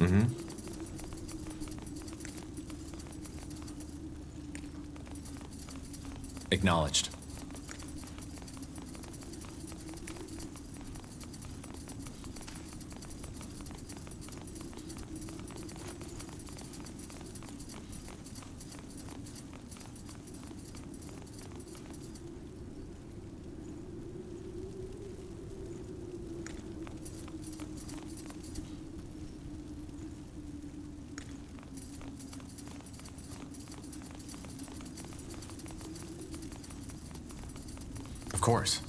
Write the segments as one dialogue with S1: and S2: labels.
S1: Mm-hmm.
S2: Acknowledged. Of course.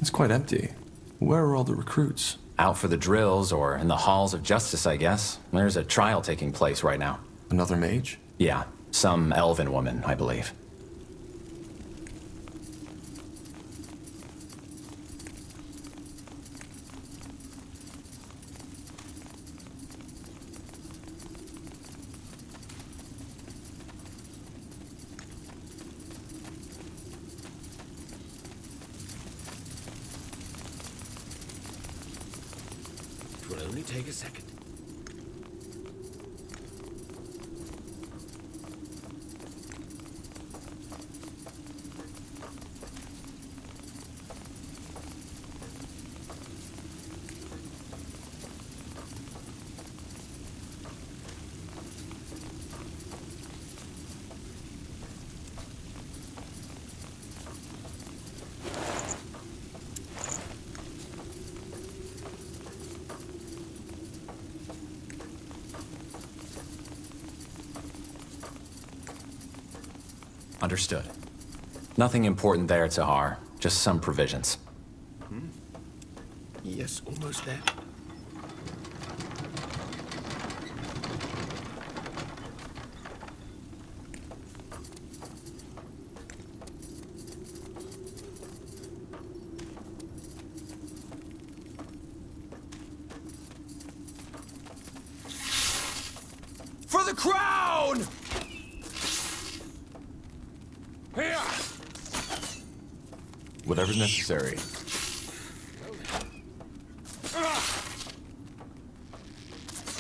S1: It's quite empty. Where are all the recruits?
S2: Out for the drills or in the halls of justice, I guess. There's a trial taking place right now.
S1: Another mage?
S2: Yeah, some elven woman, I believe.
S3: It will only take a second.
S2: Understood. Nothing important there, Tahar. Just some provisions.
S3: Yes, almost there.
S4: For the crown! Here!
S1: Whatever's necessary.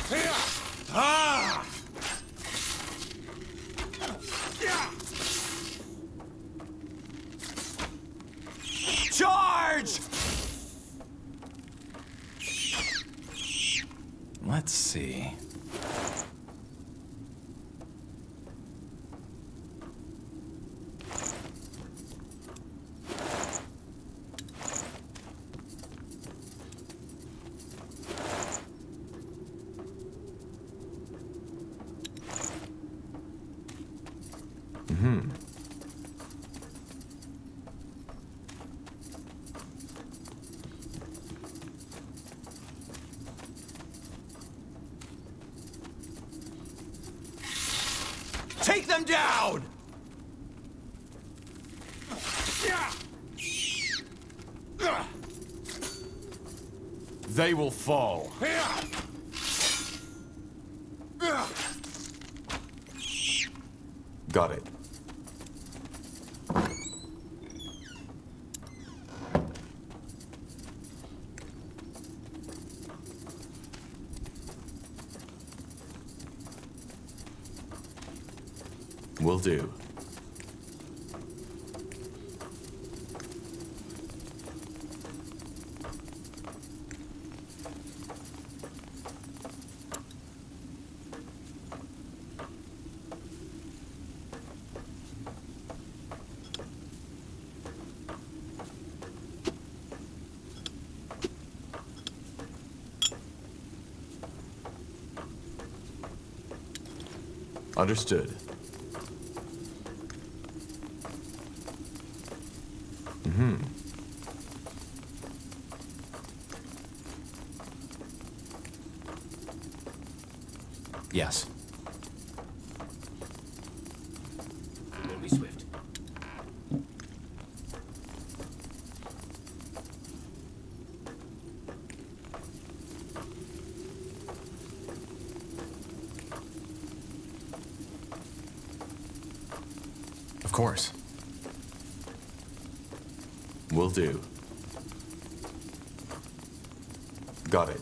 S4: Here! Ah! Charge!
S2: Let's see.
S4: Take them down!
S1: They will fall. Got it. Will do. Understood.
S2: Yes.
S1: Of course. Will do. Got it.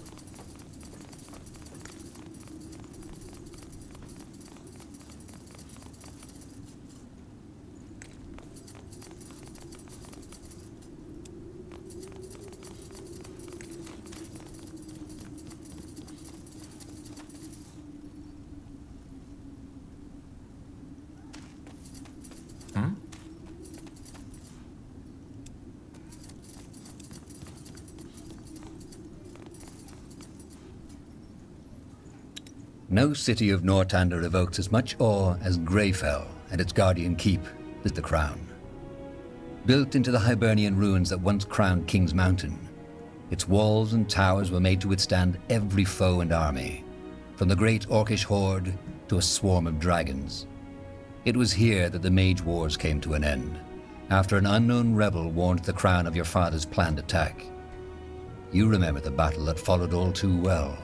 S5: No city of Northander evokes as much awe as Greyfell and its guardian keep is the Crown. Built into the Hibernian ruins that once crowned King's Mountain, its walls and towers were made to withstand every foe and army, from the great Orcish horde to a swarm of dragons. It was here that the Mage Wars came to an end, after an unknown rebel warned the Crown of your father's planned attack. You remember the battle that followed all too well.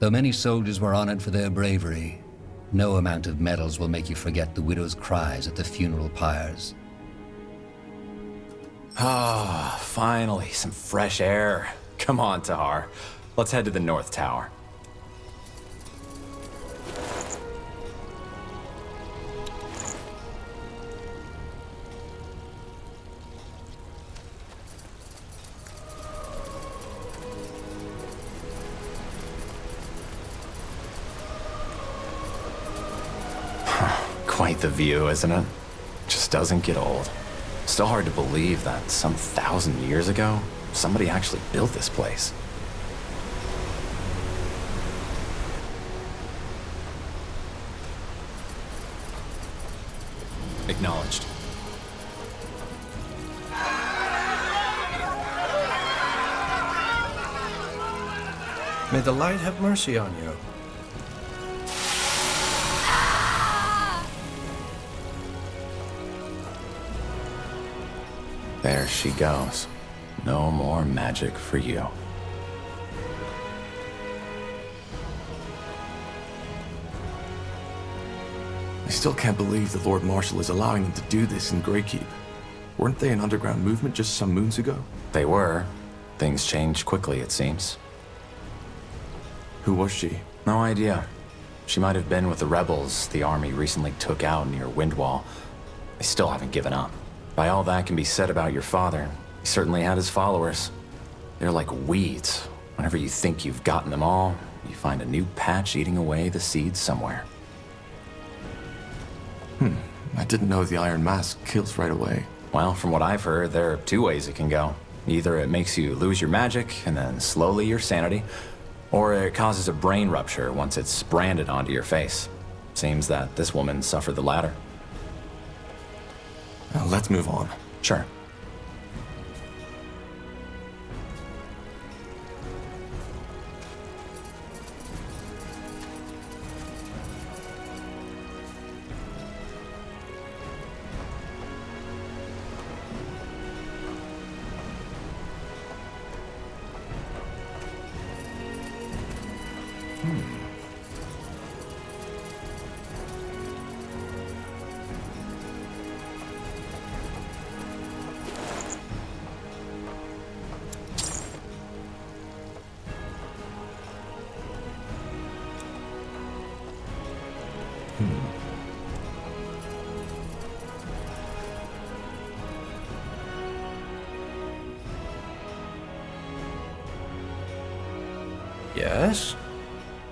S5: Though many soldiers were honored for their bravery, no amount of medals will make you forget the widow's cries at the funeral pyres.
S2: Ah, finally, some fresh air. Come on, Tahar. Let's head to the North Tower. Quite the view, isn't it? Just doesn't get old. Still hard to believe that some 1,000 years ago, somebody actually built this place. Acknowledged.
S3: May the light have mercy on you.
S2: There she goes. No more magic for you.
S1: I still can't believe the Lord Marshal is allowing them to do this in Greykeep. Weren't they an underground movement just some moons ago?
S2: They were. Things changed quickly, it seems.
S1: Who was she?
S2: No idea. She might have been with the rebels the army recently took out near Windwall. They still haven't given up. By all that can be said about your father, he certainly had his followers. They're like weeds. Whenever you think you've gotten them all, you find a new patch eating away the seeds somewhere.
S1: I didn't know the Iron Mask kills right away.
S2: Well, from what I've heard, there are two ways it can go. Either it makes you lose your magic, and then slowly your sanity, or it causes a brain rupture once it's branded onto your face. Seems that this woman suffered the latter.
S1: Let's move on.
S2: Sure.
S3: Yes?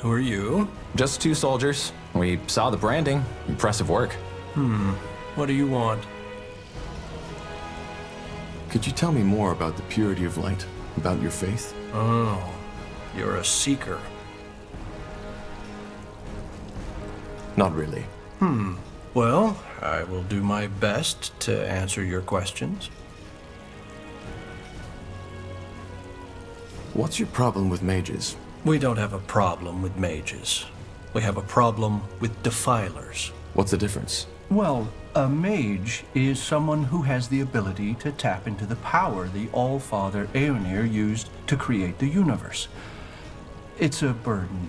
S3: Who are you?
S2: Just two soldiers. We saw the branding. Impressive work.
S3: What do you want?
S1: Could you tell me more about the purity of light? About your faith?
S3: Oh, you're a seeker.
S1: Not really.
S3: Well, I will do my best to answer your questions.
S1: What's your problem with mages?
S3: We don't have a problem with mages. We have a problem with defilers.
S1: What's the difference?
S6: Well, a mage is someone who has the ability to tap into the power the All-Father Aeonir used to create the universe. It's a burden,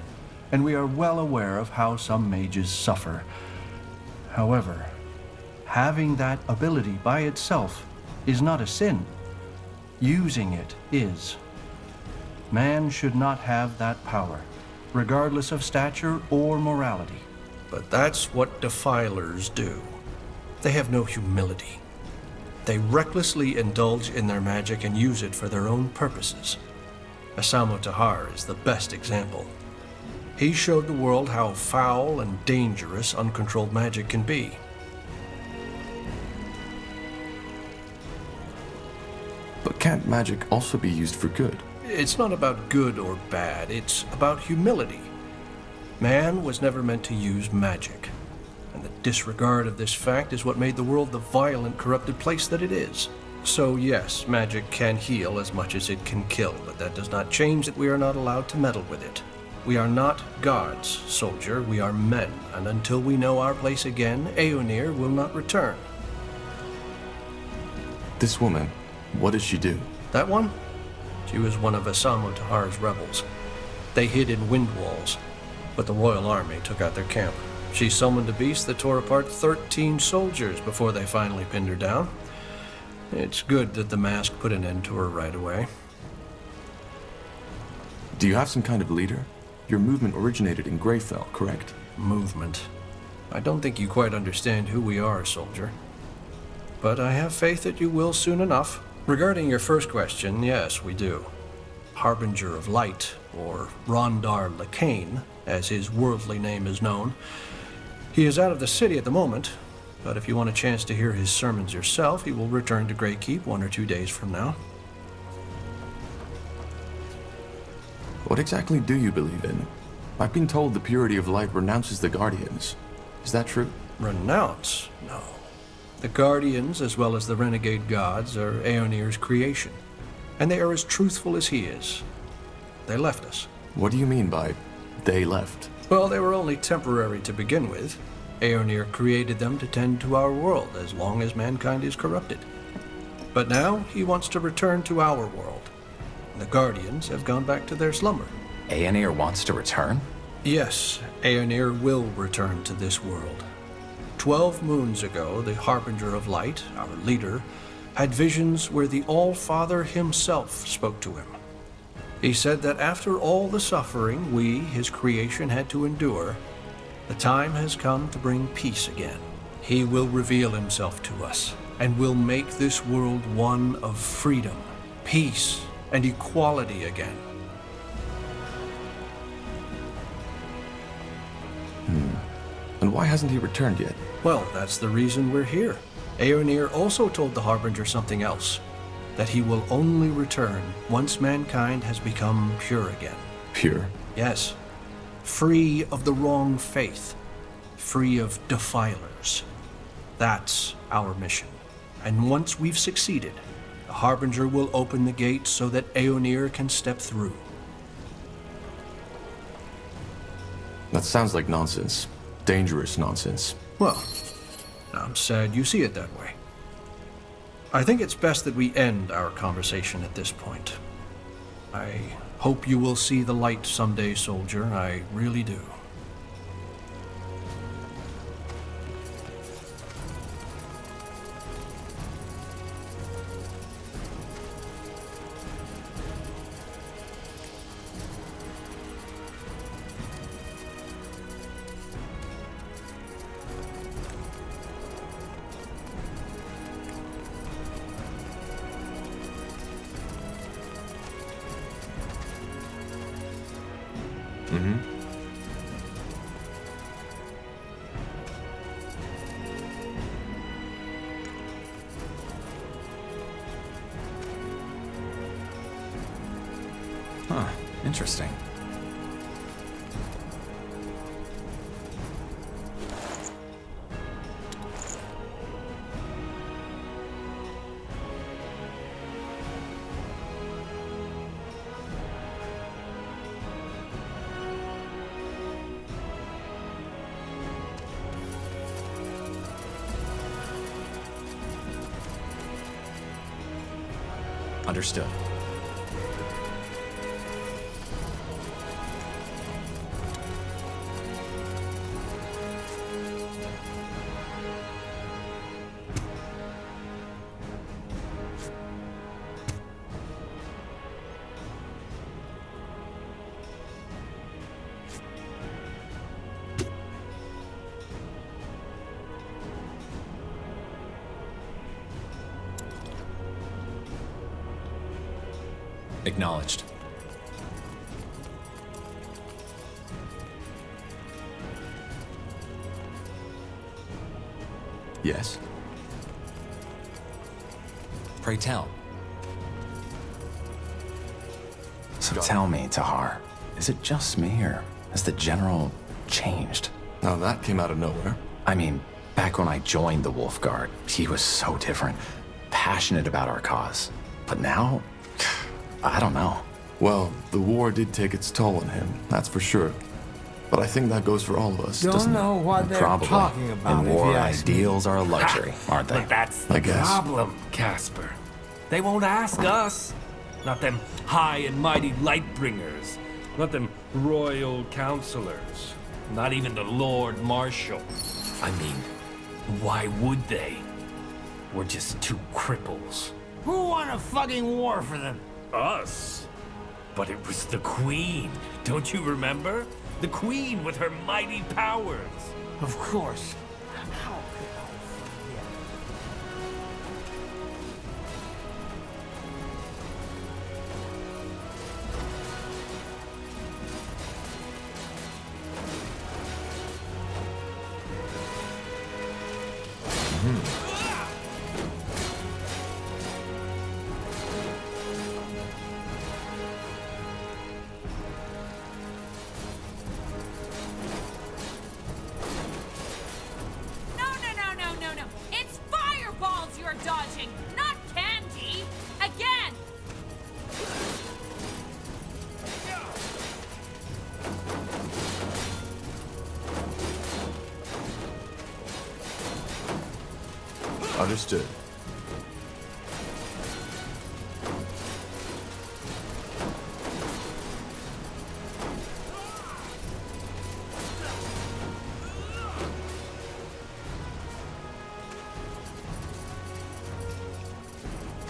S6: and we are well aware of how some mages suffer. However, Having that ability by itself is not a sin. Using it is. Man should not have that power, regardless of stature or morality.
S3: But that's what defilers do. They have no humility. They recklessly indulge in their magic and use it for their own purposes. Asamo Tahar is the best example. He showed the world how foul and dangerous uncontrolled magic can be.
S1: But can't magic also be used for good?
S3: It's not about good or bad, it's about humility. Man was never meant to use magic, and the disregard of this fact is what made the world the violent, corrupted place that it is. So yes, magic can heal as much as it can kill, but that does not change that we are not allowed to meddle with it. We are not gods, soldier, we are men, and until we know our place again, Aeonir will not return.
S1: This woman, what does she do?
S3: That one? She was one of Asamo Tahar's rebels. They hid in wind walls, but the royal army took out their camp. She summoned a beast that tore apart 13 soldiers before they finally pinned her down. It's good that the mask put an end to her right away.
S1: Do you have some kind of leader? Your movement originated in Greyfell, correct?
S3: Movement. I don't think you quite understand who we are, soldier. But I have faith that you will soon enough. Regarding your first question, yes, we do. Harbinger of Light, or Rondar Lacane, as his worldly name is known. He is out of the city at the moment, but if you want a chance to hear his sermons yourself, he will return to Greykeep 1 or 2 days from now.
S1: What exactly do you believe in? I've been told the purity of light renounces the Guardians. Is that true?
S3: Renounce? No. The Guardians, as well as the renegade gods, are Aeonir's creation, and they are as truthful as he is. They left us.
S1: What do you mean by they left?
S3: Well, they were only temporary to begin with. Aeonir created them to tend to our world as long as mankind is corrupted. But now he wants to return to our world. The Guardians have gone back to their slumber.
S2: Aeonir wants to return?
S3: Yes, Aeonir will return to this world. 12 moons ago, the Harbinger of Light, our leader, had visions where the All-Father himself spoke to him. He said that after all the suffering we, his creation, had to endure, the time has come to bring peace again. He will reveal himself to us, and will make this world one of freedom, peace, and equality again.
S1: And why hasn't he returned yet?
S3: Well, that's the reason we're here. Aeonir also told the Harbinger something else, that he will only return once mankind has become pure again.
S1: Pure?
S3: Yes. Free of the wrong faith. Free of defilers. That's our mission. And once we've succeeded, the Harbinger will open the gates so that Aeonir can step through.
S1: That sounds like nonsense. Dangerous nonsense.
S3: Well, I'm sad you see it that way. I think it's best that we end our conversation at this point. I hope you will see the light someday, soldier. I really do.
S2: Huh, interesting. Understood. Acknowledged.
S1: Yes?
S2: Pray tell. So tell me, Tahar, is it just me, or has the General changed?
S1: Now that came out of nowhere.
S2: I mean, back when I joined the Wolf Guard, he was so different, passionate about our cause. But now, I don't know.
S1: Well, the war did take its toll on him, that's for sure. But I think that goes for all of us,
S7: Don't
S1: doesn't
S7: know
S1: it?
S7: what they're
S2: Probably.
S7: talking about.
S2: In
S7: if
S2: war,
S7: you ask me.
S2: ideals are a luxury, aren't they?
S7: But that's
S1: I
S7: the
S1: guess.
S7: problem, Casper. They won't ask us. Not them high and mighty Lightbringers. Not them royal counselors. Not even the Lord Marshal. I mean, why would they? We're just two cripples. Who won a fucking war for them? Us. But it was the Queen. Don't you remember? The Queen with her mighty powers. Of course. How could I forget?
S8: No. It's fireballs you're dodging, not candy. Again.
S1: Understood.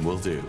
S1: Will do.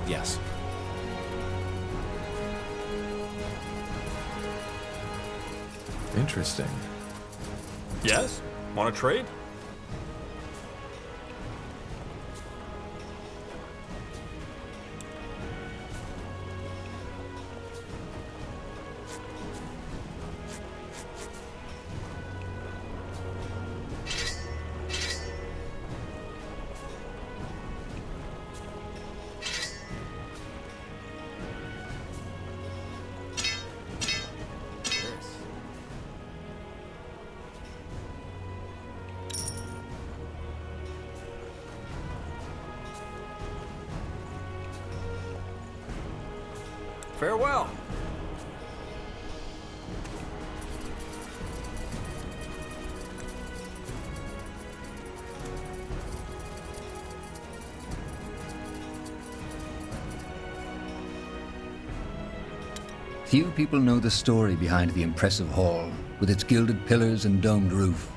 S2: Yes.
S1: Interesting.
S4: Yes? Want to trade? Farewell.
S5: Few people know the story behind the impressive hall, with its gilded pillars and domed roof.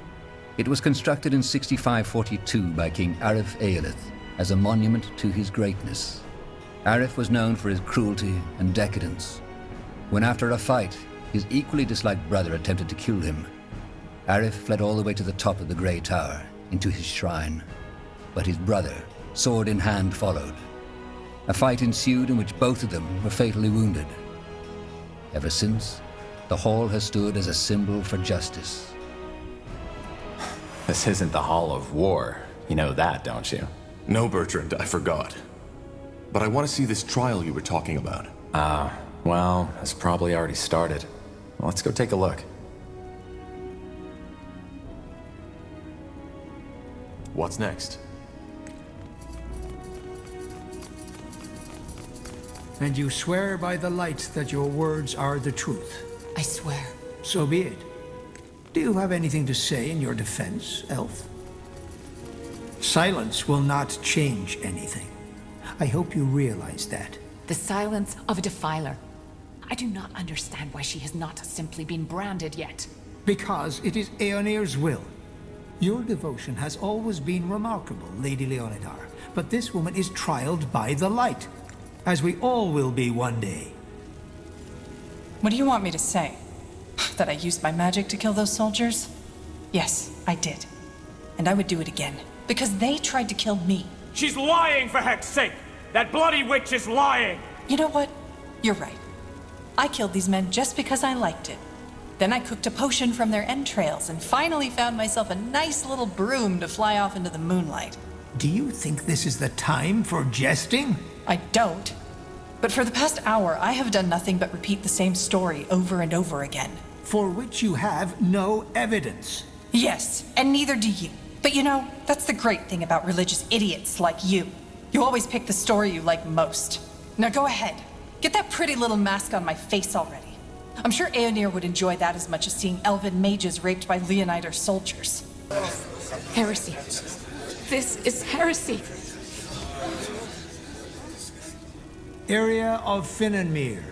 S5: It was constructed in 6542 by King Arif Eilith as a monument to his greatness. Arif was known for his cruelty and decadence. When after a fight, his equally disliked brother attempted to kill him, Arif fled all the way to the top of the Grey Tower, into his shrine. But his brother, sword in hand, followed. A fight ensued in which both of them were fatally wounded. Ever since, the hall has stood as a symbol for justice.
S2: This isn't the Hall of War. You know that, don't you?
S1: No, Bertrand, I forgot. But I want to see this trial you were talking about.
S2: Well, it's probably already started. Let's go take a look.
S1: What's next?
S9: And you swear by the light that your words are the truth.
S10: I swear.
S9: So be it. Do you have anything to say in your defense, Elf? Silence will not change anything. I hope you realize that.
S10: The silence of a defiler. I do not understand why she has not simply been branded yet.
S9: Because it is Aeonir's will. Your devotion has always been remarkable, Lady Leonidar, but this woman is trialed by the light, as we all will be one day.
S11: What do you want me to say? That I used my magic to kill those soldiers? Yes, I did. And I would do it again, because they tried to kill me.
S7: She's lying, for heck's sake! That bloody witch is lying!
S11: You know what? You're right. I killed these men just because I liked it. Then I cooked a potion from their entrails and finally found myself a nice little broom to fly off into the moonlight.
S9: Do you think this is the time for jesting?
S11: I don't. But for the past hour, I have done nothing but repeat the same story over and over again.
S9: For which you have no evidence.
S11: Yes, and neither do you. But you know, that's the great thing about religious idiots like you. You always pick the story you like most. Now go ahead. Get that pretty little mask on my face already. I'm sure Aeonir would enjoy that as much as seeing elven mages raped by Leonider soldiers.
S10: Heresy. This is heresy.
S9: Area of Finnenmere.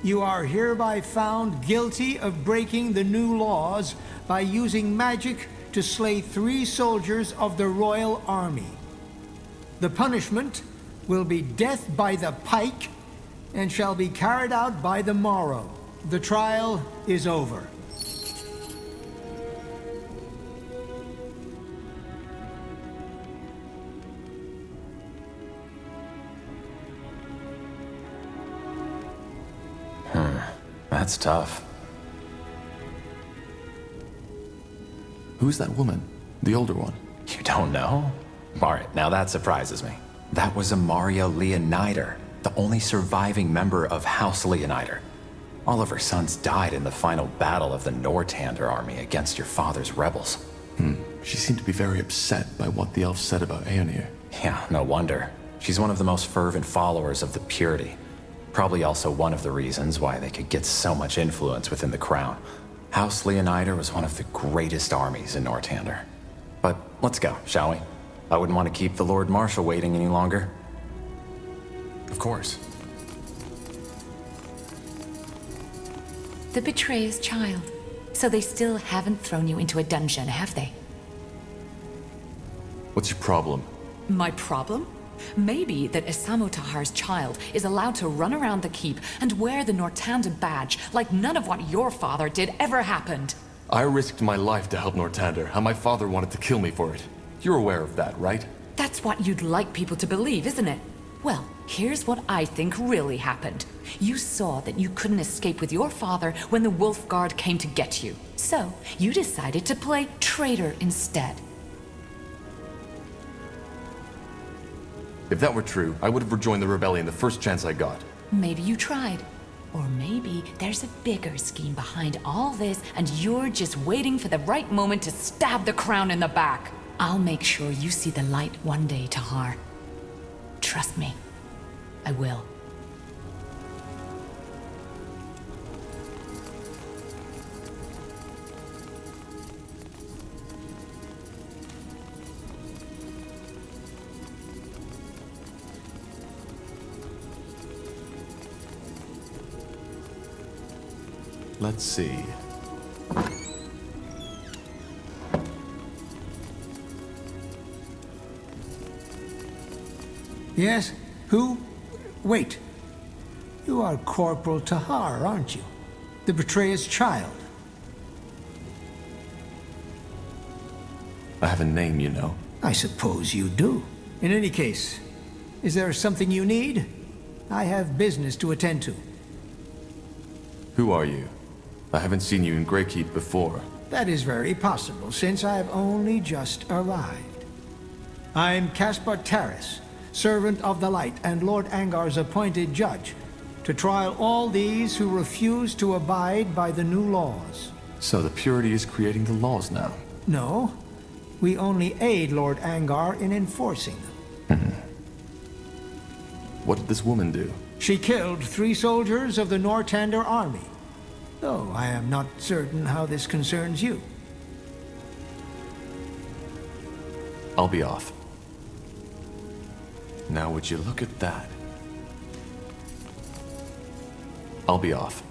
S9: You are hereby found guilty of breaking the new laws by using magic to slay 3 soldiers of the royal army. The punishment will be death by the pike and shall be carried out by the morrow. The trial is over.
S2: That's tough.
S1: Who's that woman? The older one?
S2: You don't know? Alright, now that surprises me. That was Amaria Leonider, the only surviving member of House Leonider. All of her sons died in the final battle of the Nortander army against your father's rebels.
S1: She seemed to be very upset by what the elf said about Aeonir.
S2: Yeah, no wonder. She's one of the most fervent followers of the Purity. Probably also one of the reasons why they could get so much influence within the crown. House Leonider was one of the greatest armies in Nortander. But let's go, shall we? I wouldn't want to keep the Lord Marshal waiting any longer.
S1: Of course.
S10: The betrayer's child. So they still haven't thrown you into a dungeon, have they?
S1: What's your problem?
S10: My problem? Maybe that Isamu Tahar's child is allowed to run around the keep and wear the Nortander badge like none of what your father did ever happened.
S1: I risked my life to help Nortander, and my father wanted to kill me for it. You're aware of that, right?
S10: That's what you'd like people to believe, isn't it? Well, here's what I think really happened. You saw that you couldn't escape with your father when the Wolf Guard came to get you. So, you decided to play traitor instead.
S1: If that were true, I would have rejoined the rebellion the first chance I got.
S10: Maybe you tried. Or maybe there's a bigger scheme behind all this and you're just waiting for the right moment to stab the crown in the back. I'll make sure you see the light one day, Tahar. Trust me, I will.
S1: Let's see.
S9: Yes? Who? Wait. You are Corporal Tahar, aren't you? The betrayer's child.
S1: I have a name, you know.
S9: I suppose you do. In any case, is there something you need? I have business to attend to.
S1: Who are you? I haven't seen you in Greykeep before.
S9: That is very possible, since I have only just arrived. I'm Caspar Taris, servant of the light and Lord Angar's appointed judge, to trial all these who refuse to abide by the new laws.
S1: So the Purity is creating the laws now?
S9: No, we only aid Lord Angar in enforcing them.
S1: What did this woman do?
S9: She killed 3 soldiers of the Nortander army, though I am not certain how this concerns you.
S1: I'll be off. Now would you look at that? I'll be off.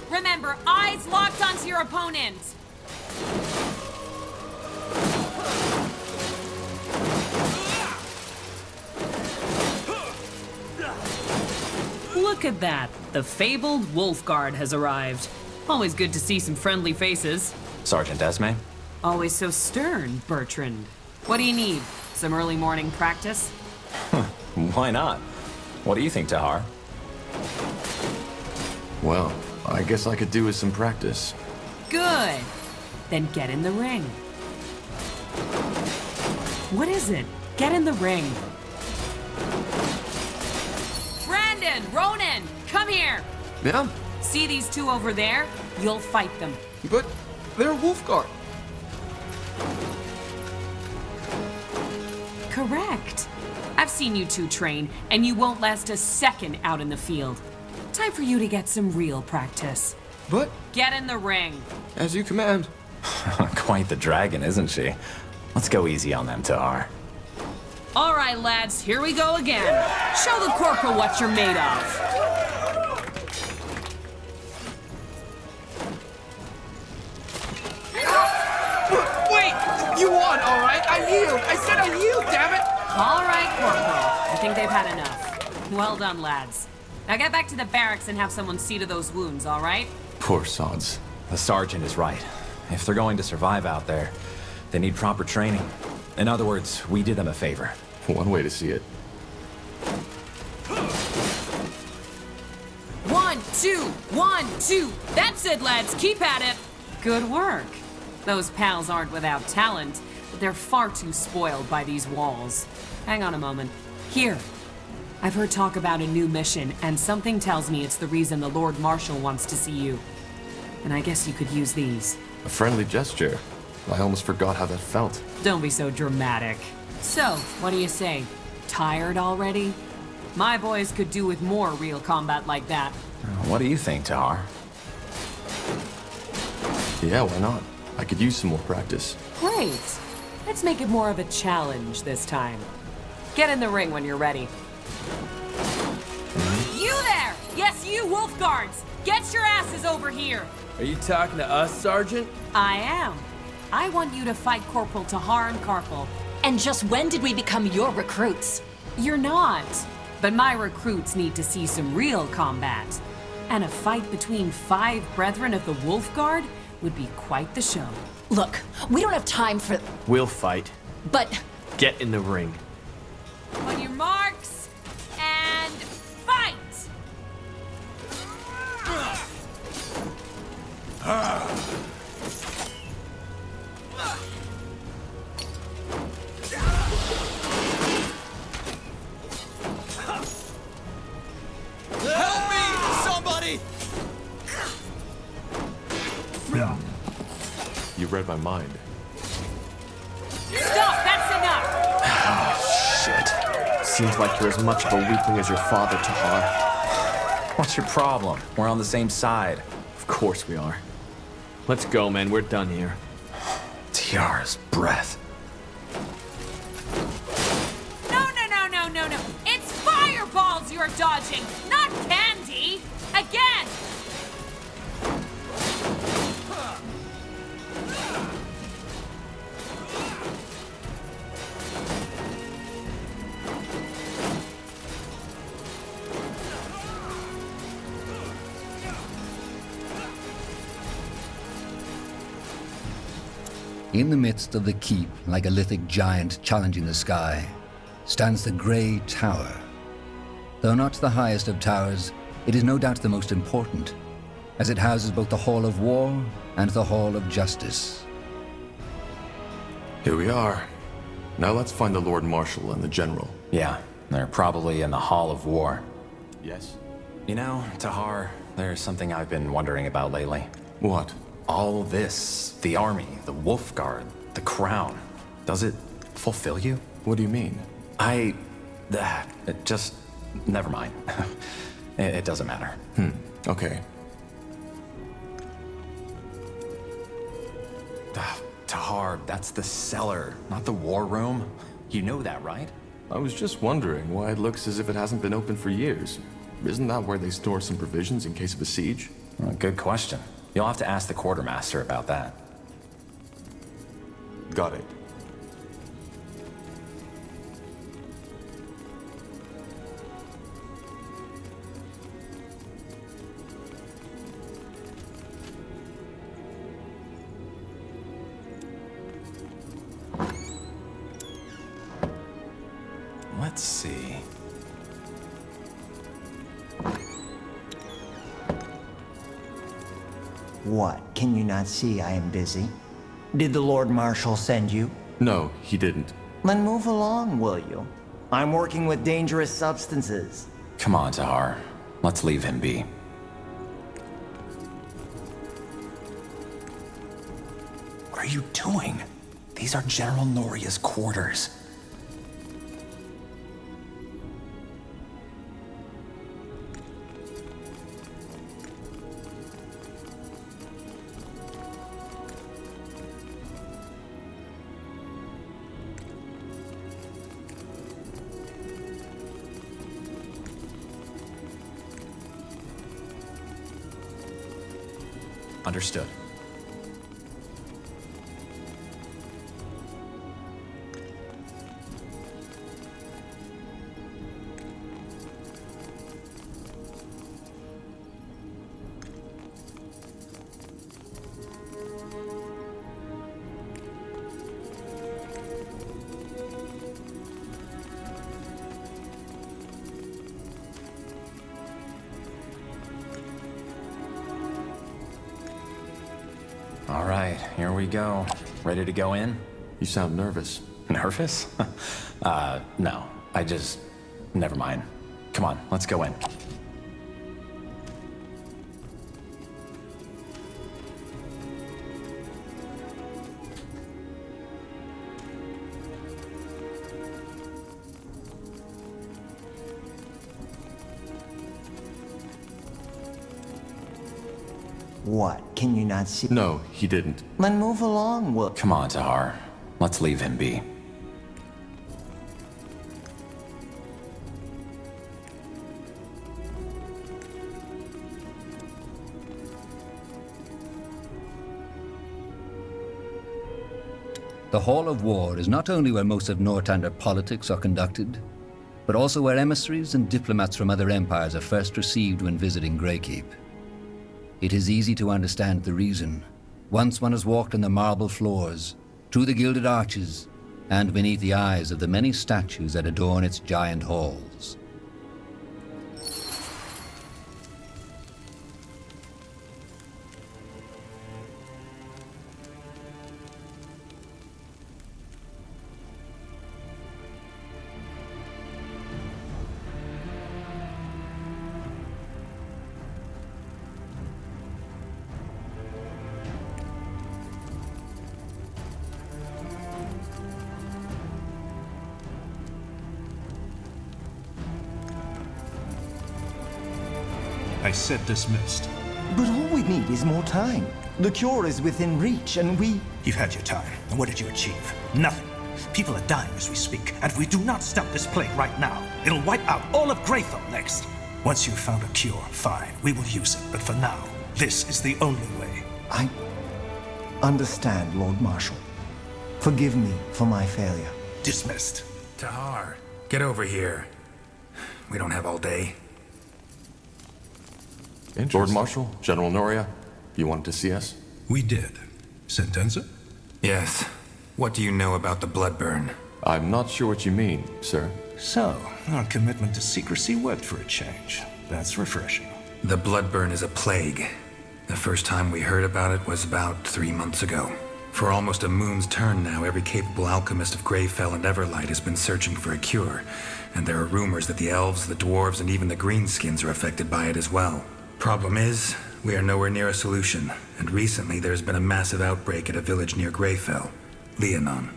S8: Remember, eyes locked onto your opponent.
S12: Look at that. The fabled Wolf Guard has arrived. Always good to see some friendly faces.
S2: Sergeant Esme?
S12: Always so stern, Bertrand. What do you need? Some early morning practice?
S2: Why not? What do you think, Tahar?
S1: Well, I guess I could do with some practice.
S12: Good. Then get in the ring. What is it? Get in the ring.
S8: Brandon, Ronan, come here.
S1: Yeah?
S8: See these two over there? You'll fight them.
S1: But they're Wolfguard.
S12: Correct. I've seen you two train, and you won't last a second out in the field. Time for you to get some real practice.
S1: But
S8: get in the ring.
S1: As you command.
S2: Quite the dragon, isn't she? Let's go easy on them, Tahar.
S12: All right, lads, here we go again. Show the corporal what you're made of.
S13: Wait! You won, all right? I yield! I said I yield, damn it!
S12: All right, corporal. I think they've had enough. Well done, lads. Now get back to the barracks and have someone see to those wounds, all right?
S1: Poor sods.
S2: The sergeant is right. If they're going to survive out there, they need proper training. In other words, we did them a favor.
S1: One way to see it.
S12: 1, 2, 1, 2. That's it, lads. Keep at it. Good work. Those pals aren't without talent, but they're far too spoiled by these walls. Hang on a moment. Here. I've heard talk about a new mission, and something tells me it's the reason the Lord Marshal wants to see you. And I guess you could use these.
S1: A friendly gesture. I almost forgot how that felt.
S12: Don't be so dramatic. So, what do you say? Tired already? My boys could do with more real combat like that.
S2: What do you think, Tahar?
S1: Yeah, why not? I could use some more practice.
S12: Great. Let's make it more of a challenge this time. Get in the ring when you're ready.
S8: You there! Yes, you Wolf Guards! Get your asses over here!
S13: Are you talking to us, Sergeant?
S12: I am. I want you to fight Corporal Tahar and Karpal.
S10: And just when did we become your recruits?
S12: You're not. But my recruits need to see some real combat. And a fight between 5 brethren of the Wolf Guard would be quite the show.
S10: Look, we don't have time for...
S13: We'll fight.
S10: But...
S13: Get in the ring.
S8: On your marks, and fight!
S1: You read my mind.
S12: Stop! That's enough!
S2: Shit.
S13: Seems like you're as much of a weakling as your father, Tahar.
S2: What's your problem? We're on the same side.
S13: Of course we are. Let's go, man. We're done here.
S2: Tiara's breath.
S12: No. It's fireballs you're dodging, not candy! Again!
S5: In the midst of the keep, like a lithic giant challenging the sky, stands the Grey Tower. Though not the highest of towers, it is no doubt the most important, as it houses both the Hall of War and the Hall of Justice.
S1: Here we are. Now let's find the Lord Marshal and the General.
S2: Yeah, they're probably in the Hall of War.
S1: Yes?
S2: You know, Tahar, there's something I've been wondering about lately.
S1: What?
S2: All this, the army, the Wolf Guard, the crown, does it fulfill you?
S1: What do you mean?
S2: It just, never mind. It doesn't matter.
S1: Okay.
S2: Tahar, that's the cellar, not the war room. You know that, right?
S1: I was just wondering why it looks as if it hasn't been open for years. Isn't that where they store some provisions in case of a siege?
S2: Well, good question. You'll have to ask the quartermaster about that.
S1: Got it.
S2: Let's see.
S14: What? Can you not see I am busy? Did the Lord Marshal send you?
S1: No, he didn't.
S14: Then move along, will you? I'm working with dangerous substances.
S2: Come on, Tahar. Let's leave him be. What are you doing? These are General Noria's quarters. Understood. All right, here we go. Ready to go in?
S1: You sound nervous.
S2: Nervous? No. Never mind. Come on, let's go in.
S14: What? Can you not see?
S1: No, he didn't.
S14: Then move along, will...
S2: Come on, Tahar. Let's leave him be.
S5: The Hall of War is not only where most of Northander politics are conducted, but also where emissaries and diplomats from other empires are first received when visiting Greykeep. It is easy to understand the reason. Once one has walked on the marble floors, through the gilded arches, and beneath the eyes of the many statues that adorn its giant halls.
S15: said dismissed.
S14: But all we need is more time. The cure is within reach, and we...
S16: You've had your time, and what did you achieve? Nothing. People are dying as we speak, and if we do not stop this plague right now, it'll wipe out all of Greyfell next. Once you've found a cure, fine, we will use it, but for now, this is the only way.
S14: I understand, Lord Marshal. Forgive me for my failure.
S16: Dismissed.
S17: Tahar, get over here. We don't have all day.
S1: Lord Marshal, General Noria, you wanted to see us?
S16: We did. Sentenza?
S17: Yes. What do you know about the Bloodburn?
S1: I'm not sure what you mean, sir.
S16: So, our commitment to secrecy worked for a change. That's refreshing.
S17: The Bloodburn is a plague. The first time we heard about it was about 3 months ago. For almost a moon's turn now, every capable alchemist of Greyfell and Everlight has been searching for a cure. And there are rumors that the elves, the dwarves, and even the greenskins are affected by it as well. Problem is, we are nowhere near a solution, and recently there's been a massive outbreak at a village near Greyfell, Leonon.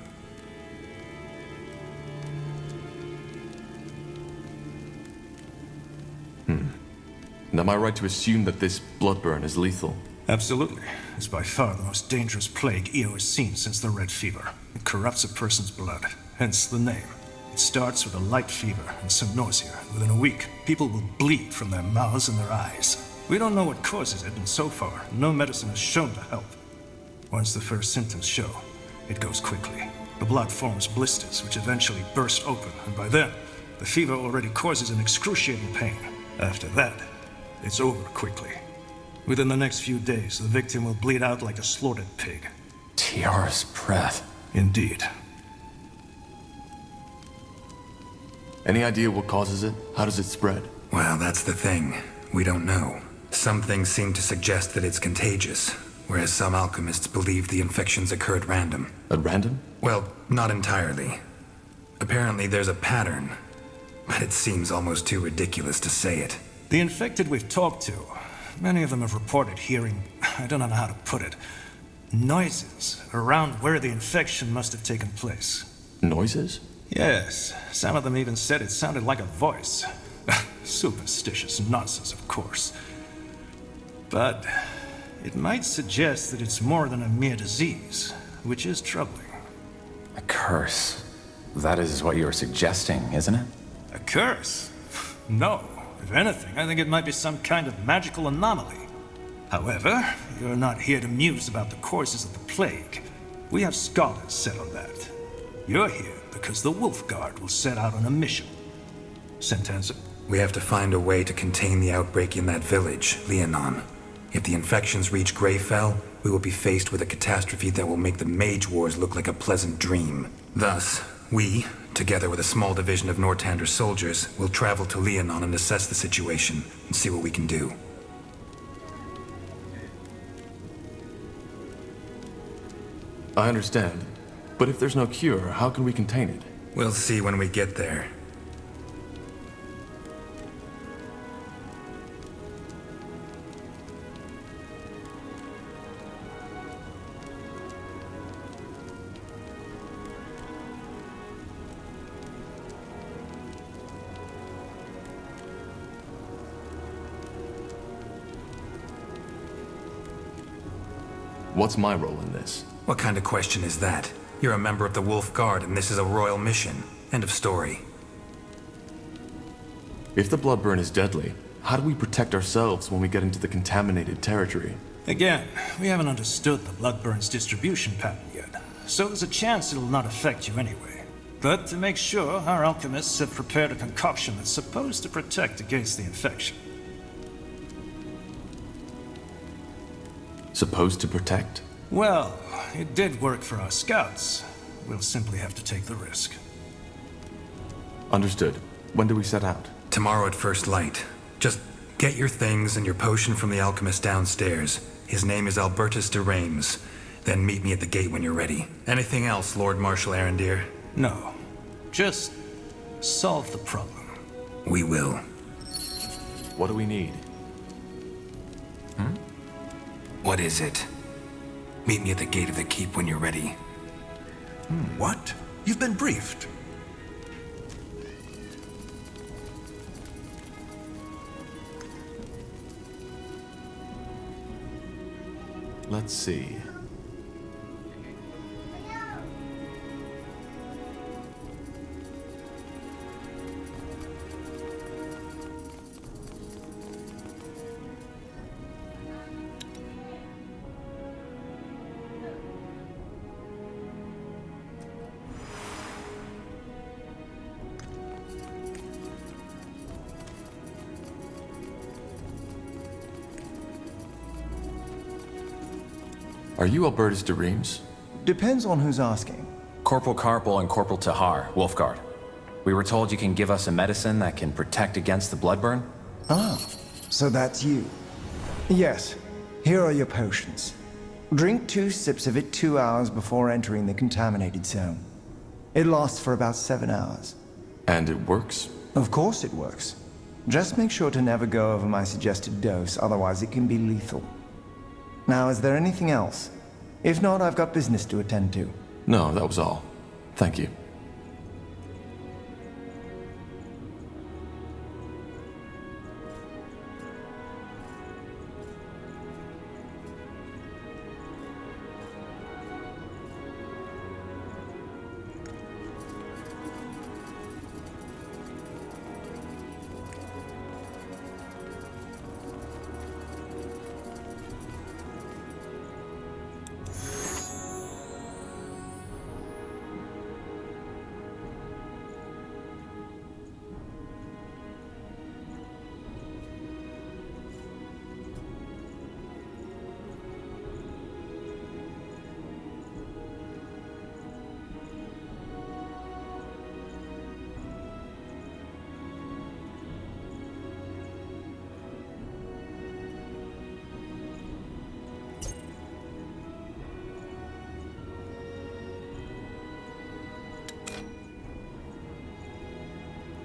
S1: And am I right to assume that this bloodburn is lethal?
S16: Absolutely. It's by far the most dangerous plague EO has seen since the Red Fever. It corrupts a person's blood, hence the name. It starts with a light fever and some nausea. Within a week, people will bleed from their mouths and their eyes. We don't know what causes it, and so far, no medicine has shown to help. Once the first symptoms show, it goes quickly. The blood forms blisters, which eventually burst open, and by then, the fever already causes an excruciating pain. After that, it's over quickly. Within the next few days, the victim will bleed out like a slaughtered pig.
S2: Tiara's breath.
S16: Indeed.
S1: Any idea what causes it? How does it spread?
S17: Well, that's the thing. We don't know. Some things seem to suggest that it's contagious, whereas some alchemists believe the infections occur at random.
S1: At random?
S17: Well, not entirely. Apparently there's a pattern, but it seems almost too ridiculous to say it.
S16: The infected we've talked to, many of them have reported hearing, I don't know how to put it, noises around where the infection must have taken place.
S1: Noises?
S16: Yes. Some of them even said it sounded like a voice. Superstitious nonsense, of course. But it might suggest that it's more than a mere disease, which is troubling.
S2: A curse. That is what you're suggesting, isn't it?
S16: A curse? No. If anything, I think it might be some kind of magical anomaly. However, you're not here to muse about the causes of the plague. We have scholars set on that. You're here because the Wolf Guard will set out on a mission. Sentenza?
S17: We have to find a way to contain the outbreak in that village, Leonon. If the infections reach Greyfell, we will be faced with a catastrophe that will make the Mage Wars look like a pleasant dream. Thus, we, together with a small division of Nortander soldiers, will travel to Leonon and assess the situation and see what we can do.
S1: I understand. But if there's no cure, how can we contain it?
S17: We'll see when we get there.
S1: What's my role in this?
S17: What kind of question is that? You're a member of the Wolf Guard, and this is a royal mission. End of story.
S1: If the bloodburn is deadly, how do we protect ourselves when we get into the contaminated territory?
S16: Again, we haven't understood the bloodburn's distribution pattern yet, so there's a chance it'll not affect you anyway. But to make sure, our alchemists have prepared a concoction that's supposed to protect against the infection.
S1: Supposed to protect?
S16: Well, it did work for our scouts. We'll simply have to take the risk.
S1: Understood. When do we set out?
S17: Tomorrow at first light. Just get your things and your potion from the alchemist downstairs. His name is Albertus de Reims. Then meet me at the gate when you're ready. Anything else, Lord Marshal Arendir?
S16: No. Just solve the problem.
S17: We will.
S1: What do we need?
S17: What is it? Meet me at the gate of the keep when you're ready.
S16: What? You've been briefed.
S1: Let's see. Are you Albertus de Reims?
S14: Depends on who's asking.
S2: Corporal Carpel and Corporal Tahar, Wolfguard. We were told you can give us a medicine that can protect against the bloodburn?
S14: Ah, so that's you. Yes, here are your potions. Drink 2 sips of it 2 hours before entering the contaminated zone. It lasts for about 7 hours.
S1: And it works?
S14: Of course it works. Just make sure to never go over my suggested dose, otherwise it can be lethal. Now, is there anything else? If not, I've got business to attend to.
S1: No, that was all. Thank you.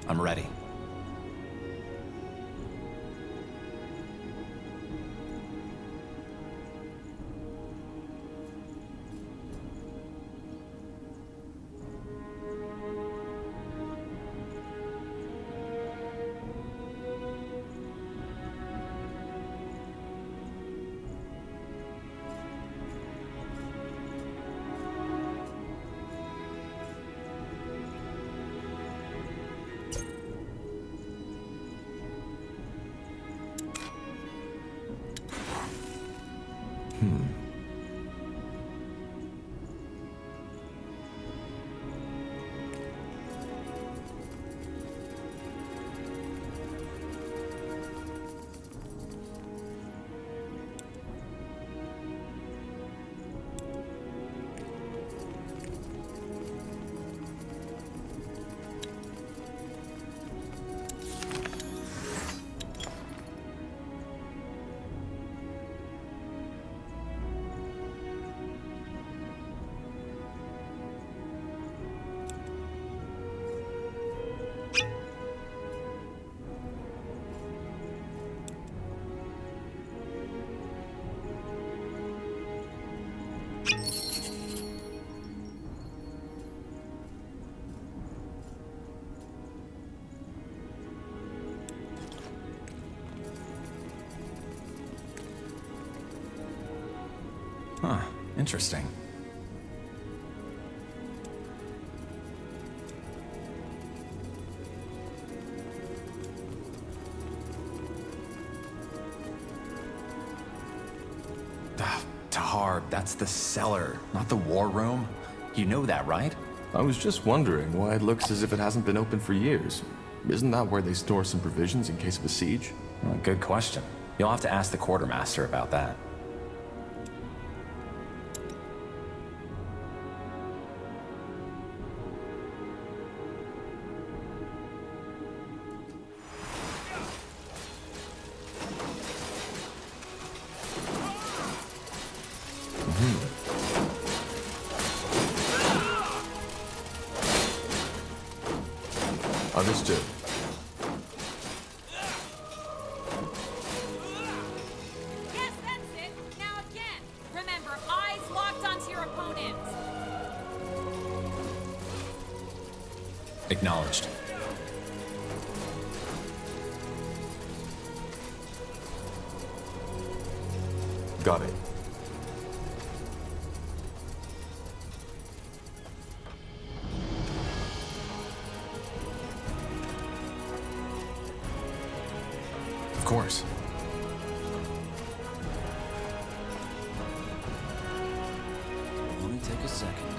S2: I'm ready. Huh, interesting. Tahar, that's the cellar, not the war room. You know that, right?
S1: I was just wondering why it looks as if it hasn't been open for years. Isn't that where they store some provisions in case of a siege?
S2: Well, good question. You'll have to ask the quartermaster about that.
S1: Understood.
S8: Yes, that's it. Now again. Remember, eyes locked onto your opponent.
S2: Acknowledged.
S1: Got it.
S17: Of course.
S2: Only take a second.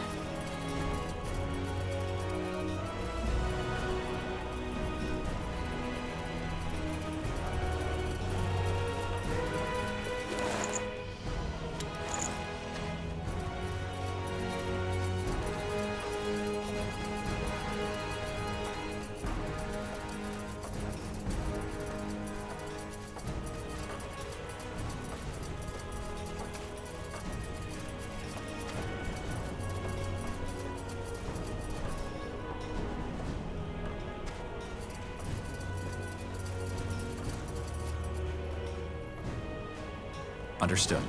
S2: Understood.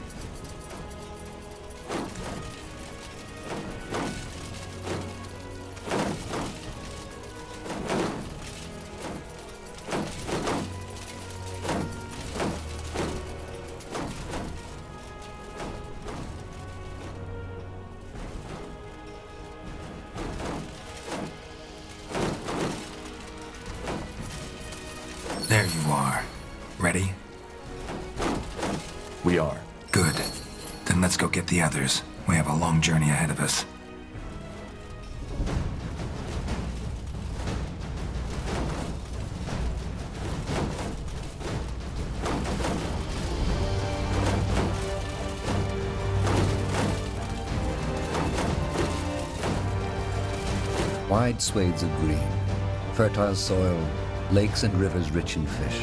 S17: There you are. Ready?
S1: We are.
S17: Good. Then let's go get the others. We have a long journey ahead of us.
S5: Wide swathes of green, fertile soil, lakes and rivers rich in fish.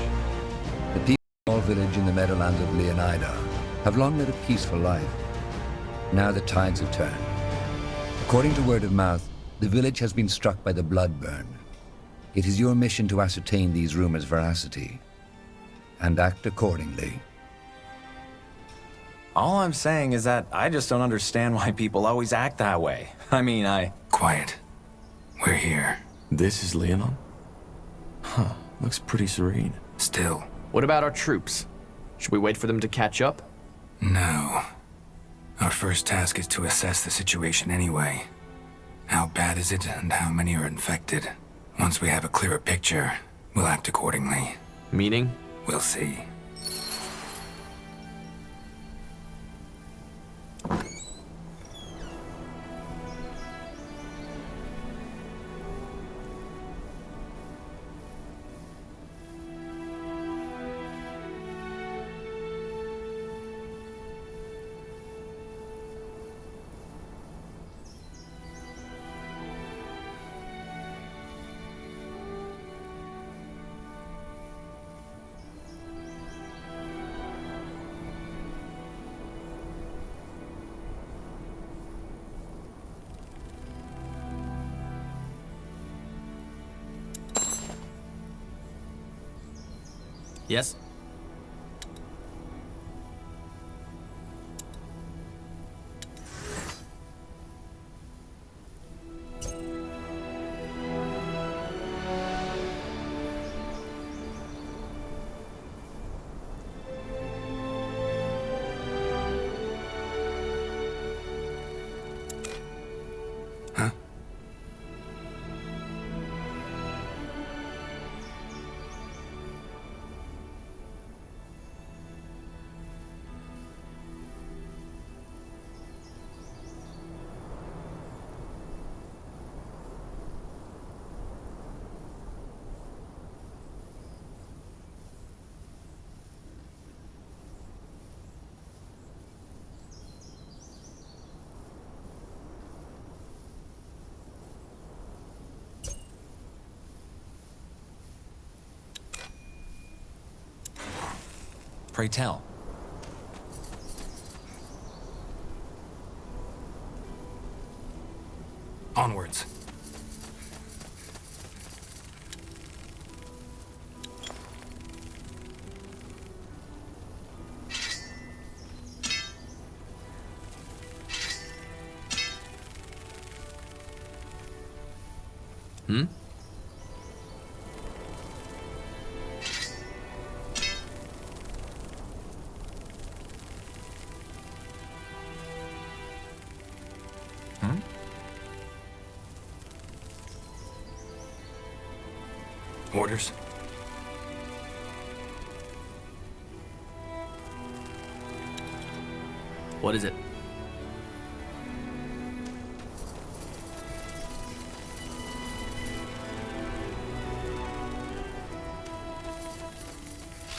S5: The people of a small village in the meadowlands of Leonida have long led a peaceful life. Now the tides have turned. According to word of mouth, the village has been struck by the blood burn. It is your mission to ascertain these rumors' veracity and act accordingly.
S2: All I'm saying is that I just don't understand why people always act that way. I mean,
S17: Quiet. We're here.
S1: This is Leonon? Huh, looks pretty serene.
S17: Still.
S13: What about our troops? Should we wait for them to catch up?
S17: No. Our first task is to assess the situation anyway. How bad is it, and how many are infected? Once we have a clearer picture, we'll act accordingly.
S13: Meaning?
S17: We'll see.
S13: Yes?
S2: pray tell.
S17: Onwards.
S13: Hmm?
S17: Orders?
S15: What is it?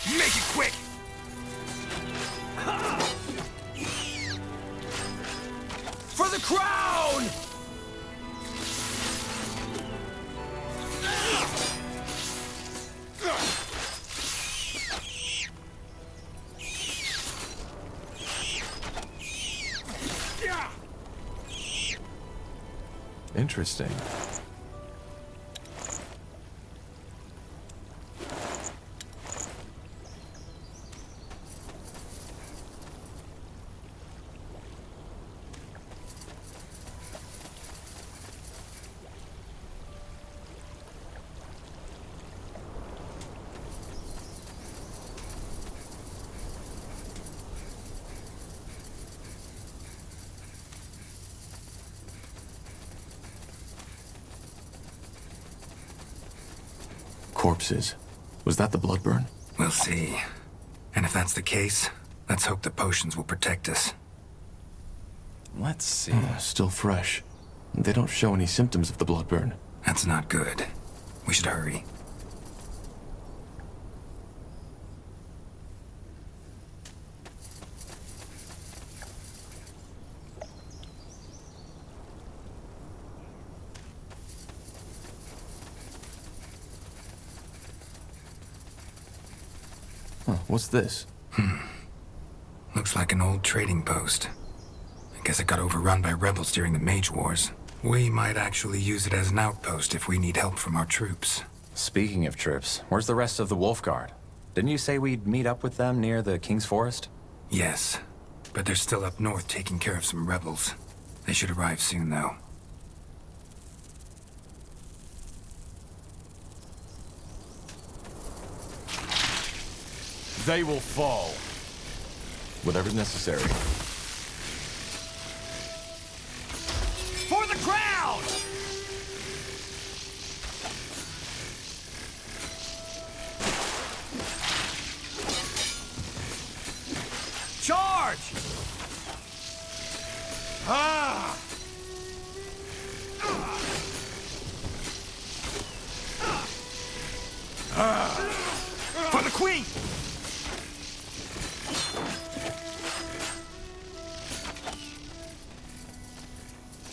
S13: Make it quick! For the crown!
S1: Interesting. Corpses. Was that the blood burn?
S17: We'll see. And if that's the case, let's hope the potions will protect us.
S2: Let's see.
S1: Still fresh. They don't show any symptoms of the blood burn.
S17: That's not good. We should hurry.
S1: What's this?
S17: Looks like an old trading post. I guess it got overrun by rebels during the Mage Wars. We might actually use it as an outpost if we need help from our troops.
S2: Speaking of troops, where's the rest of the Wolf Guard? Didn't you say we'd meet up with them near the King's Forest?
S17: Yes, but they're still up north taking care of some rebels. They should arrive soon, though.
S1: They will fall. Whatever's necessary.
S13: For the crown! Charge! Ah! For the queen!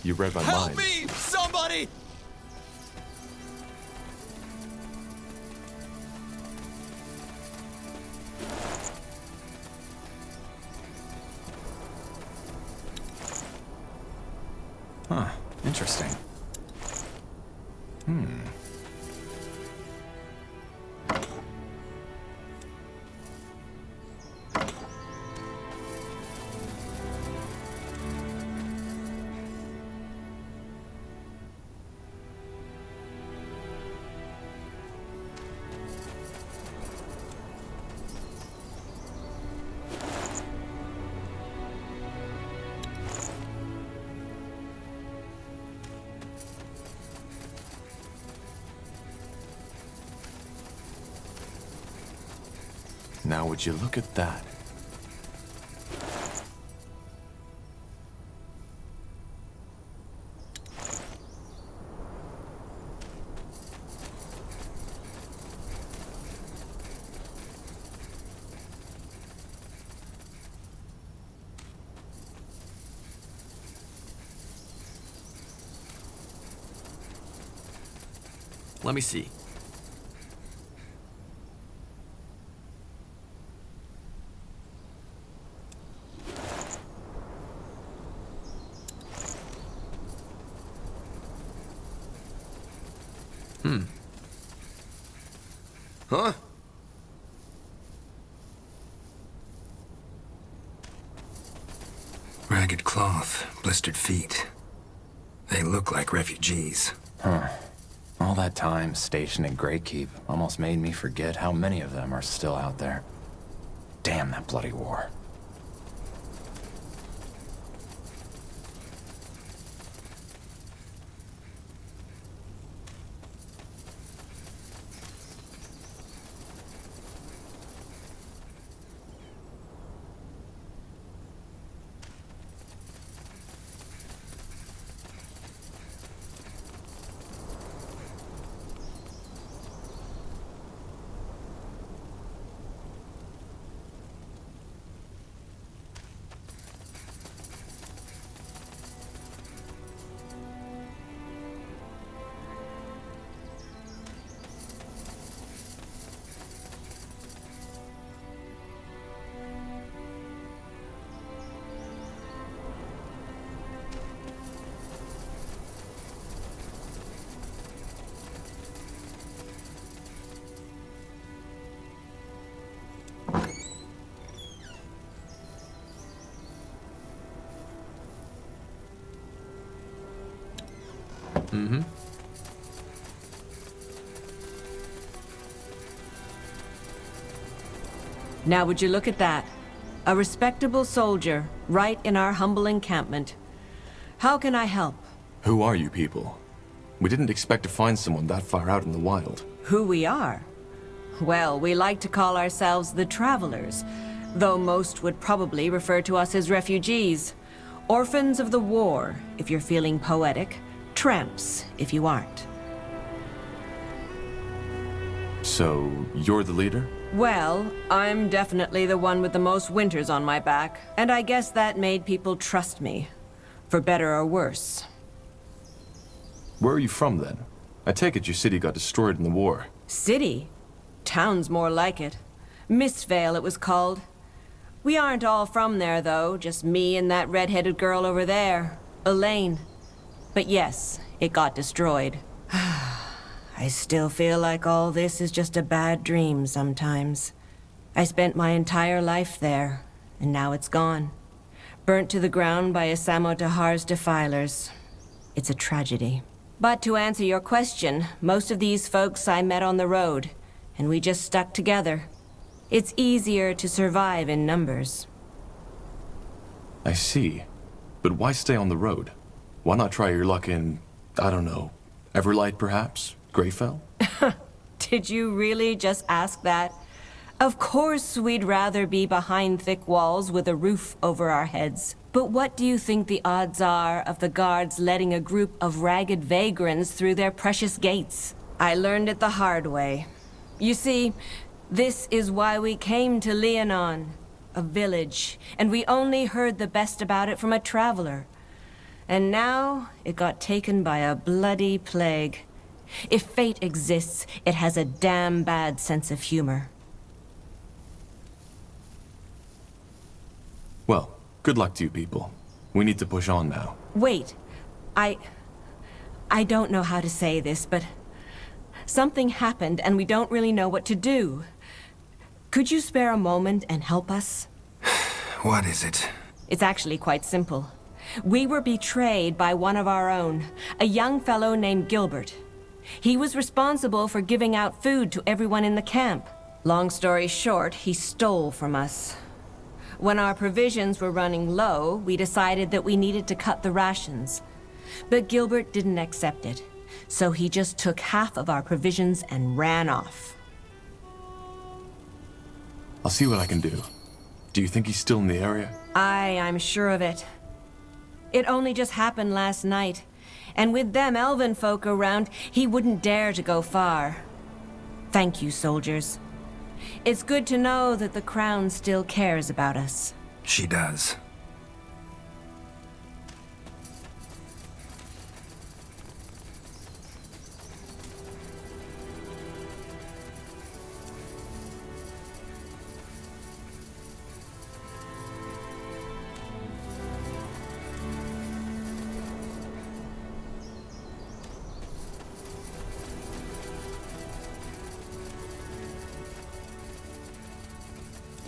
S1: You read my
S13: Help
S1: mind.
S13: me! Somebody!
S2: Huh. Interesting.
S1: Now would you look at that?
S15: Let me see. Huh?
S17: Ragged cloth, blistered feet. They look like refugees.
S2: Huh. All that time stationed in Greykeep almost made me forget how many of them are still out there. Damn that bloody war.
S1: Mm-hmm.
S15: Now would you look at that? A respectable soldier, right in our humble encampment. How can I help?
S1: Who are you people? We didn't expect to find someone that far out in the wild.
S15: Who we are? Well, we like to call ourselves the Travelers, though most would probably refer to us as refugees. Orphans of the war, if you're feeling poetic. Tramps, if you aren't.
S1: So, you're the leader?
S15: Well, I'm definitely the one with the most winters on my back, and I guess that made people trust me. For better or worse.
S1: Where are you from, then? I take it your city got destroyed in the war.
S15: City? Town's more like it. Mistvale, it was called. We aren't all from there, though. Just me and that red-headed girl over there, Elaine. But yes, it got destroyed. I still feel like all this is just a bad dream sometimes. I spent my entire life there, and now it's gone. Burnt to the ground by Asamo Dahar's defilers. It's a tragedy. But to answer your question, most of these folks I met on the road, and we just stuck together. It's easier to survive in numbers.
S1: I see. But why stay on the road? Why not try your luck in, I don't know, Everlight perhaps? Greyfell?
S15: Did you really just ask that? Of course we'd rather be behind thick walls with a roof over our heads. But what do you think the odds are of the guards letting a group of ragged vagrants through their precious gates? I learned it the hard way. You see, this is why we came to Leonon, a village, and we only heard the best about it from a traveler. And now, it got taken by a bloody plague. If fate exists, it has a damn bad sense of humor.
S1: Well, good luck to you people. We need to push on now.
S15: Wait, I don't know how to say this, but something happened and we don't really know what to do. Could you spare a moment and help us?
S17: What is it?
S15: It's actually quite simple. We were betrayed by one of our own, a young fellow named Gilbert. He was responsible for giving out food to everyone in the camp. Long story short, he stole from us. When our provisions were running low, we decided that we needed to cut the rations. But Gilbert didn't accept it, so he just took half of our provisions and ran off.
S1: I'll see what I can do. Do you think he's still in the area?
S15: I'm sure of it. It only just happened last night. And with them elven folk around, he wouldn't dare to go far. Thank you, soldiers. It's good to know that the Crown still cares about us.
S17: She does.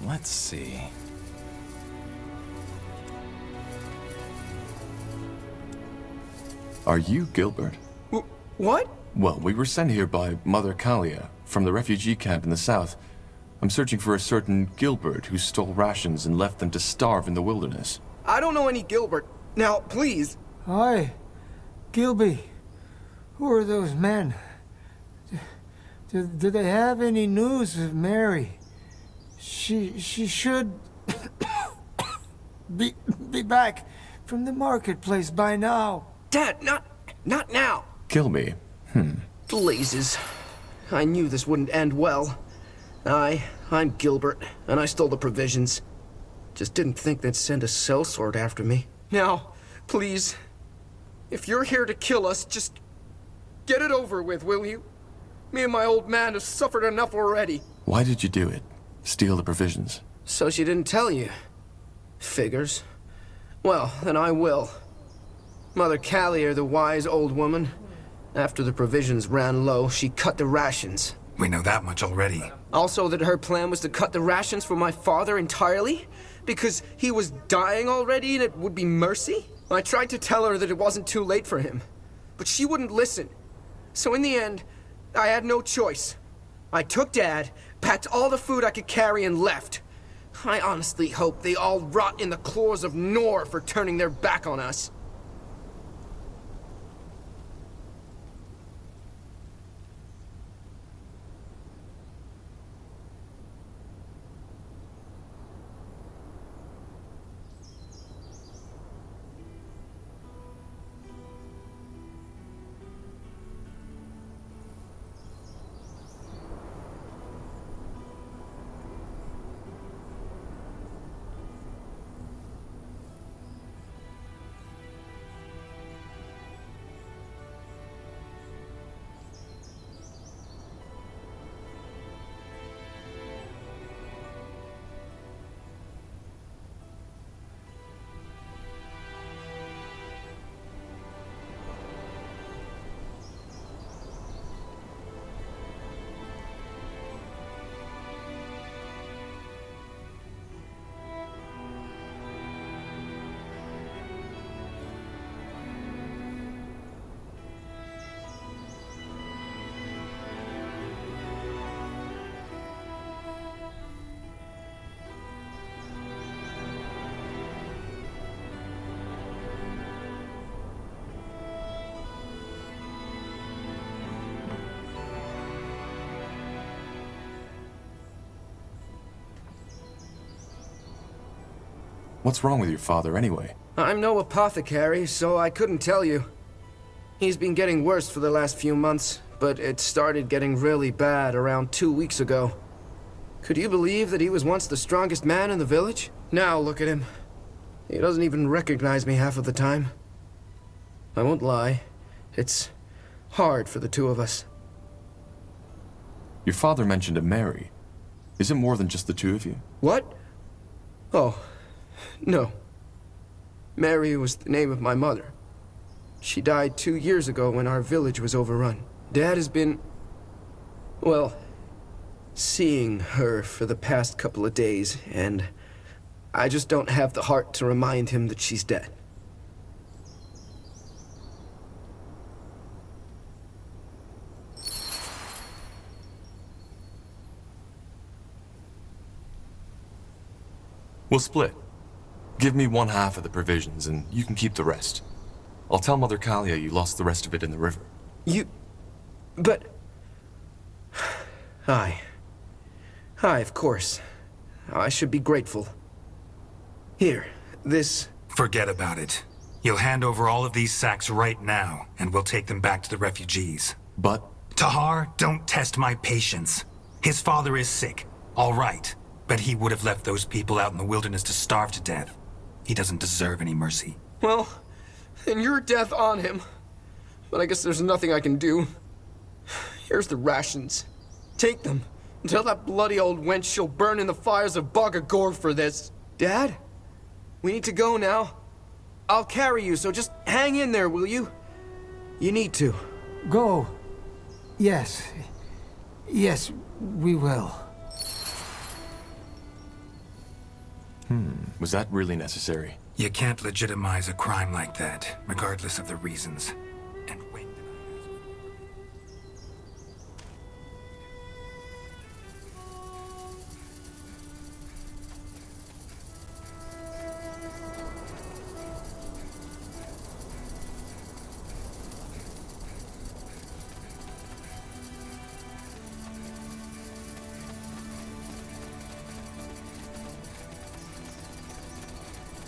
S2: Let's see.
S1: Are you Gilbert?
S13: What?
S1: Well, we were sent here by Mother Kalia from the refugee camp in the south. I'm searching for a certain Gilbert who stole rations and left them to starve in the wilderness.
S13: I don't know any Gilbert. Now, please.
S9: Hi, Gilby. Who are those men? Do they have any news of Mary? She should be back from the marketplace by now.
S13: Dad, not now.
S1: Kill me.
S13: Blazes. I knew this wouldn't end well. I'm Gilbert, and I stole the provisions. Just didn't think they'd send a sellsword after me. Now, please, if you're here to kill us, just get it over with, will you? Me and my old man have suffered enough already.
S1: Why did you do it? Steal the provisions?
S13: So she didn't tell you. Figures. Well, then I will. Mother Callier, the wise old woman, after the provisions ran low, she cut the rations.
S17: We know that much already.
S13: Also that her plan was to cut the rations for my father entirely? Because he was dying already and it would be mercy? I tried to tell her that it wasn't too late for him. but she wouldn't listen. So in the end, I had no choice. I took Dad, packed all the food I could carry, and left. I honestly hope they all rot in the claws of Nor for turning their back on us.
S1: What's wrong with your father, anyway?
S13: I'm no apothecary, so I couldn't tell you. He's been getting worse for the last few months, but it started getting really bad around 2 weeks ago. Could you believe that he was once the strongest man in the village? Now look at him. He doesn't even recognize me half of the time. I won't lie. It's hard for the two of us.
S1: Your father mentioned a Mary. Is it more than just the two of you?
S13: What? Oh, no. Mary was the name of my mother. She died 2 years ago when our village was overrun. Dad has been, well, seeing her for the past couple of days, and I just don't have the heart to remind him that she's dead.
S1: We'll split. Give me one half of the provisions, and you can keep the rest. I'll tell Mother Kalia you lost the rest of it in the river.
S13: But... Aye, of course. I should be grateful. Here, this...
S17: Forget about it. You'll hand over all of these sacks right now, and we'll take them back to the refugees.
S1: But...
S17: Tahar, don't test my patience. His father is sick, all right. But he would have left those people out in the wilderness to starve to death. He doesn't deserve any mercy.
S13: Well, then your death on him. But I guess there's nothing I can do. Here's the rations. Take them. And tell that bloody old wench she'll burn in the fires of Bogagor for this. Dad? We need to go now. I'll carry you, so just hang in there, will you? You need to.
S9: Go. Yes. Yes, we will.
S1: Was that really necessary?
S17: You can't legitimize a crime like that, regardless of the reasons. And when did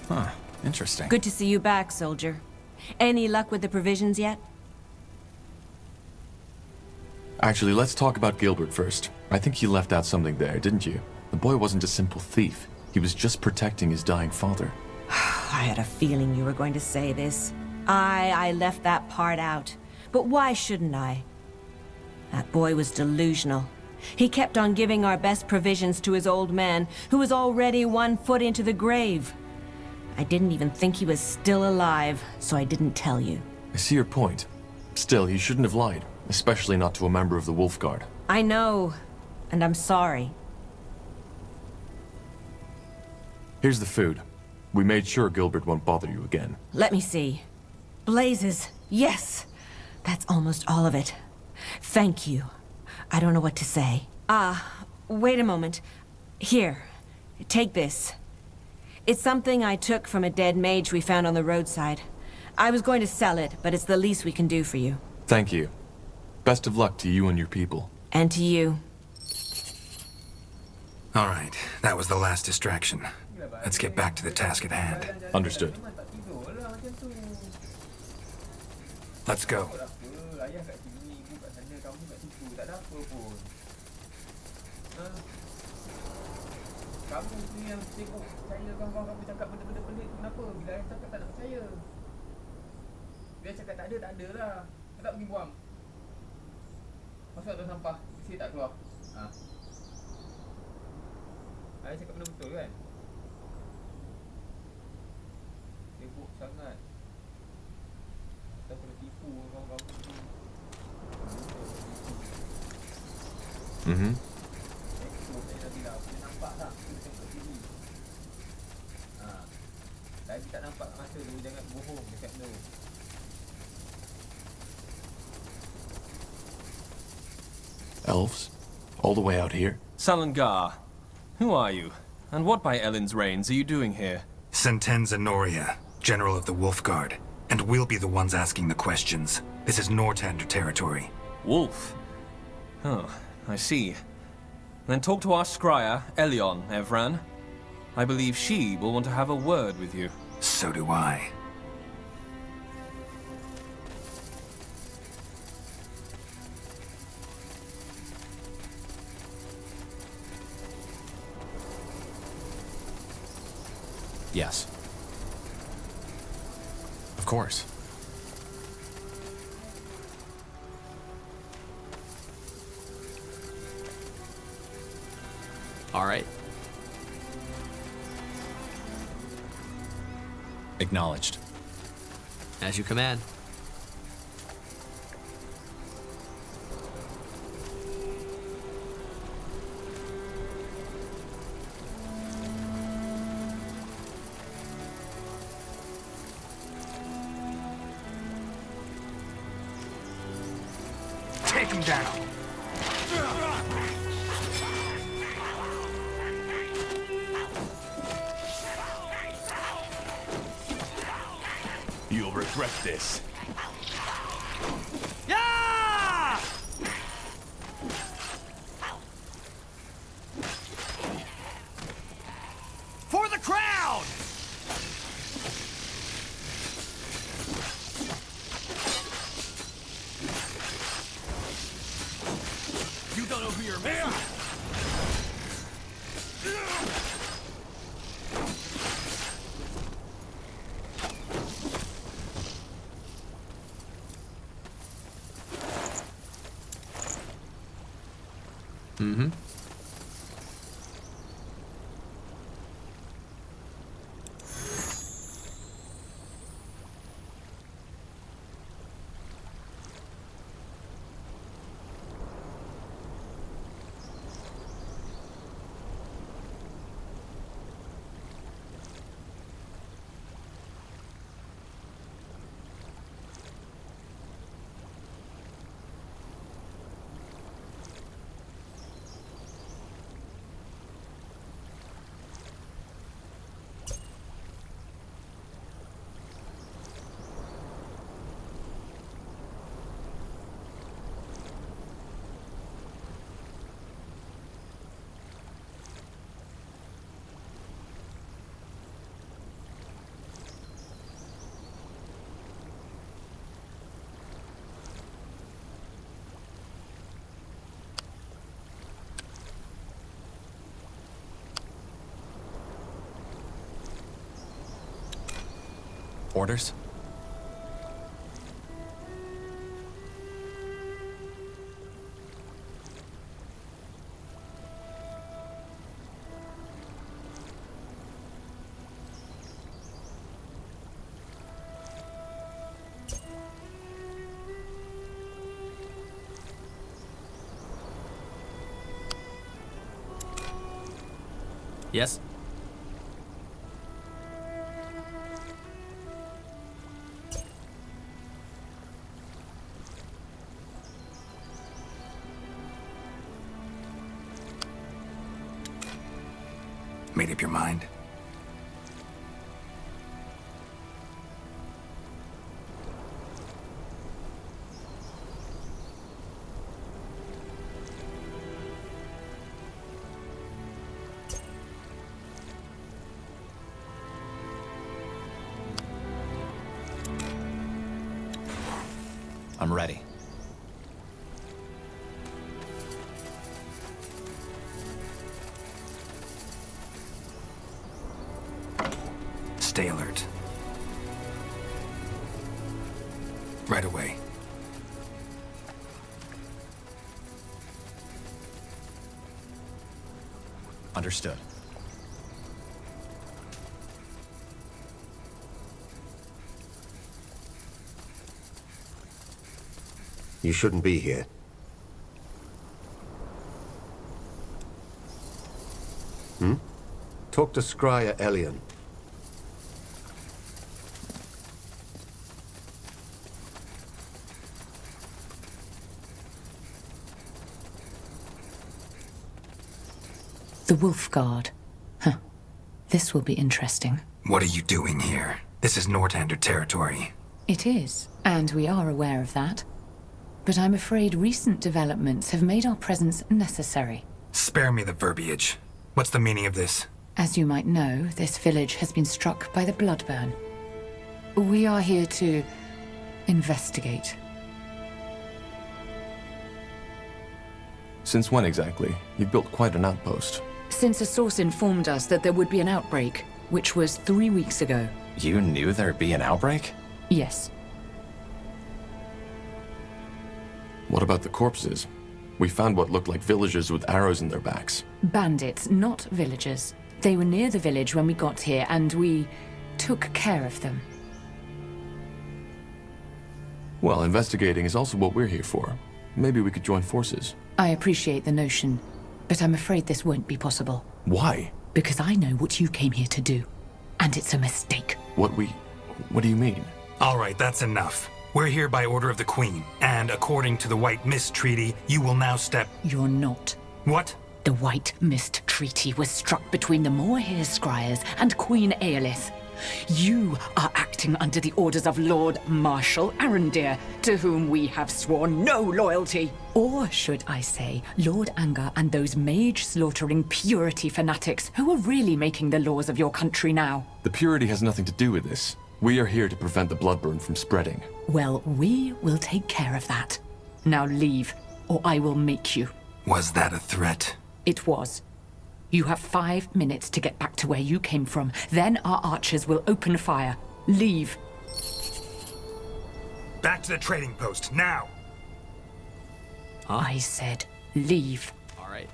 S2: Huh. Interesting.
S15: Good to see you back, soldier. Any luck with the provisions yet?
S1: Actually, let's talk about Gilbert first. I think you left out something there, didn't you? The boy wasn't a simple thief. He was just protecting his dying father.
S15: I had a feeling you were going to say this. I left that part out. But why shouldn't I? That boy was delusional. He kept on giving our best provisions to his old man, who was already 1 foot into the grave. I didn't even think he was still alive, so I didn't tell you.
S1: I see your point. Still, he shouldn't have lied, especially not to a member of the Wolf Guard.
S15: I know, and I'm sorry.
S1: Here's the food. We made sure Gilbert won't bother you again.
S15: Let me see. Blazes, yes! That's almost all of it. Thank you. I don't know what to say. Wait a moment. Here, take this. It's something I took from a dead mage we found on the roadside. I was going to sell it, but it's the least we can do for you.
S1: Thank you. Best of luck to you and your people.
S15: And to you.
S17: All right, that was the last distraction. Let's get back to the task at hand.
S1: Understood.
S17: Let's go.
S18: Kamu tu yang tengok saya kawan-kawan kamu cakap benda-benda pelik tu kenapa? Bila saya cakap tak nak percaya. Dia cakap tak ada lah. Saya tak pergi buang. Masuk dalam sampah, isi tak keluar. Saya cakap benda betul kan? Sibuk sangat. Tak perlu tipu kawan-kawan tu. Lagi tak nampak masa tu, jangan bohong dekat tu.
S1: Elves? All the way out here?
S4: Salangar, who are you? And what by Ellen's reigns are you doing here?
S17: Sentenza Noria, General of the Wolf Guard. And we'll be the ones asking the questions. This is Nortander territory.
S4: Wolf? Oh, I see. Then talk to our scryer, Elion, Evran. I believe she will want to have a word with you.
S17: So do I.
S2: Yes.
S1: Of course.
S19: All right.
S2: Acknowledged.
S19: As you command.
S17: Take him down.
S7: You'll regret this.
S18: Yeah! For the crowd! You don't know who you're missing.
S1: Mm-hmm.
S2: Orders?
S19: Yes?
S17: Made up your mind?
S2: I'm ready.
S17: Stay alert. Right away.
S2: Understood.
S20: You shouldn't be here. Talk to Scryer Elion.
S10: The Wolf Guard. Huh. This will be interesting.
S17: What are you doing here? This is Northander territory.
S10: It is, and we are aware of that. But I'm afraid recent developments have made our presence necessary.
S17: Spare me the verbiage. What's the meaning of this?
S10: As you might know, this village has been struck by the Bloodburn. We are here to investigate.
S1: Since when exactly? You've built quite an outpost.
S10: Since a source informed us that there would be an outbreak, which was 3 weeks ago.
S2: You knew there'd be an outbreak?
S10: Yes.
S1: What about the corpses? We found what looked like villagers with arrows in their backs.
S10: Bandits, not villagers. They were near the village when we got here, and we took care of them.
S1: Well, investigating is also what we're here for. Maybe we could join forces.
S10: I appreciate the notion, but I'm afraid this won't be possible.
S1: Why?
S10: Because I know what you came here to do, and it's a mistake.
S1: What do you mean?
S17: All right, that's enough. We're here by order of the Queen, and according to the White Mist Treaty, you will now step...
S10: You're not.
S17: What?
S10: The White Mist Treaty was struck between the Moorhere Scryers and Queen Aelith. You are acting under the orders of Lord Marshal Arendir, to whom we have sworn no loyalty. Or should I say, Lord Angar and those mage-slaughtering purity fanatics who are really making the laws of your country now.
S1: The purity has nothing to do with this. We are here to prevent the Bloodburn from spreading.
S10: Well, we will take care of that. Now leave, or I will make you.
S17: Was that a threat?
S10: It was. You have 5 minutes to get back to where you came from. Then our archers will open fire. Leave.
S17: Back to the trading post, now!
S10: Huh? I said leave.
S19: All right.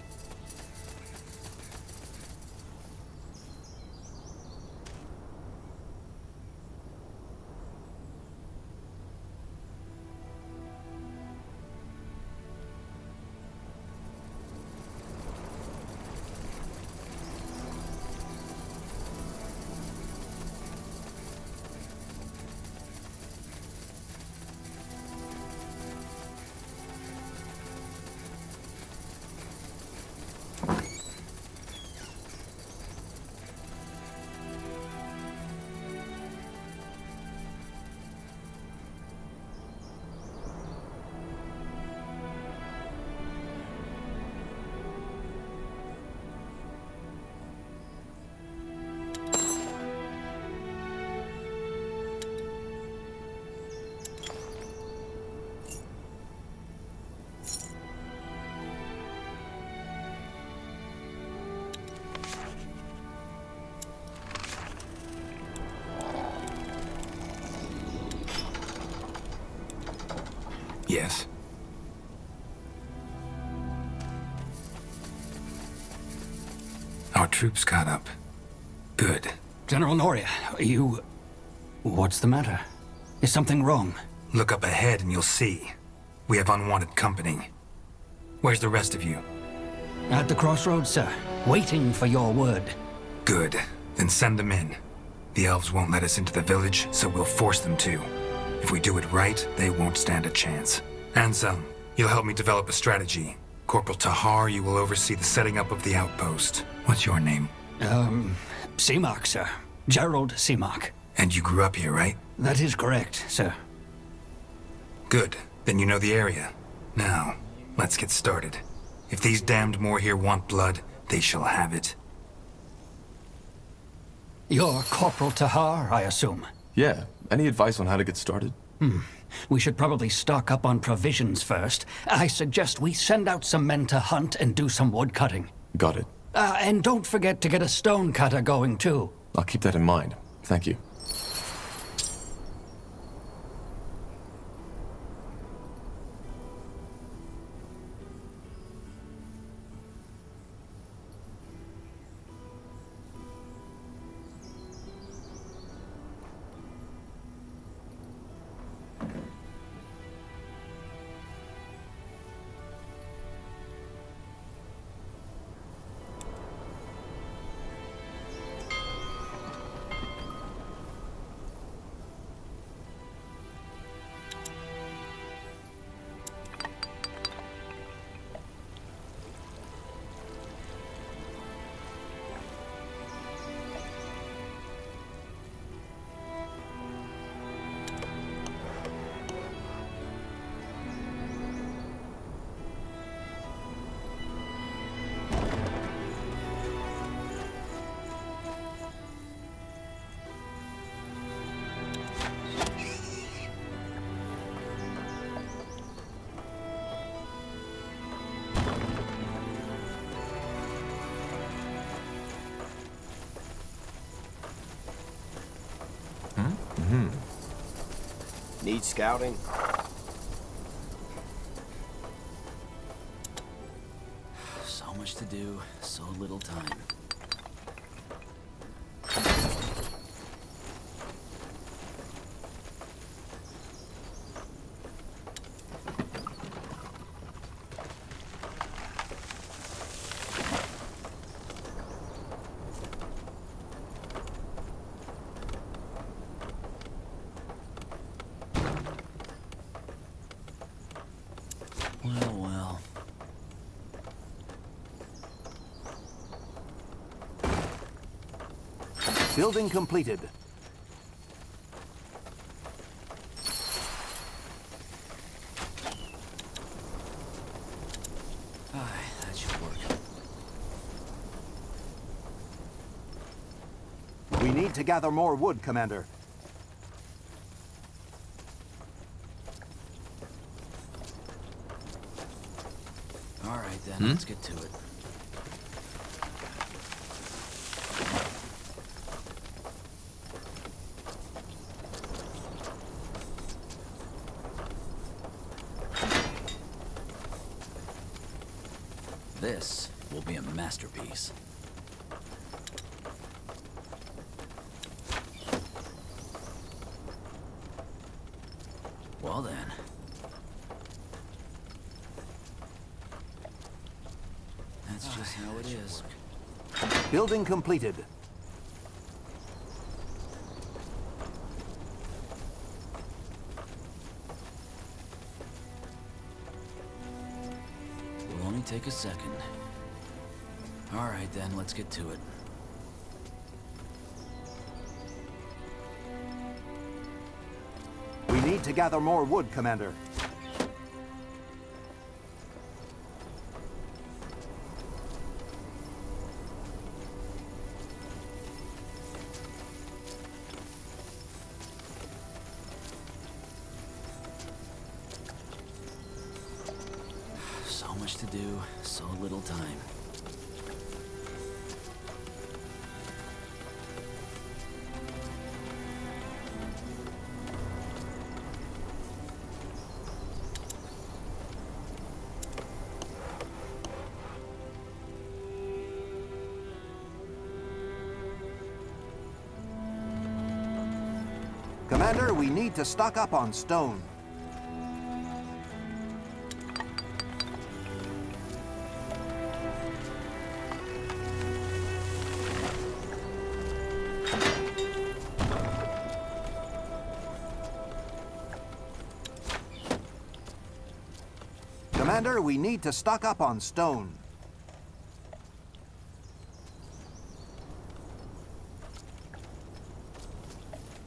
S17: Yes. Our troops caught up. Good.
S21: General Noria, you... What's the matter? Is something wrong?
S17: Look up ahead and you'll see. We have unwanted company. Where's the rest of you?
S21: At the crossroads, sir. Waiting for your word.
S17: Good. Then send them in. The elves won't let us into the village, so we'll force them to. If we do it right, they won't stand a chance. Anselm, you'll help me develop a strategy. Corporal Tahar, you will oversee the setting up of the outpost. What's your name?
S21: Seamark, sir. Gerald Seamark.
S17: And you grew up here, right?
S21: That is correct, sir.
S17: Good. Then you know the area. Now, let's get started. If these damned more here want blood, they shall have it.
S21: You're Corporal Tahar, I assume?
S1: Yeah. Any advice on how to get started?
S21: We should probably stock up on provisions first. I suggest we send out some men to hunt and do some wood cutting.
S1: Got it.
S21: And don't forget to get a stone cutter going, too.
S1: I'll keep that in mind. Thank you.
S6: Need scouting?
S22: So much to do, so little time. Well.
S6: Building completed.
S22: That should work.
S6: We need to gather more wood, Commander.
S22: All right, then, let's get to it. This will be a masterpiece. Well then. That's just how it is.
S6: Building completed.
S22: Will only take a second. All right then, let's get to it.
S6: We need to gather more wood, Commander.
S22: So much to do, so little time.
S6: Commander, we need to stock up on stone. Commander, we need to stock up on stone.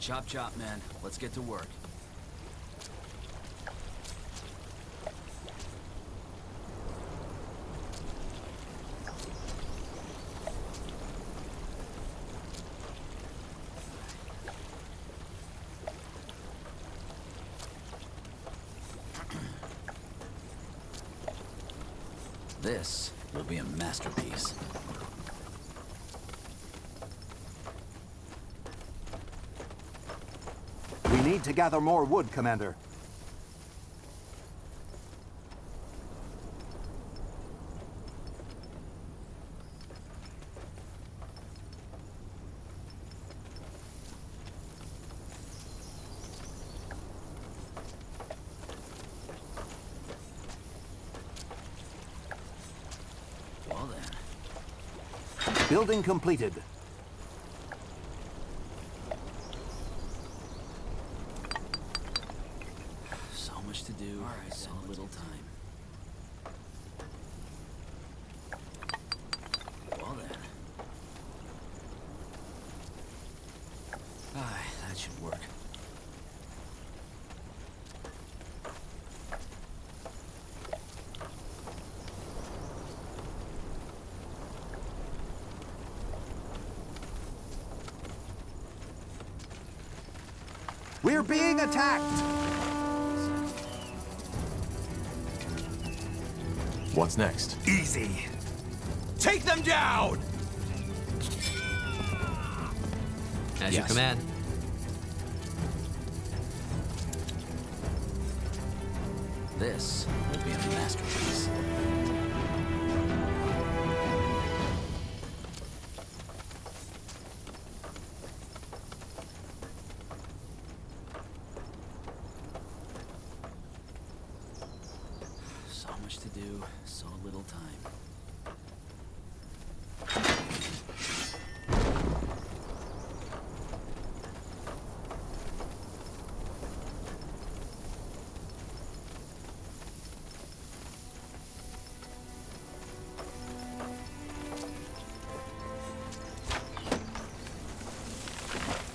S22: Chop chop, man. Let's get to work. This will be a masterpiece.
S6: We need to gather more wood, Commander.
S22: Well then.
S6: Building completed.
S22: So much to do, so little time. Well then. That should work.
S6: We're being attacked!
S1: What's next?
S3: Easy. Take them down!
S19: As you command.
S22: This will be a masterpiece. So much to do, so little time.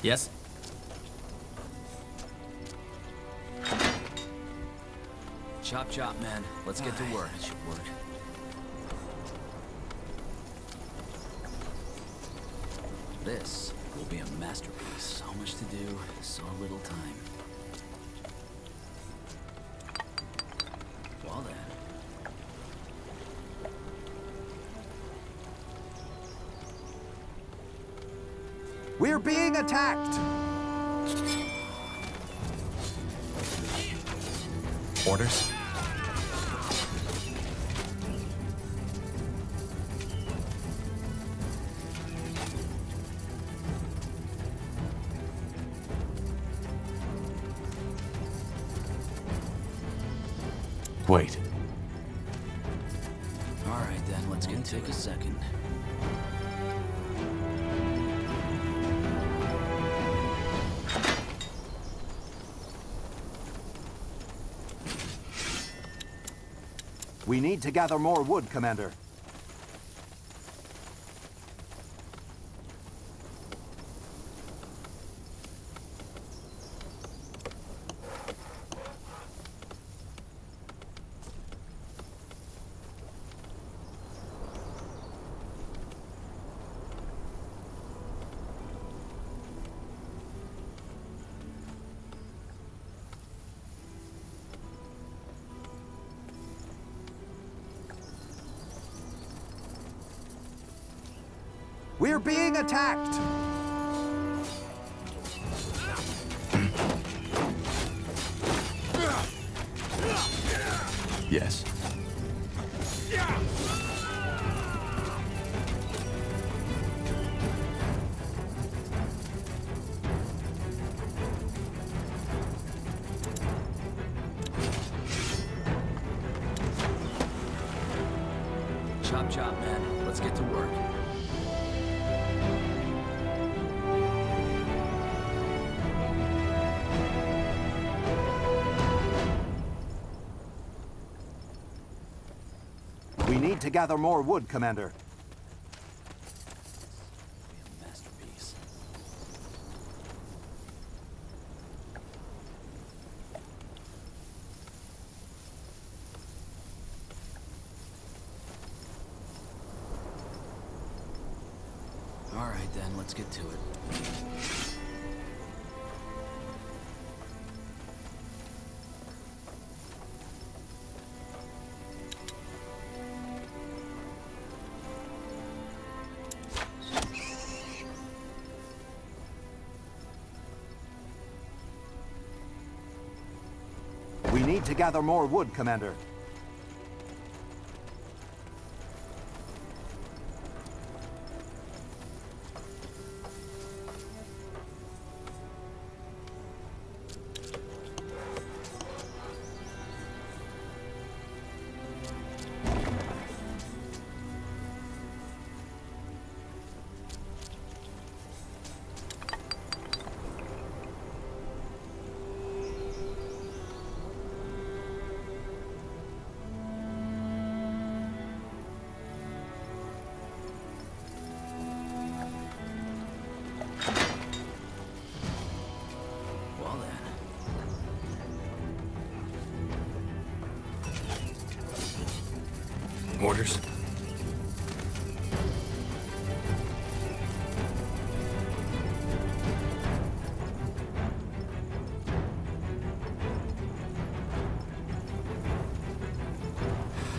S19: Yes?
S22: Chop chop, man. Let's get to work.
S19: That should work.
S22: This will be a masterpiece. So much to do, so little time. Well then.
S6: We're being attacked!
S1: Orders? Wait.
S22: All right then, let's get take a second.
S6: We need to gather more wood, Commander. We're being attacked!
S1: Yes.
S22: Chop chop, man. Let's get to work.
S6: We need to gather more wood, Commander.
S22: Masterpiece. right then, let's get to it.
S6: We need to gather more wood, Commander.
S17: Orders?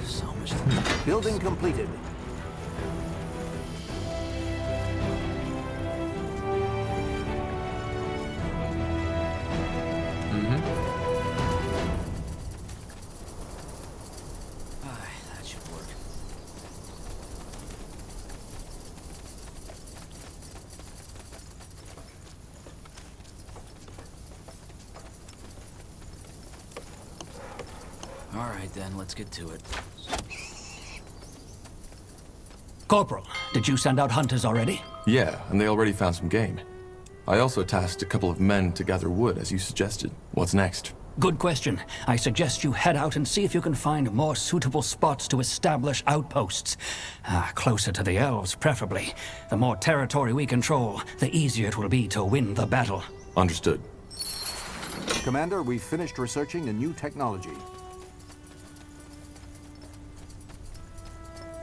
S22: So much.
S6: Building completed.
S22: That should work. All right then, let's get to it.
S21: Corporal, did you send out hunters already?
S1: Yeah, and they already found some game. I also tasked a couple of men to gather wood, as you suggested. What's next?
S21: Good question. I suggest you head out and see if you can find more suitable spots to establish outposts. Closer to the elves, preferably. The more territory we control, the easier it will be to win the battle.
S1: Understood.
S6: Commander, we've finished researching a new technology.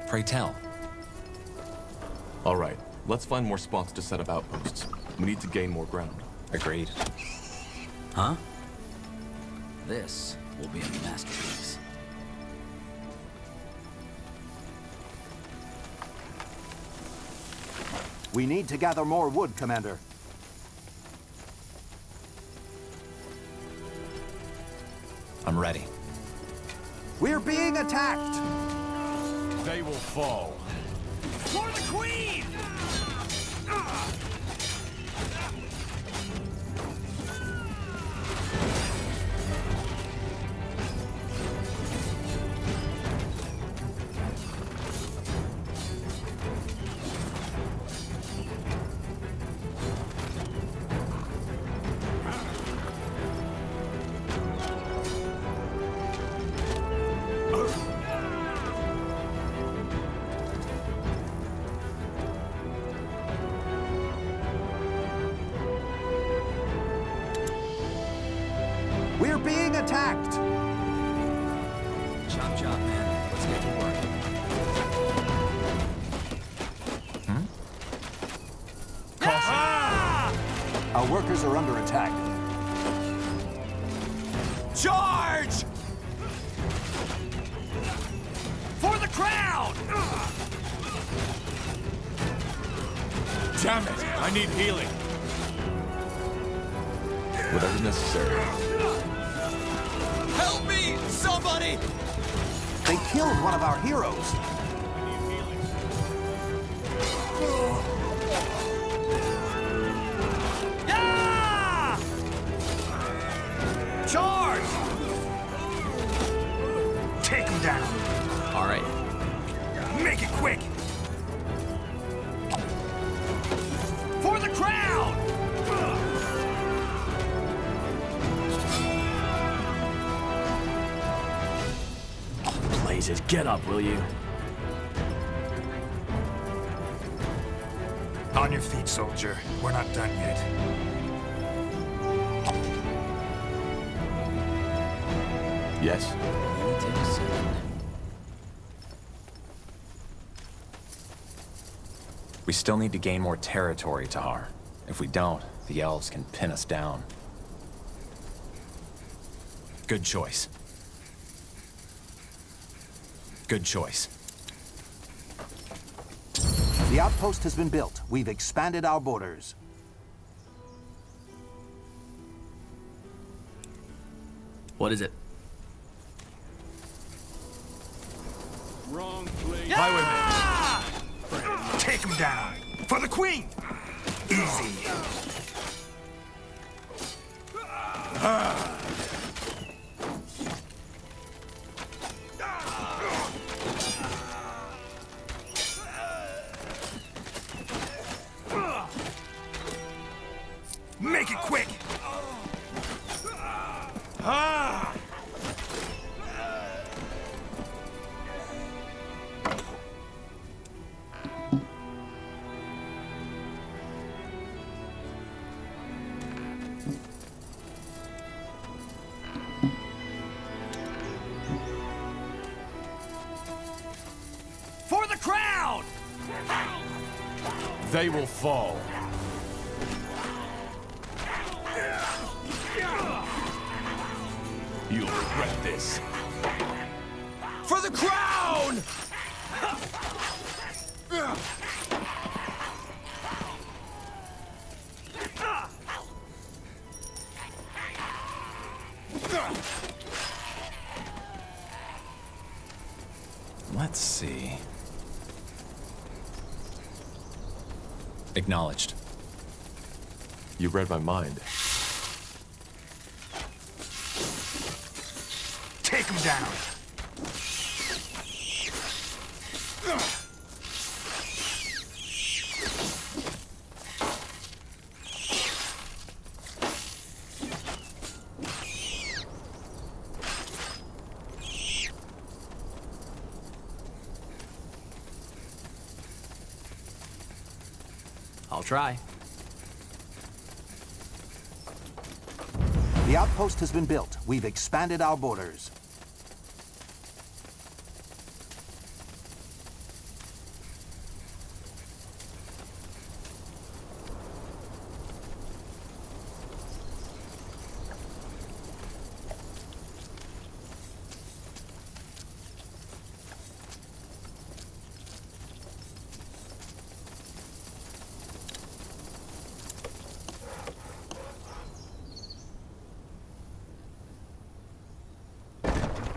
S2: Pray tell.
S1: All right, let's find more spots to set up outposts. We need to gain more ground.
S2: Agreed.
S22: Huh? This will be a masterpiece.
S6: We need to gather more wood, Commander.
S2: I'm ready.
S6: We're being attacked!
S3: They will fall.
S7: For the Queen!
S6: We're being attacked!
S22: Chop chop, man. Let's get to work.
S6: Our workers are under attack.
S3: Charge! For the crown! Damn it! I need healing.
S1: Whatever's necessary.
S3: Help me! Somebody!
S6: They killed one of our heroes.
S3: Ah! Charge!
S7: Take him down.
S22: All right.
S7: Make it quick.
S3: For the crown!
S22: Blazes, get up, will you?
S7: On your feet, soldier. We're not done yet.
S1: Yes?
S22: Let me take a second.
S2: We still need to gain more territory, Tahar. If we don't, the elves can pin us down. Good choice. Good choice.
S6: The outpost has been built. We've expanded our borders.
S19: What is it?
S3: Wrong place.
S16: Highwayman! Take him down! For the Queen! Easy. Make it quick!
S3: For the crown!
S1: They will fall. You'll regret this.
S3: For the crown!
S2: Let's see. Acknowledged.
S1: You read my mind.
S16: Take him down!
S19: I'll try.
S6: The outpost has been built. We've expanded our borders.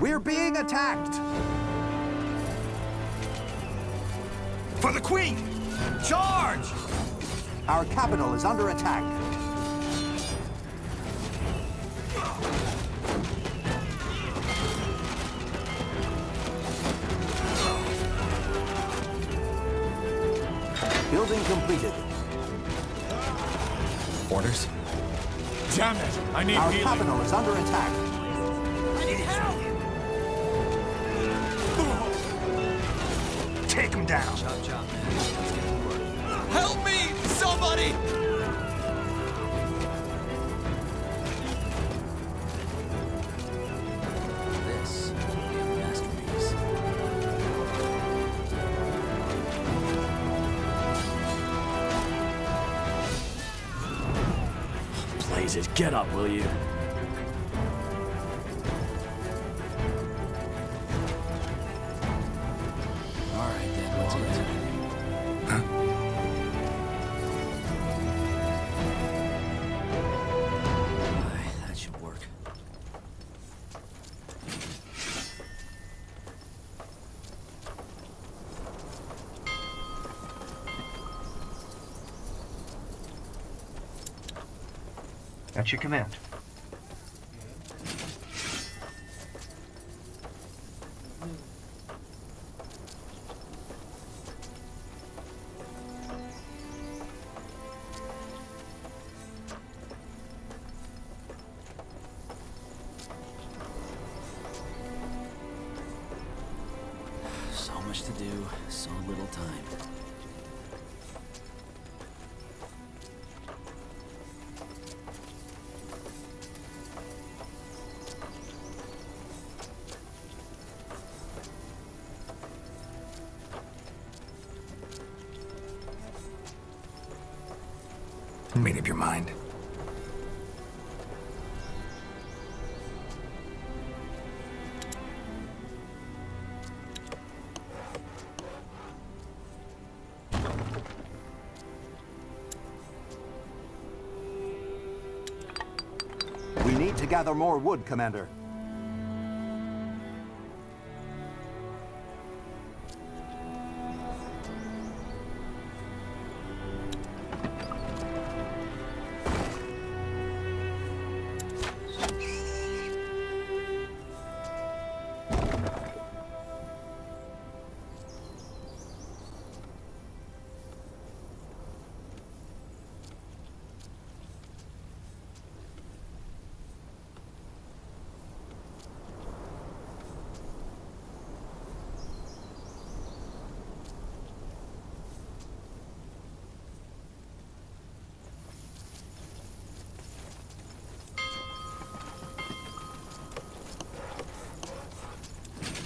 S6: We're being attacked!
S16: For the Queen!
S3: Charge!
S6: Our capital is under attack. Building completed.
S2: Orders?
S1: Damn it! I need
S6: Our
S1: healing.
S6: capital is under attack.
S3: I need help!
S16: Take him down!
S19: Chop, chop, man. Let's get to work.
S3: Help me! Somebody!
S19: This will be a masterpiece.
S22: Blazes, get up, will you?
S19: All right, then. What's it? That should work.
S14: At your command.
S19: So much to do, so little time.
S17: Made up your mind?
S6: We need to gather more wood, Commander.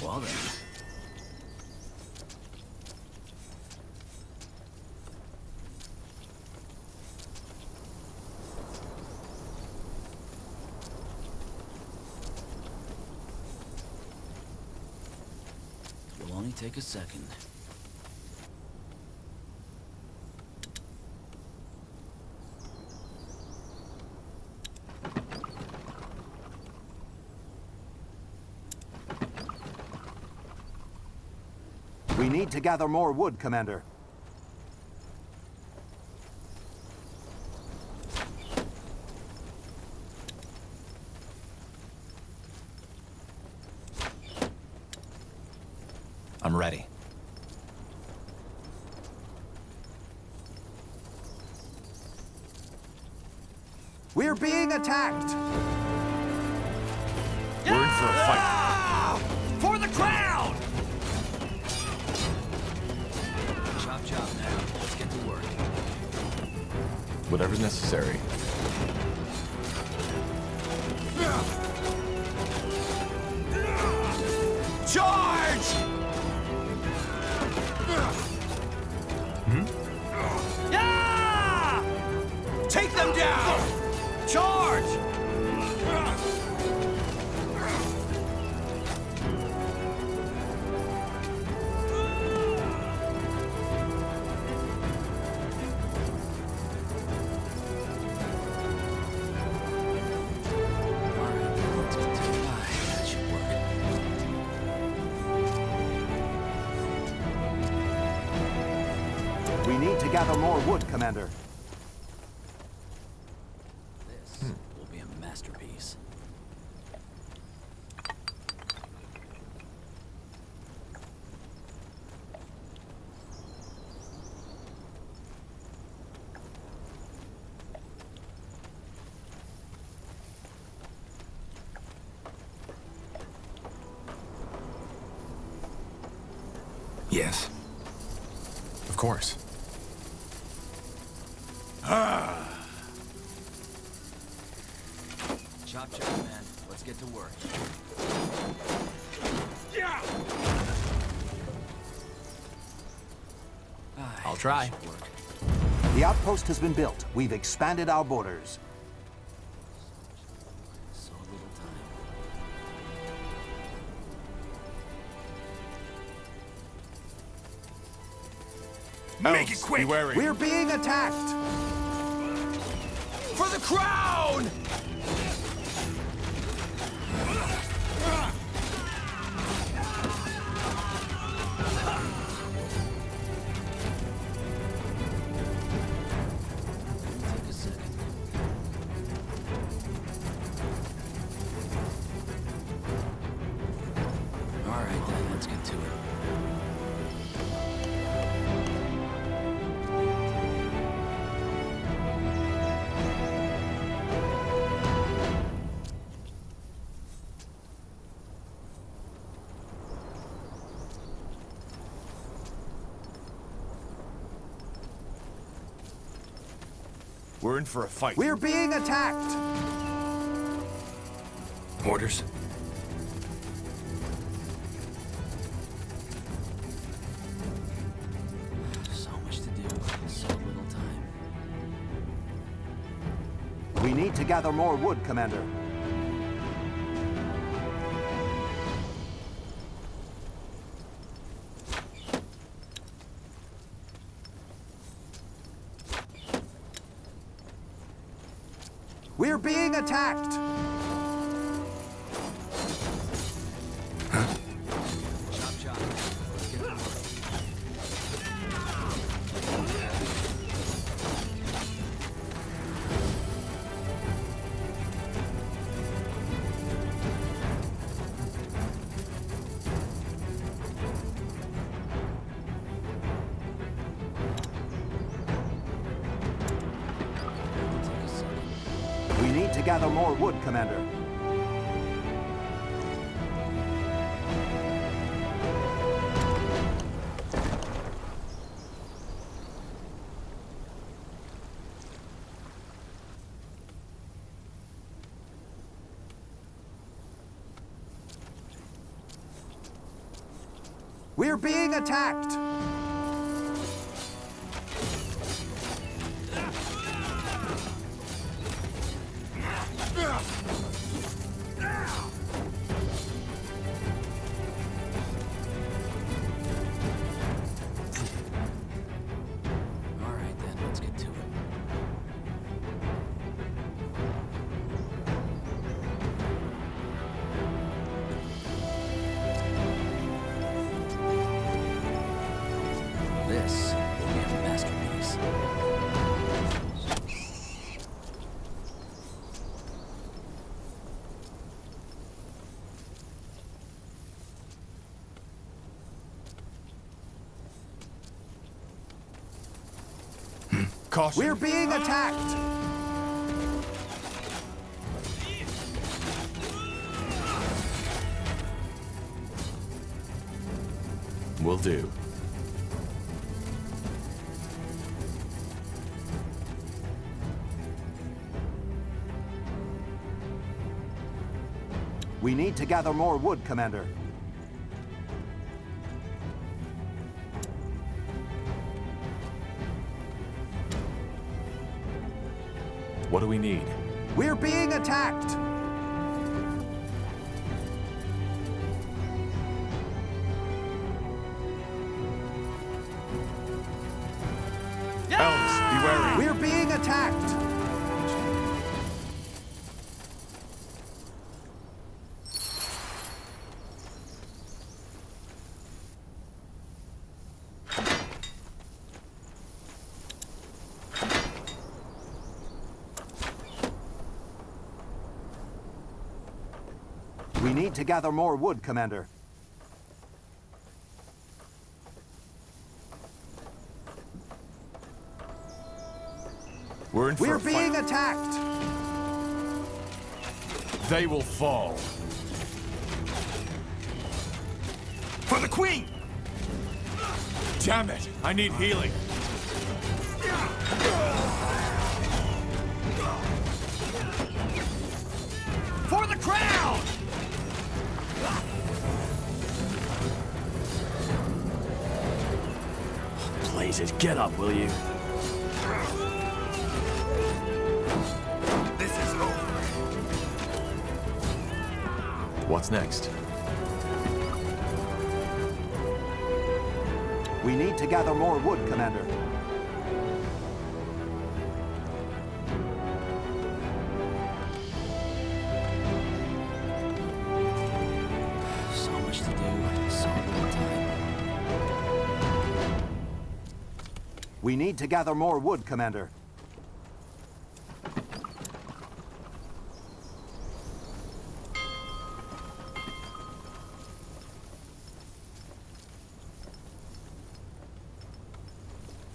S19: Well then. It'll only take a second.
S6: We need to gather more wood, Commander.
S2: I'm ready.
S6: We're being attacked!
S1: We're in for a fight.
S3: For the crown!
S19: Chop chop now. Let's get to work.
S1: Whatever's necessary.
S3: Charge! Yeah! Take them down! Charge!
S19: That should work.
S6: We need to gather more wood, Commander.
S19: This will be a masterpiece.
S17: Yes.
S1: Of course.
S19: Chop chop, man. Let's get to work.
S3: Yeah!
S2: I'll try.
S6: The outpost has been built. We've expanded our borders.
S19: So little time.
S3: Make it quick!
S1: Be wary.
S6: We're being attacked!
S3: For the crown!
S19: Take a second. All right then, let's get to it.
S1: We're in for a fight.
S6: We're being attacked!
S17: Orders?
S19: So much to do, so little time.
S6: to gather more wood, Commander. We're being attacked! We need to gather more wood, Commander. We're being attacked!
S19: Alright then, let's get to it. This will be a masterpiece.
S1: Caution.
S6: We're being attacked!
S1: Will do.
S6: We need to gather more wood, Commander.
S1: What do we need?
S6: We're being attacked!
S1: Elves, be wary.
S6: We're being attacked! We need to gather more wood, Commander.
S1: We're
S6: being attacked!
S1: They will fall.
S3: For the Queen!
S1: Damn it! I need healing.
S3: For the crown!
S19: Blazes, get up, will you?
S3: This is over.
S1: What's next?
S6: We need to gather more wood, Commander.
S19: So much to do, so little time.
S6: We need to gather more wood, Commander.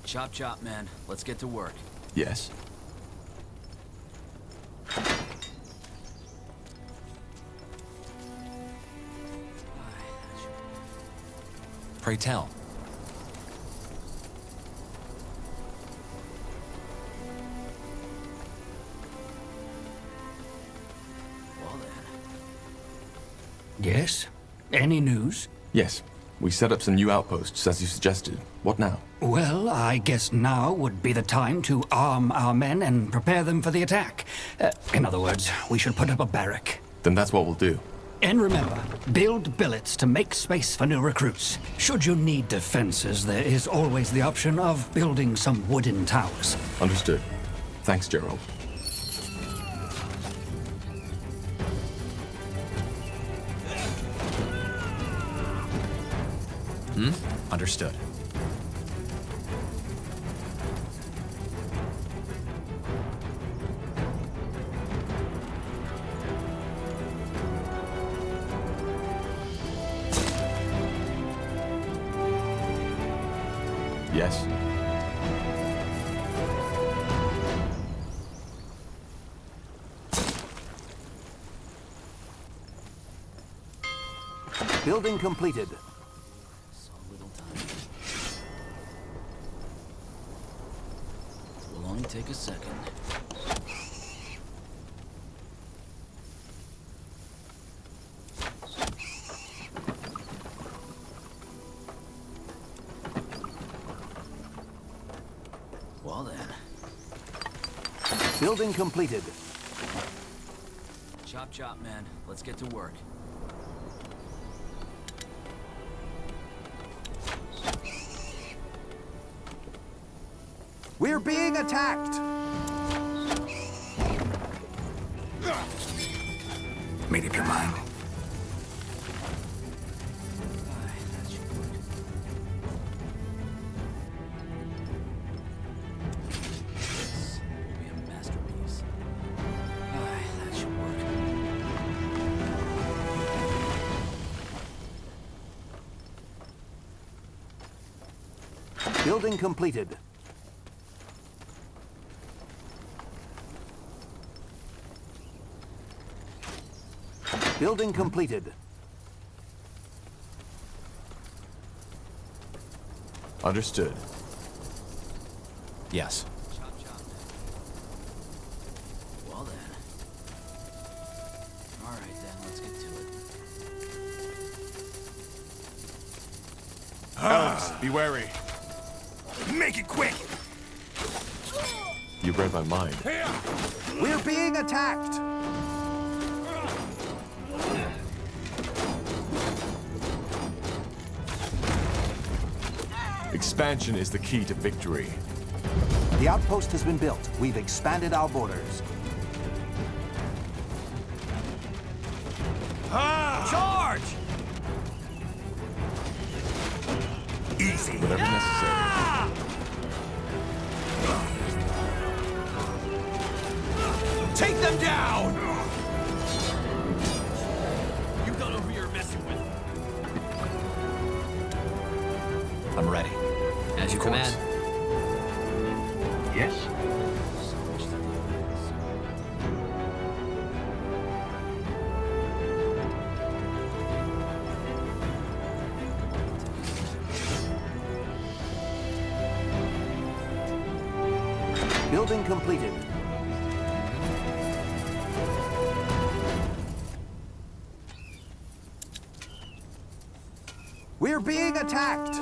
S19: Chop chop, man. Let's get to work.
S1: Yes.
S2: Pray tell.
S21: Yes? Any news?
S1: Yes. We set up some new outposts, as you suggested. What now?
S21: Well, I guess now would be the time to arm our men and prepare them for the attack. In other words, we should put up a barrack.
S1: Then that's what we'll do.
S21: And remember, build billets to make space for new recruits. Should you need defenses, there is always the option of building some wooden towers.
S1: Understood. Thanks, Gerald.
S2: Understood.
S1: Yes?
S6: Building completed.
S22: So little time. Will only take a second. Well then.
S6: Building completed.
S22: Chop chop, man. Let's get to work.
S6: We're being attacked!
S17: Made up your mind?
S22: This will be a masterpiece. That should work.
S6: Building completed. Building completed.
S1: Understood.
S2: Yes.
S22: Well then. Alright then, let's get to it.
S3: Elves, be wary.
S16: Make it quick!
S1: You read my mind.
S6: We're being attacked!
S1: Expansion is the key to victory.
S6: The outpost has been built. We've expanded our borders.
S3: Charge!
S16: Easy.
S1: Whatever necessary.
S3: Take them down! You don't know who you're messing with.
S2: I'm ready.
S19: As you command.
S16: Yes?
S6: Building completed. We're being attacked!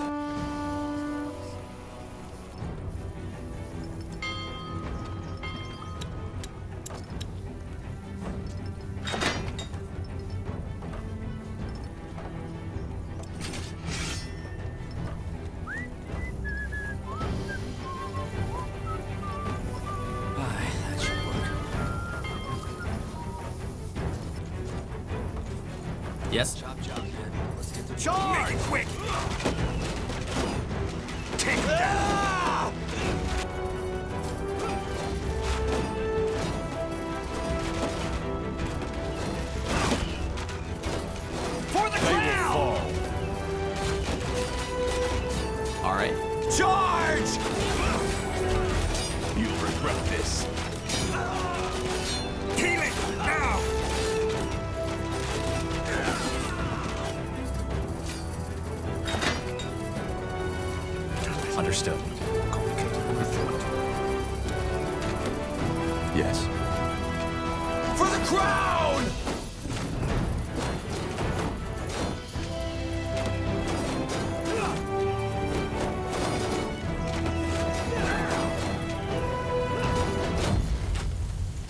S22: That should work.
S19: Yes?
S22: Chop chop, man. Let's get to
S3: Charge!
S16: Make it quick! Take him down!
S3: For the crown!
S19: All right.
S3: Charge! You'll regret this.
S16: Heal it! Now!
S2: Understood.
S1: Yes.
S3: For the crown!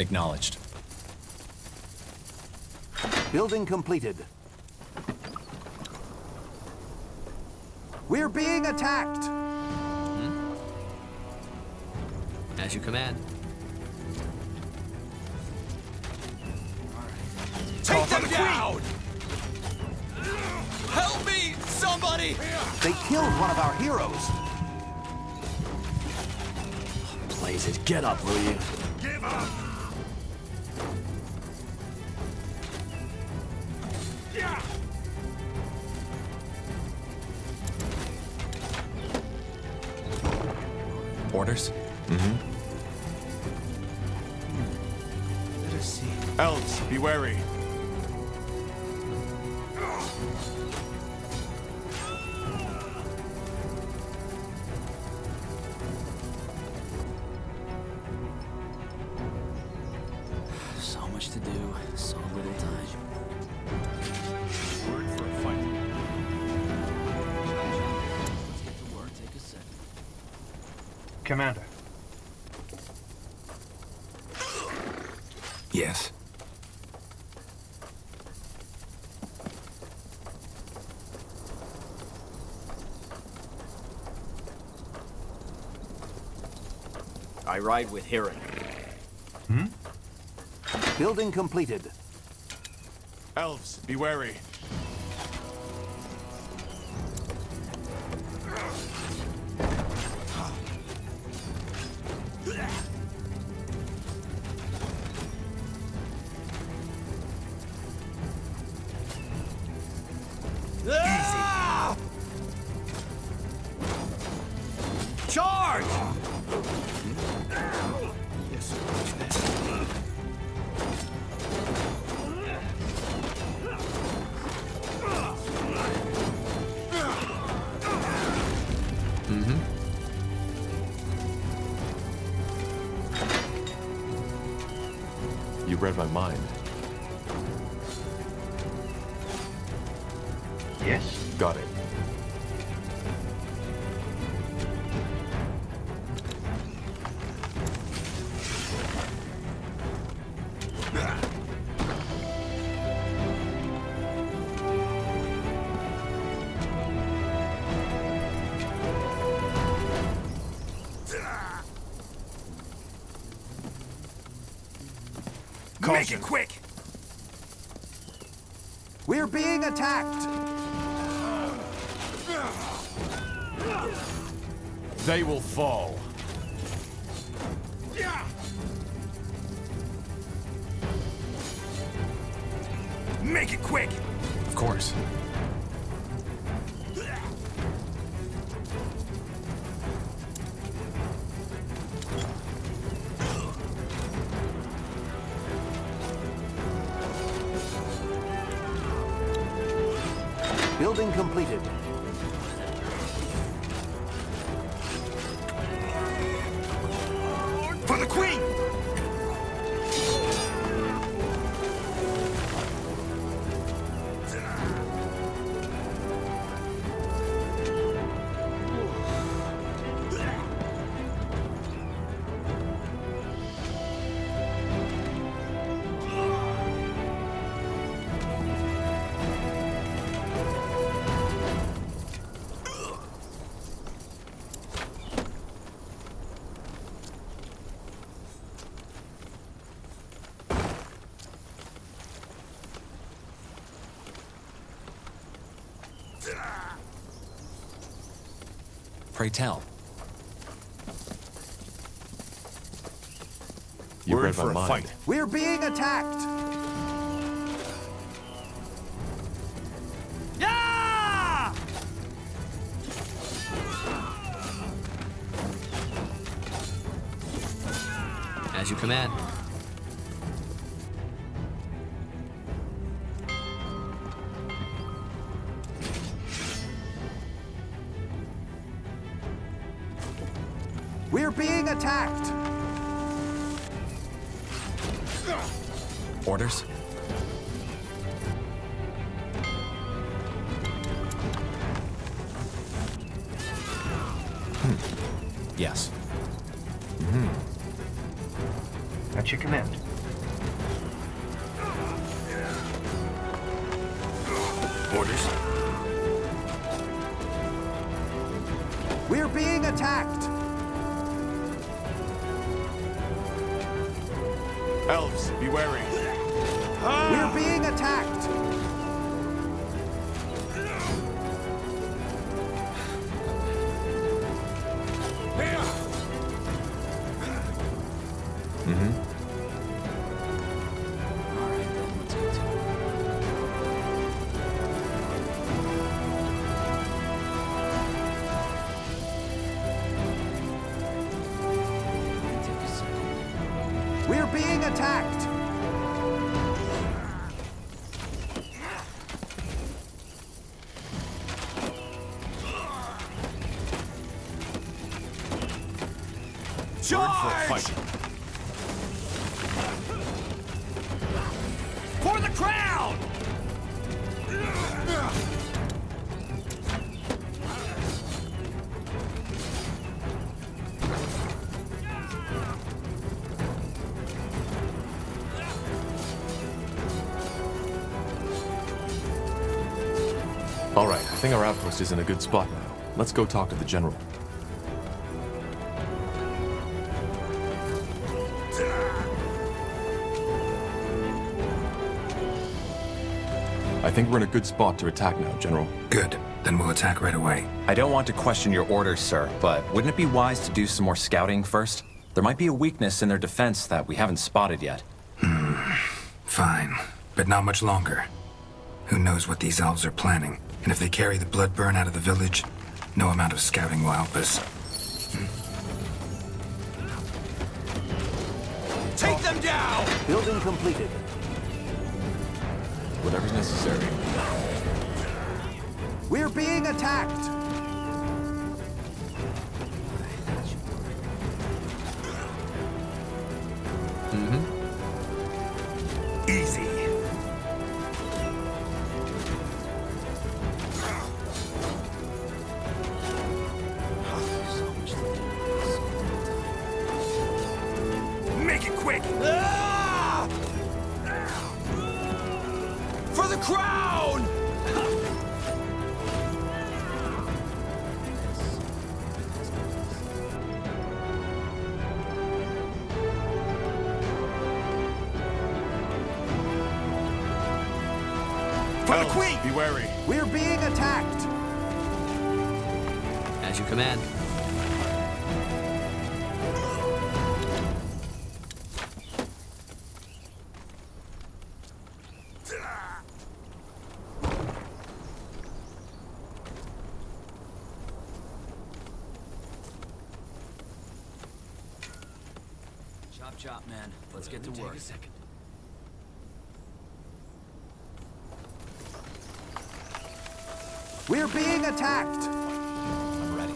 S2: Acknowledged.
S6: Building completed. We're being attacked!
S19: As you command.
S3: Take them down! Help me, somebody!
S6: They killed one of our heroes.
S19: Blazes, get up, will you?
S3: Give up! Yeah!
S2: Orders?
S3: Let us see. Elves, be wary.
S19: So much to do, so little time.
S3: Word for a fight.
S19: Let's get to work, take a second.
S16: Commander.
S17: Yes.
S19: I ride with Hiran.
S6: Building completed.
S3: Elves, be wary. Ah! Charge!
S1: You read my mind.
S16: Yes?
S1: Got it.
S3: Make it quick!
S6: We're being attacked!
S3: They will fall. Make it quick!
S2: Of course.
S6: Building completed.
S3: For the Queen!
S2: Pray tell.
S1: You
S3: Word
S1: read
S3: for
S1: my
S3: a
S1: mind.
S3: fight.
S6: We're being attacked!
S3: Yeah!
S19: As you command.
S6: We're being attacked!
S2: Orders? Yes.
S16: At your command.
S17: orders.
S6: We're being attacked!
S1: Elves, be wary.
S6: We're being attacked! We're being attacked!
S3: Charge! For the crown!
S1: All right, I think our outpost is in a good spot now. Let's go talk to the general. I think we're in a good spot to attack now, General.
S17: Good. Then we'll attack right away.
S2: I don't want to question your orders, sir, but wouldn't it be wise to do some more scouting first? There might be a weakness in their defense that we haven't spotted yet.
S17: Fine. But not much longer. Who knows what these elves are planning? And if they carry the blood burn out of the village, no amount of scouting will help us.
S3: Take them down!
S6: Building completed.
S1: Whatever's necessary.
S6: We're being attacked!
S17: Easy.
S3: Make it quick! Ah! For the crown! For the queen!
S1: Be wary.
S6: We're being attacked!
S19: As you command. Chop chop, man. Let's get to work. Take a second.
S6: We're being attacked!
S19: I'm ready.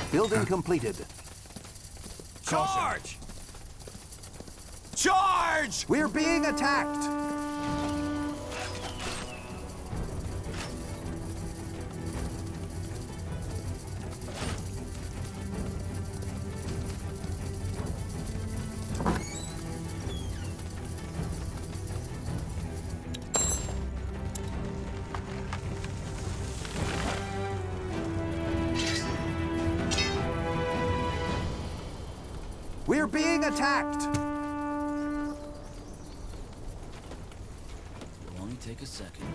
S6: Building completed.
S3: Charge! Charge!
S6: We're being attacked! We're being attacked!
S19: It'll only take a second.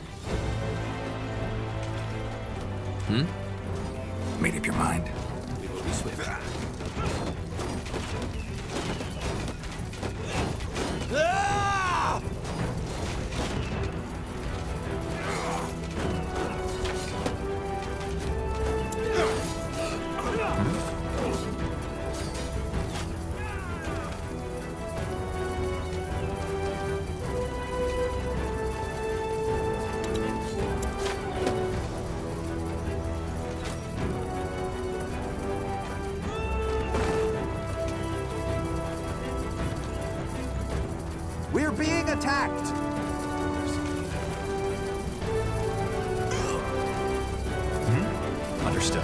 S17: Made up your mind?
S19: We will be swift.
S3: Ah!
S6: We're being attacked!
S2: Understood.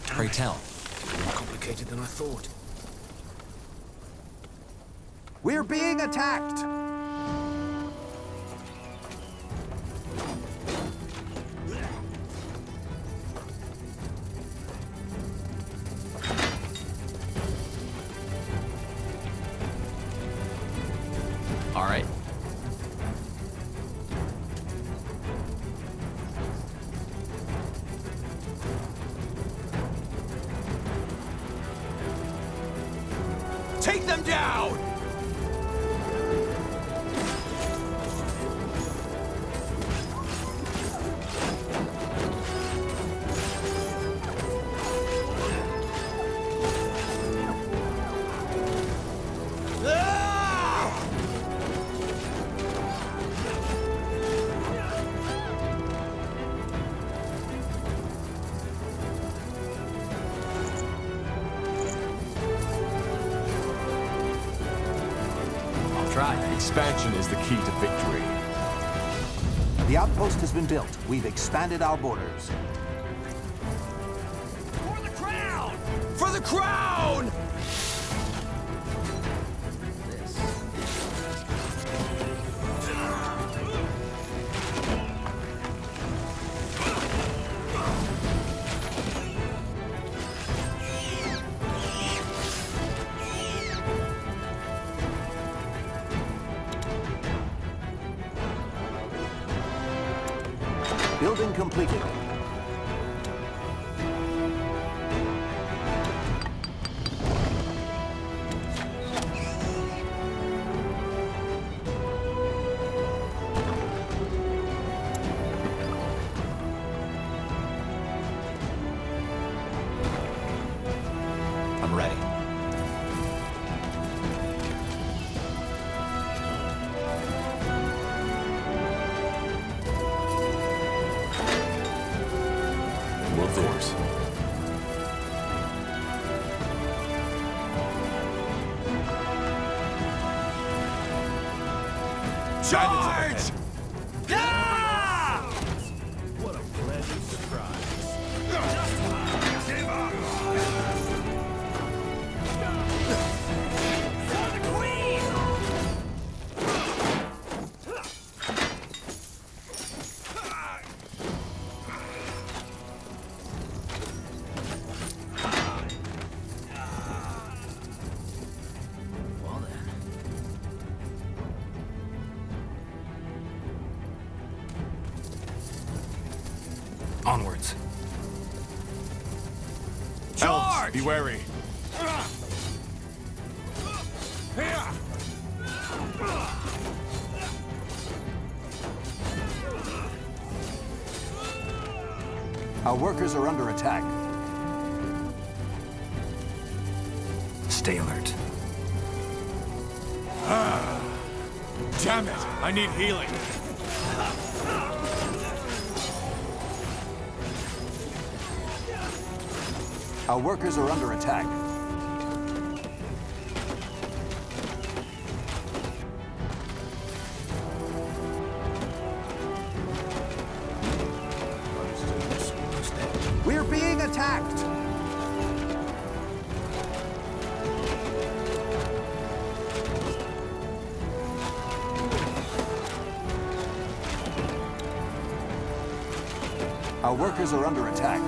S2: Pray tell.
S13: More complicated than I thought.
S6: We're being attacked!
S2: All right.
S3: Take them down!
S1: Expansion is the key to victory.
S6: The outpost has been built. We've expanded our borders.
S3: For the crown! For the crown!
S6: Building completed.
S2: I'm ready.
S1: Doors.
S3: Charge! Yeah!
S11: What a pleasant surprise.
S3: Give up! For the queen!
S2: Onwards.
S3: Charge!
S1: Be wary.
S6: Our workers are under attack.
S17: Stay alert.
S1: Damn it! I need healing.
S6: Our workers are under attack. We're being attacked! Our workers are under attack.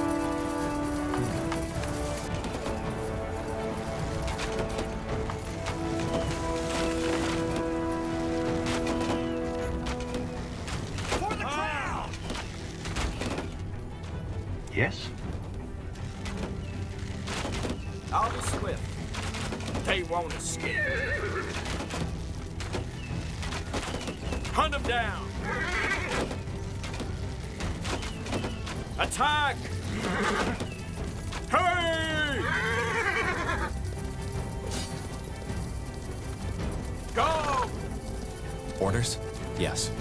S3: For the crown!
S11: Yes?
S3: I'll be swift. They won't escape. Hunt them down! Attack! Hey!
S2: Orders? Yes.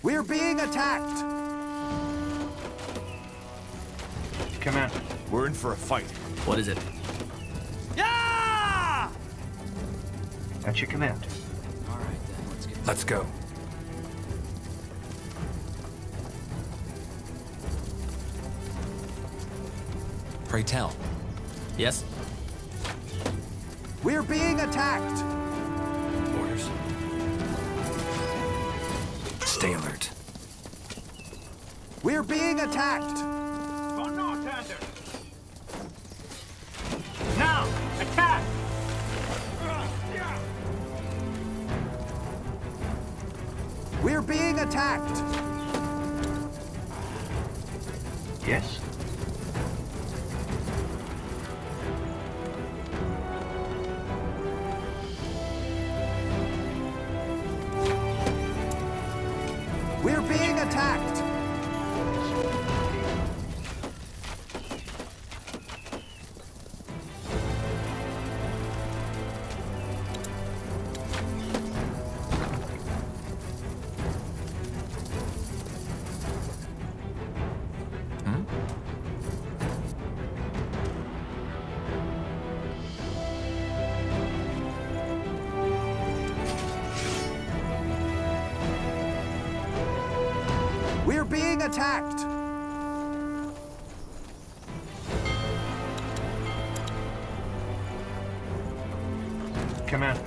S6: We're being attacked!
S11: Commander, we're in for a fight.
S19: What is it?
S11: Yeah! At your command.
S19: All right, then, let's get...
S17: Let's go.
S2: Pray tell.
S19: Yes?
S6: We're being attacked!
S17: Orders. Stay alert.
S6: We're being attacked!
S11: Go north, Anders! Now, attack!
S6: We're being attacked!
S11: Yes?
S6: We're being attacked! We're being attacked!
S11: Commander.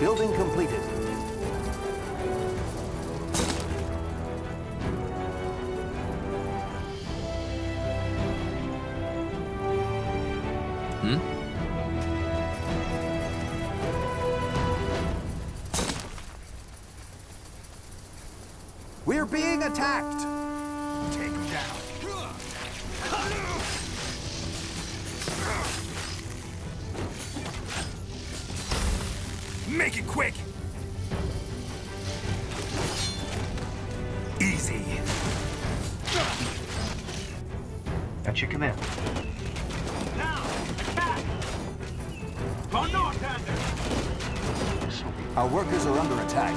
S6: Building completed. We're being attacked!
S11: Take him down. Make it quick! Easy. At your command. Now, attack! Go north, Anders!
S6: Our workers are under attack.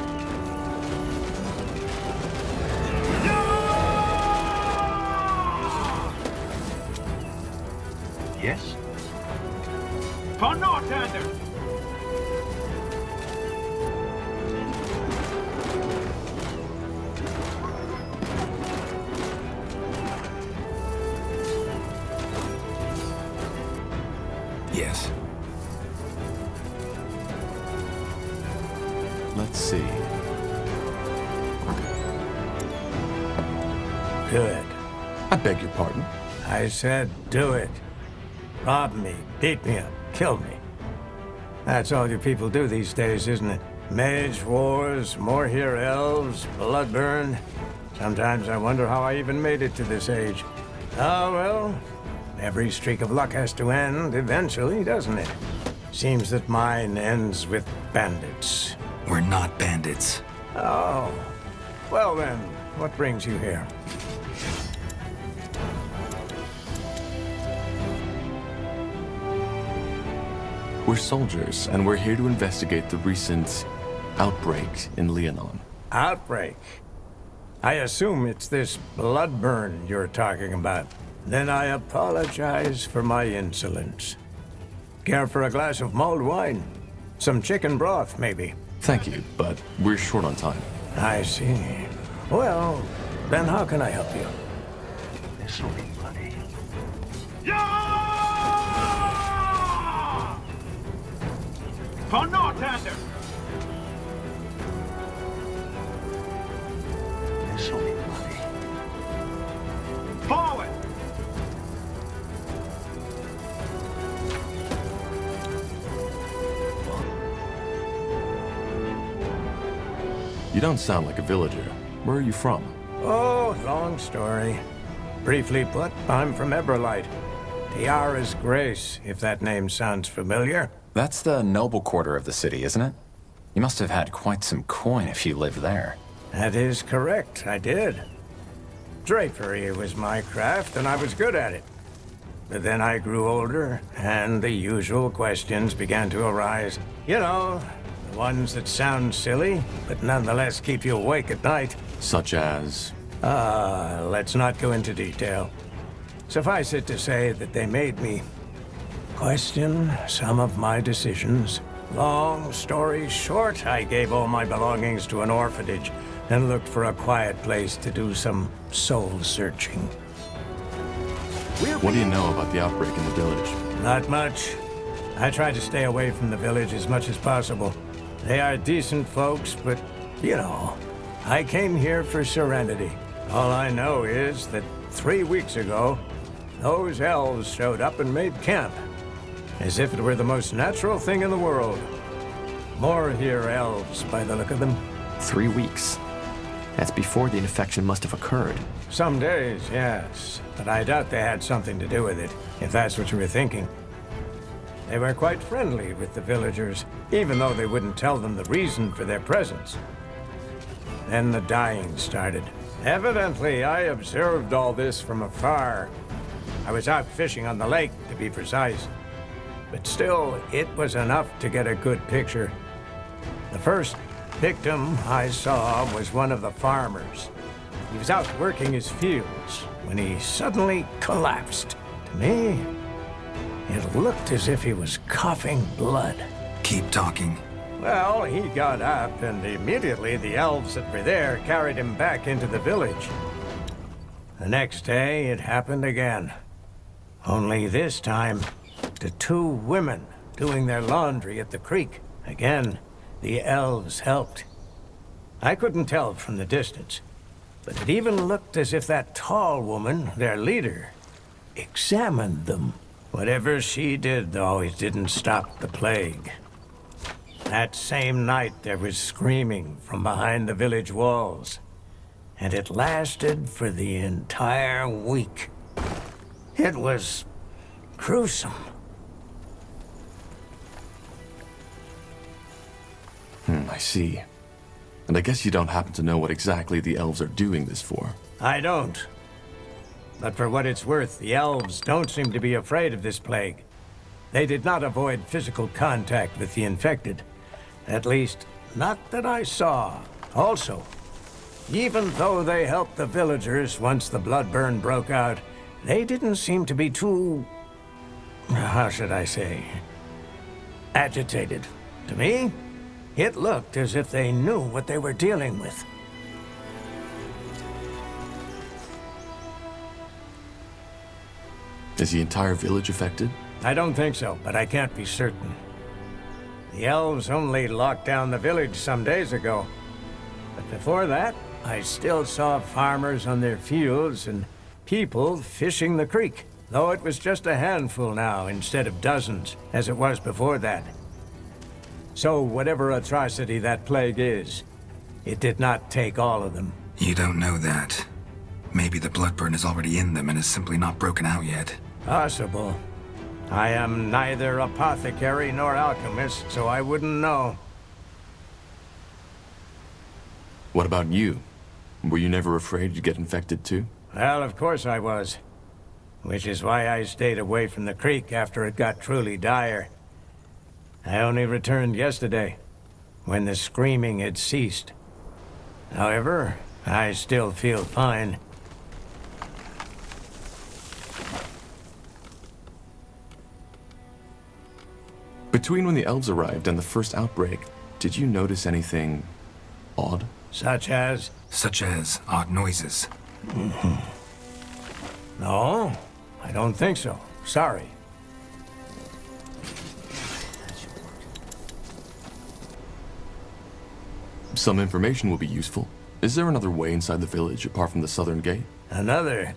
S11: Yes? Go north, Anders!
S17: Yes.
S1: Let's see.
S8: Good.
S1: I beg your pardon.
S8: I said do it. Rob me, beat me up, kill me. That's all you people do these days, isn't it? Mage wars, more here elves, blood burn. Sometimes I wonder how I even made it to this age. Oh well, every streak of luck has to end eventually, doesn't it? Seems that mine ends with bandits.
S17: We're not bandits.
S8: Oh. Well then, what brings you here?
S1: We're soldiers, and we're here to investigate the recent outbreak in Leonon.
S8: Outbreak? I assume it's this blood burn you're talking about. Then I apologize for my insolence. Care for a glass of mulled wine? Some chicken broth, maybe?
S1: Thank you, but we're short on time.
S8: I see. Well, then how can I help you?
S11: This'll be bloody. Yeah! Ta Northander!
S6: This'll be bloody.
S11: Forward!
S1: You don't sound like a villager. Where are you from?
S8: Oh, long story. Briefly put, I'm from Everlight. Tiara's Grace, if that name sounds familiar.
S2: That's the noble quarter of the city, isn't it? You must have had quite some coin if you lived there.
S8: That is correct, I did. Drapery was my craft, and I was good at it. But then I grew older, and the usual questions began to arise. You know, the ones that sound silly, but nonetheless keep you awake at night.
S1: Such as?
S8: Let's not go into detail. Suffice it to say that they made me question some of my decisions. Long story short, I gave all my belongings to an orphanage and looked for a quiet place to do some soul searching.
S1: What do you know about the outbreak in the village?
S8: Not much. I try to stay away from the village as much as possible. They are decent folks, but, you know, I came here for serenity. All I know is that 3 weeks ago, those elves showed up and made camp. As if it were the most natural thing in the world. More here elves, by the look of them.
S5: 3 weeks. That's before the infection must have occurred.
S8: Some days, yes. But I doubt they had something to do with it, if that's what you were thinking. They were quite friendly with the villagers, even though they wouldn't tell them the reason for their presence. Then the dying started. Evidently, I observed all this from afar. I was out fishing on the lake, to be precise. But still, it was enough to get a good picture. The first victim I saw was one of the farmers. He was out working his fields when he suddenly collapsed. To me, it looked as if he was coughing blood.
S17: Keep talking.
S8: Well, he got up, and immediately the elves that were there carried him back into the village. The next day, it happened again. Only this time, to 2 women doing their laundry at the creek. Again, the elves helped. I couldn't tell from the distance, but it even looked as if that tall woman, their leader, examined them. Whatever she did, though, it didn't stop the plague. That same night, there was screaming from behind the village walls, and it lasted for the entire week. It was gruesome.
S1: I see. And I guess you don't happen to know what exactly the elves are doing this for.
S8: I don't. But for what it's worth, the elves don't seem to be afraid of this plague. They did not avoid physical contact with the infected. At least, not that I saw. Also, even though they helped the villagers once the bloodburn broke out, they didn't seem to be too... how should I say? Agitated. To me, it looked as if they knew what they were dealing with.
S1: Is the entire village affected?
S8: I don't think so, but I can't be certain. The elves only locked down the village some days ago. But before that, I still saw farmers on their fields and people fishing the creek. Though it was just a handful now instead of dozens, as it was before that. So whatever atrocity that plague is, it did not take all of them.
S17: You don't know that. Maybe the bloodburn is already in them and is simply not broken out yet.
S8: Possible. I am neither apothecary nor alchemist, so I wouldn't know.
S1: What about you? Were you never afraid you'd get infected too?
S8: Well, of course I was. Which is why I stayed away from the creek after it got truly dire. I only returned yesterday, when the screaming had ceased. However, I still feel fine.
S1: Between when the elves arrived and the first outbreak, did you notice anything odd?
S8: Such as?
S17: Such as odd noises.
S8: No, I don't think so. Sorry.
S1: Some information will be useful. Is there another way inside the village apart from the southern gate?
S8: Another?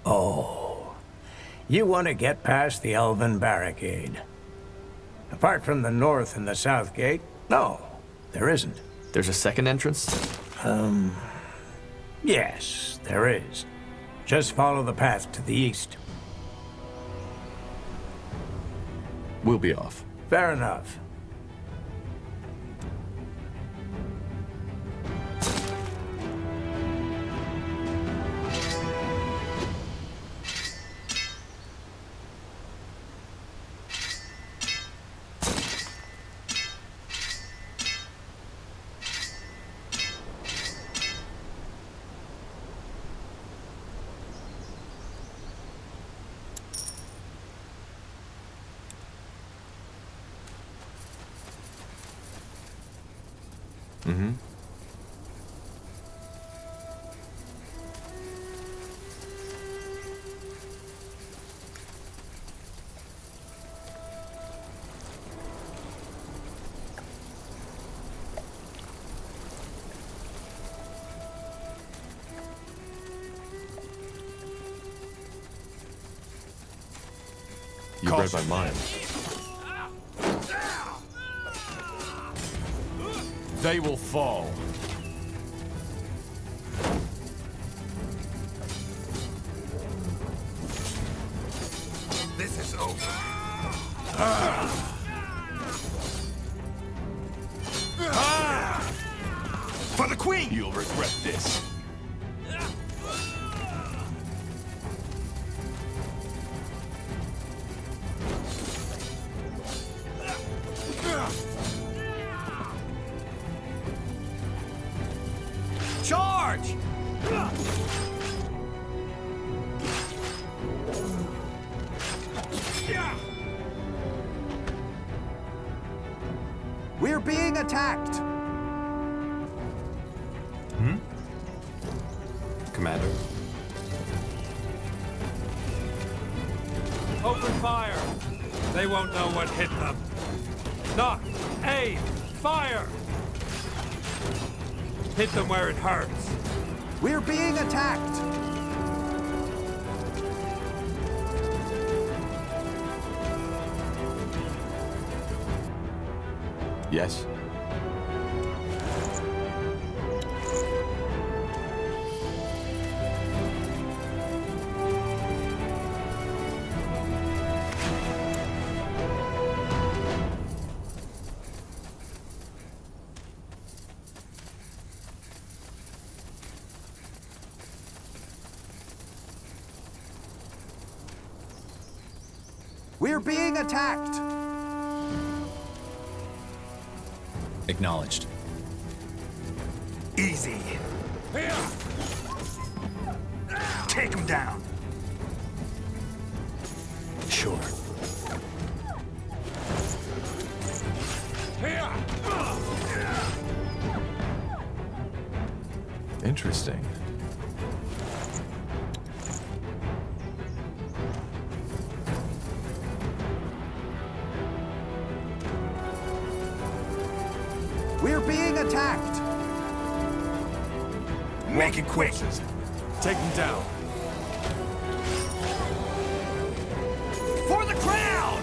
S8: Oh. You want to get past the Elven barricade. Apart from the north and the south gate, no, there isn't.
S5: There's a second entrance?
S8: Yes, there is. Just follow the path to the east.
S1: We'll be off.
S8: Fair enough.
S1: Mm-hmm. You read my mind.
S3: They will fall. This is over. For the Queen! You'll regret this. Charge!
S6: We're being attacked!
S1: Commander?
S7: Open fire! They won't know what hit them. Knock! Aim! Fire! Hit them where it hurts.
S6: We're being attacked!
S1: Yes.
S6: We're being attacked!
S2: Acknowledged.
S3: Easy. Take him down.
S16: Sure.
S1: Interesting.
S6: We're being attacked!
S3: Make it quick. Take him down. For the crown!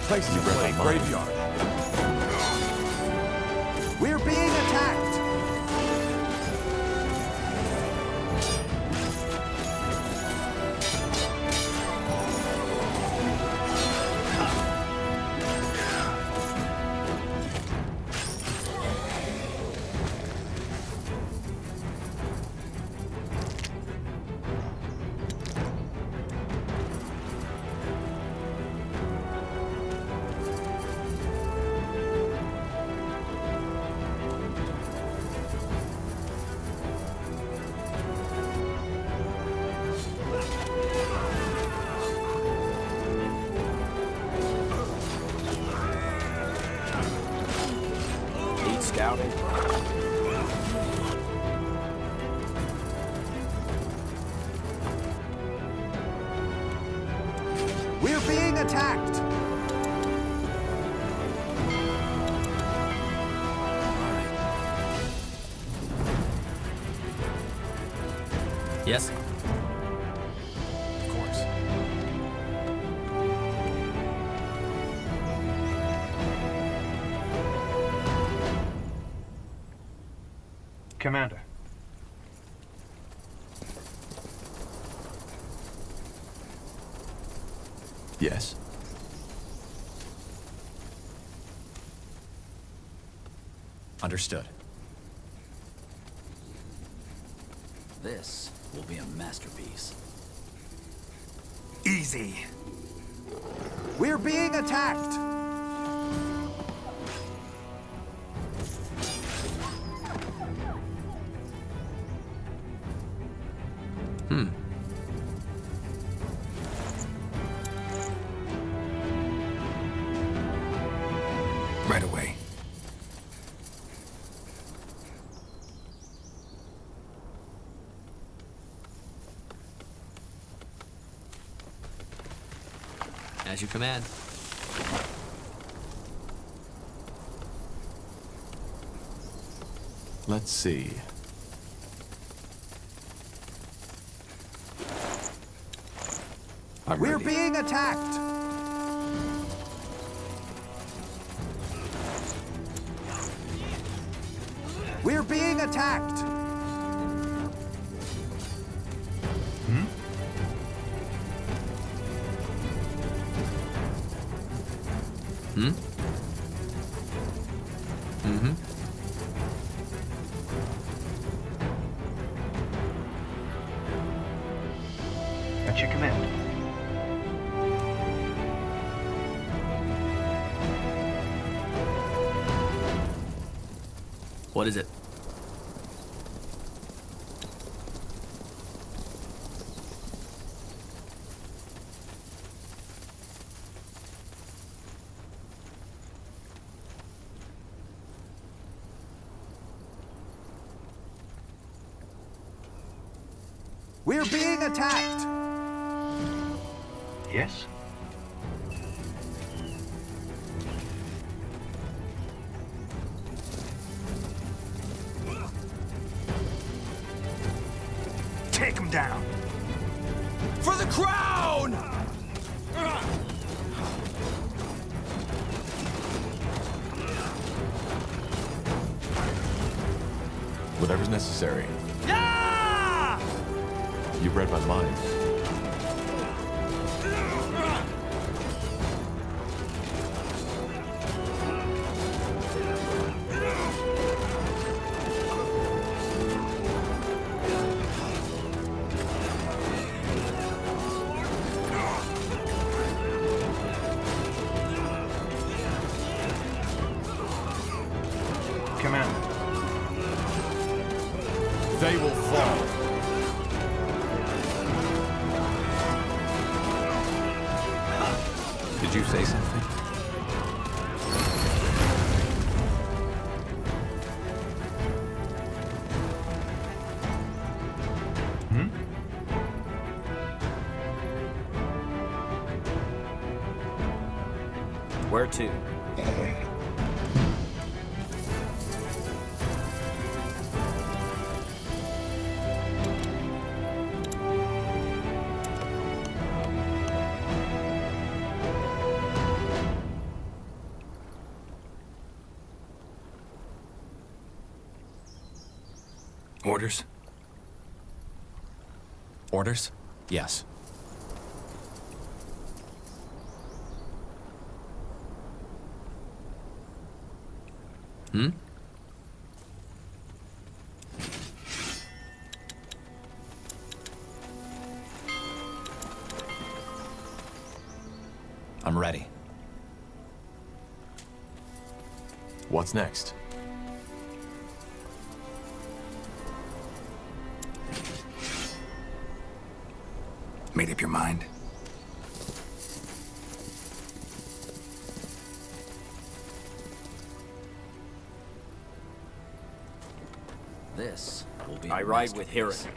S3: place is a plague graveyard.
S6: We're being attacked!
S19: Scouting.
S6: We're being attacked!
S19: Yes?
S1: Of course.
S11: Commander.
S1: Yes?
S2: Understood.
S22: This will be a masterpiece.
S6: Easy. We're being attacked!
S17: Right away.
S19: As you command.
S1: Let's see.
S6: We're being attacked! We're being attacked!
S1: Hmm? Mm-hmm.
S11: At your command.
S19: What is it?
S6: We're being attacked!
S11: Yes?
S3: Take him down! For the crown!
S1: Whatever's necessary.
S3: Yeah!
S1: You've read my mind.
S11: Commander.
S1: They will fall.
S2: Did you say something?
S19: Where to?
S17: Orders?
S2: Orders? Yes. Hmm? I'm ready.
S1: What's next?
S17: Made up your mind?
S22: This will be
S3: I
S22: a
S3: ride with
S22: masterpiece.
S3: Hiran.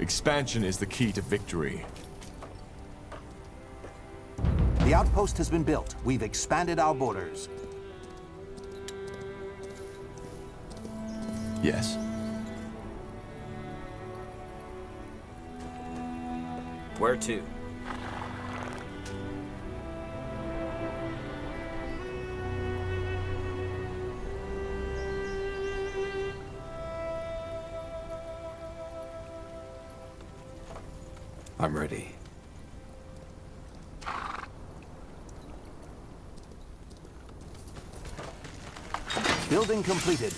S1: Expansion is the key to victory.
S6: The outpost has been built. We've expanded our borders.
S1: Yes.
S3: Where to?
S2: I'm ready.
S6: Building completed.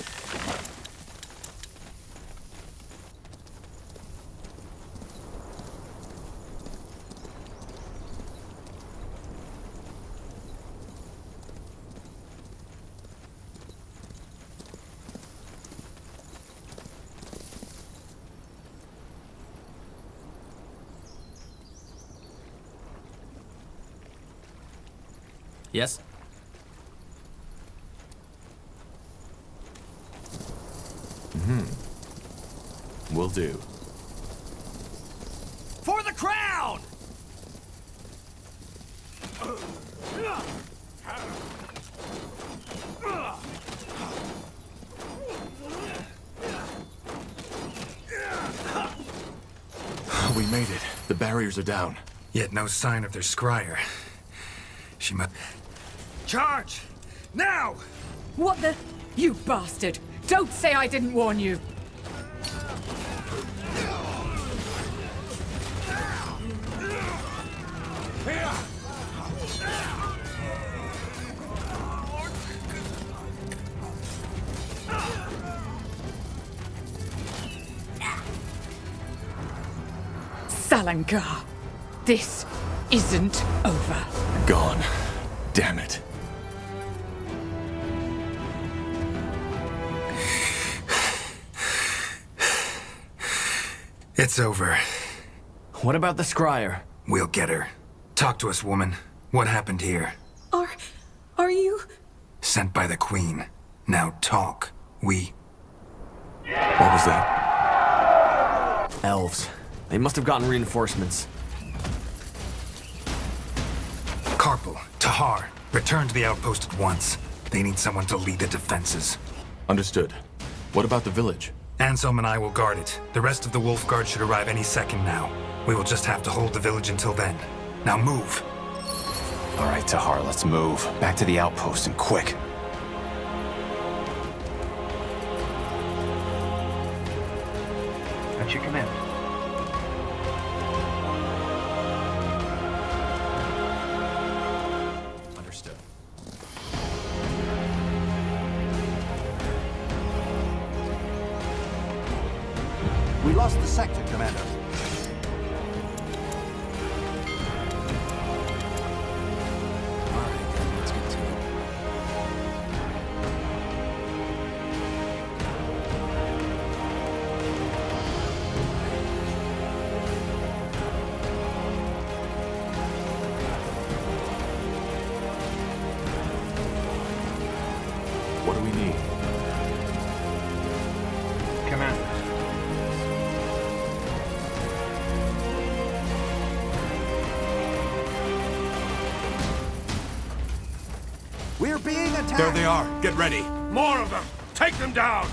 S3: Yes?
S1: Will do.
S3: For the crown!
S1: We made it. The barriers are down.
S17: Yet no sign of their scryer. She must...
S3: Charge! Now!
S10: What the? You bastard! Don't say I didn't warn you! Salangar, this isn't over.
S1: Gone. Damn it.
S17: It's over.
S5: What about the scryer?
S17: We'll get her. Talk to us, woman. What happened here?
S10: Are you...
S17: Sent by the Queen. Now talk.
S1: What was that?
S5: Elves. They must have gotten reinforcements.
S17: Karpal, Tahar, return to the outpost at once. They need someone to lead the defenses.
S1: Understood. What about the village?
S17: Anselm and I will guard it. The rest of the Wolf Guard should arrive any second now. We will just have to hold the village until then. Now move.
S2: All right, Tahar, let's move. Back to the outpost and quick.
S11: At your command.
S2: Understood.
S6: We lost the sector, Commander.
S22: Alright, then, let's get to it.
S1: What do we need?
S11: Commander.
S6: We're being attacked!
S3: There they are. Get ready. More of them. Take them down.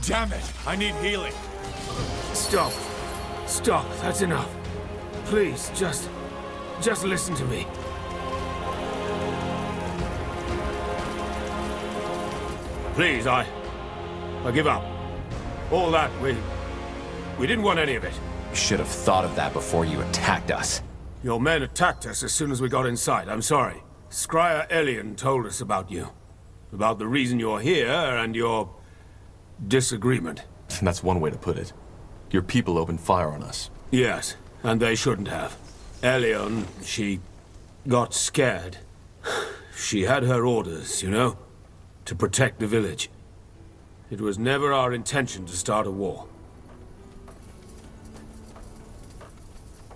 S1: Damn it! I need healing.
S7: Stop. Stop. That's enough. Please, just listen to me. Please, I give up. All that, we didn't want any of it.
S2: You should have thought of that before you attacked us.
S7: Your men attacked us as soon as we got inside. I'm sorry. Scryer Elion told us about you. About the reason you're here and your disagreement.
S1: That's one way to put it. Your people opened fire on us.
S7: Yes, and they shouldn't have. Elion, she got scared. She had her orders, you know? To protect the village. It was never our intention to start a war.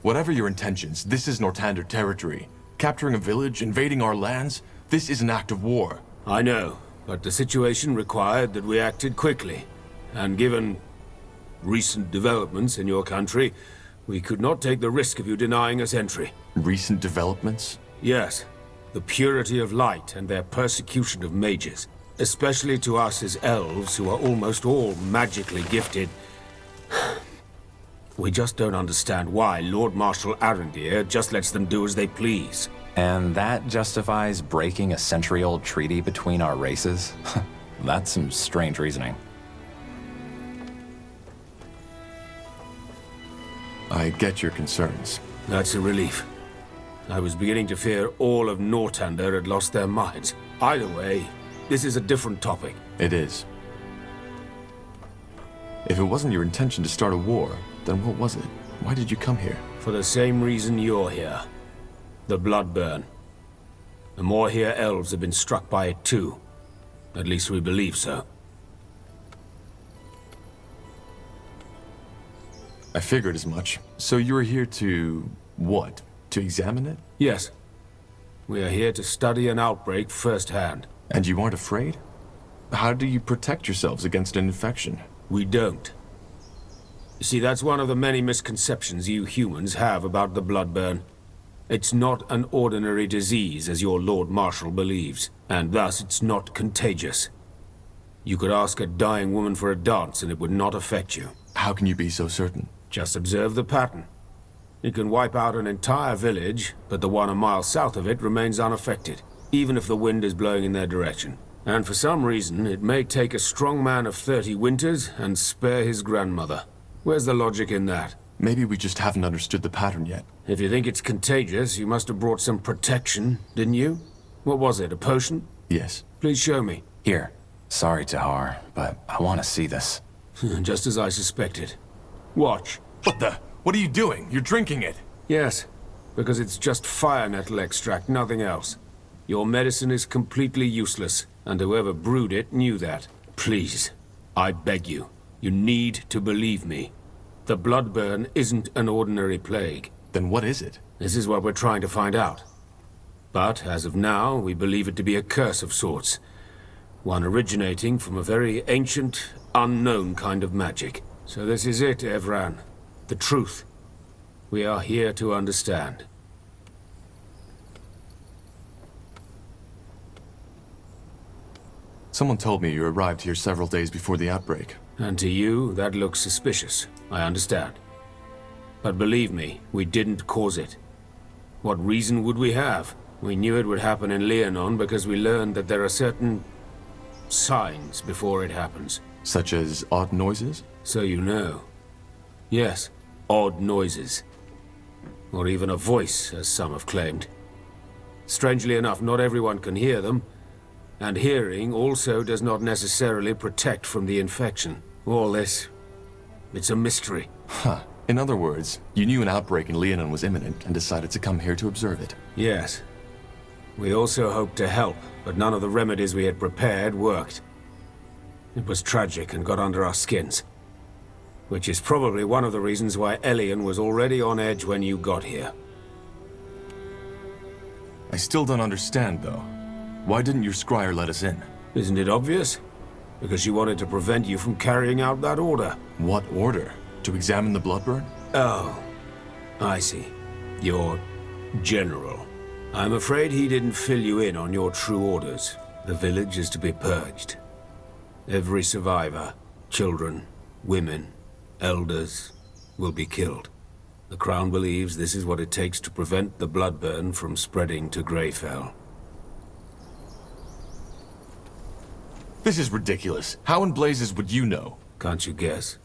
S1: Whatever your intentions, this is Nortander territory. Capturing a village, invading our lands, this is an act of war.
S7: I know, but the situation required that we acted quickly. And given recent developments in your country, we could not take the risk of you denying us entry.
S1: Recent developments?
S7: Yes. The purity of light and their persecution of mages. Especially to us as elves, who are almost all magically gifted. We just don't understand why Lord Marshal Arendir just lets them do as they please.
S2: And that justifies breaking a century-old treaty between our races? That's some strange reasoning.
S1: I get your concerns.
S7: That's a relief. I was beginning to fear all of Nortander had lost their minds. Either way, this is a different topic.
S1: It is. If it wasn't your intention to start a war, then what was it? Why did you come here?
S7: For the same reason you're here. The Bloodburn. The Moorhere elves have been struck by it too. At least we believe so.
S1: I figured as much. So you were here to... what? To examine it?
S7: Yes. We are here to study an outbreak firsthand.
S1: And you aren't afraid? How do you protect yourselves against an infection?
S7: We don't. You see, that's one of the many misconceptions you humans have about the Bloodburn. It's not an ordinary disease, as your Lord Marshal believes, and thus it's not contagious. You could ask a dying woman for a dance and it would not affect you.
S1: How can you be so certain?
S7: Just observe the pattern. It can wipe out an entire village, but the one a mile south of it remains unaffected, even if the wind is blowing in their direction. And for some reason, it may take a strong man of 30 winters and spare his grandmother. Where's the logic in that?
S1: Maybe we just haven't understood the pattern yet.
S7: If you think it's contagious, you must have brought some protection, didn't you? What was it, a potion?
S1: Yes.
S7: Please show me.
S2: Here. Sorry, Tahar, but I want to see this.
S7: Just as I suspected. Watch.
S1: What the? What are you doing? You're drinking it.
S7: Yes, because it's just fire nettle extract, nothing else. Your medicine is completely useless, and whoever brewed it knew that. Please, I beg you, you need to believe me. The Bloodburn isn't an ordinary plague.
S1: Then what is it?
S7: This is what we're trying to find out. But, as of now, we believe it to be a curse of sorts. One originating from a very ancient, unknown kind of magic. So this is it, Evran. The truth. We are here to understand.
S1: Someone told me you arrived here several days before the outbreak.
S7: And to you, that looks suspicious. I understand. But believe me, we didn't cause it. What reason would we have? We knew it would happen in Leonon because we learned that there are certain signs before it happens.
S1: Such as odd noises?
S7: So you know. Yes, odd noises. Or even a voice, as some have claimed. Strangely enough, not everyone can hear them. And hearing also does not necessarily protect from the infection. All this, it's a mystery.
S1: Huh. In other words, you knew an outbreak in Leonon was imminent and decided to come here to observe it.
S7: Yes. We also hoped to help, but none of the remedies we had prepared worked. It was tragic and got under our skins. Which is probably one of the reasons why Elion was already on edge when you got here.
S1: I still don't understand, though. Why didn't your scryer let us in?
S7: Isn't it obvious? Because she wanted to prevent you from carrying out that order.
S1: What order? To examine the Bloodburn?
S7: Oh, I see. Your general. I'm afraid he didn't fill you in on your true orders. The village is to be purged. Every survivor,
S9: Children, women, elders will be killed. The Crown believes this is what it takes to prevent the bloodburn from spreading to Greyfell.
S1: This is ridiculous. How in blazes would you know?
S9: Can't you guess?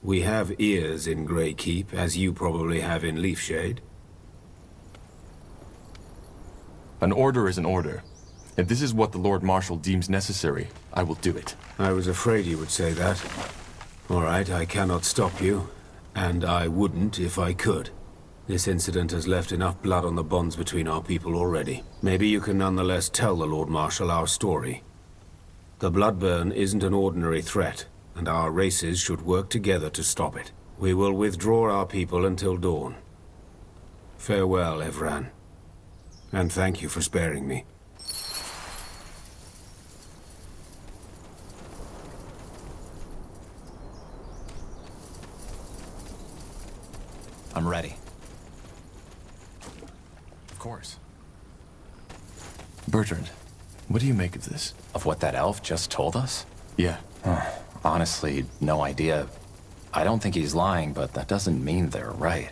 S9: We have ears in Greykeep, as you probably have in Leafshade.
S1: An order is an order. If this is what the Lord Marshal deems necessary, I will do it.
S9: I was afraid you would say that. All right, I cannot stop you, and I wouldn't if I could. This incident has left enough blood on the bonds between our people already. Maybe you can nonetheless tell the Lord Marshal our story. The bloodburn isn't an ordinary threat, and our races should work together to stop it. We will withdraw our people until dawn. Farewell, Evran. And thank you for sparing me.
S2: I'm ready.
S1: Of course. Bertrand, what do you make of this?
S2: Of what that elf just told us?
S1: Yeah.
S2: Honestly, no idea. I don't think he's lying, but that doesn't mean they're right.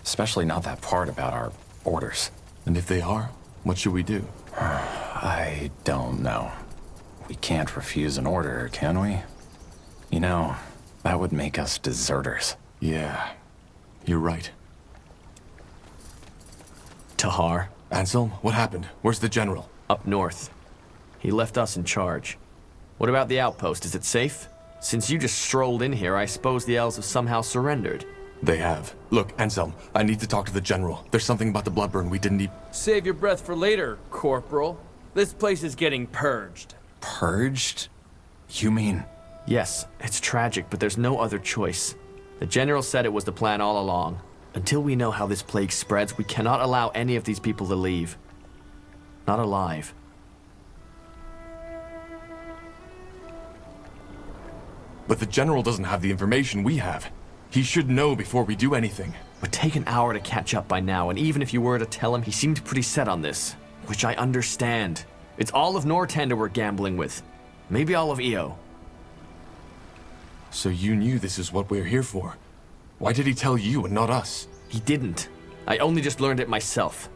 S2: Especially not that part about our orders.
S1: And if they are, what should we do?
S2: I don't know. We can't refuse an order, can we? You know, that would make us deserters.
S1: Yeah, you're right.
S5: Tahar.
S1: Anselm, what happened? Where's the general?
S5: Up north. He left us in charge. What about the outpost? Is it safe? Since you just strolled in here, I suppose the elves have somehow surrendered.
S1: They have. Look, Anselm, I need to talk to the general. There's something about the bloodburn we didn't even...
S12: Save your breath for later, Corporal. This place is getting purged.
S2: Purged? You mean...
S5: Yes, it's tragic, but there's no other choice. The general said it was the plan all along. Until we know how this plague spreads, we cannot allow any of these people to leave. Not alive.
S1: But the general doesn't have the information we have. He should know before we do anything.
S5: It would take an hour to catch up by now, and even if you were to tell him, he seemed pretty set on this. Which I understand. It's all of Northander we're gambling with. Maybe all of EO.
S1: So you knew this is what we're here for. Why did he tell you and not us?
S5: He didn't. I only just learned it myself.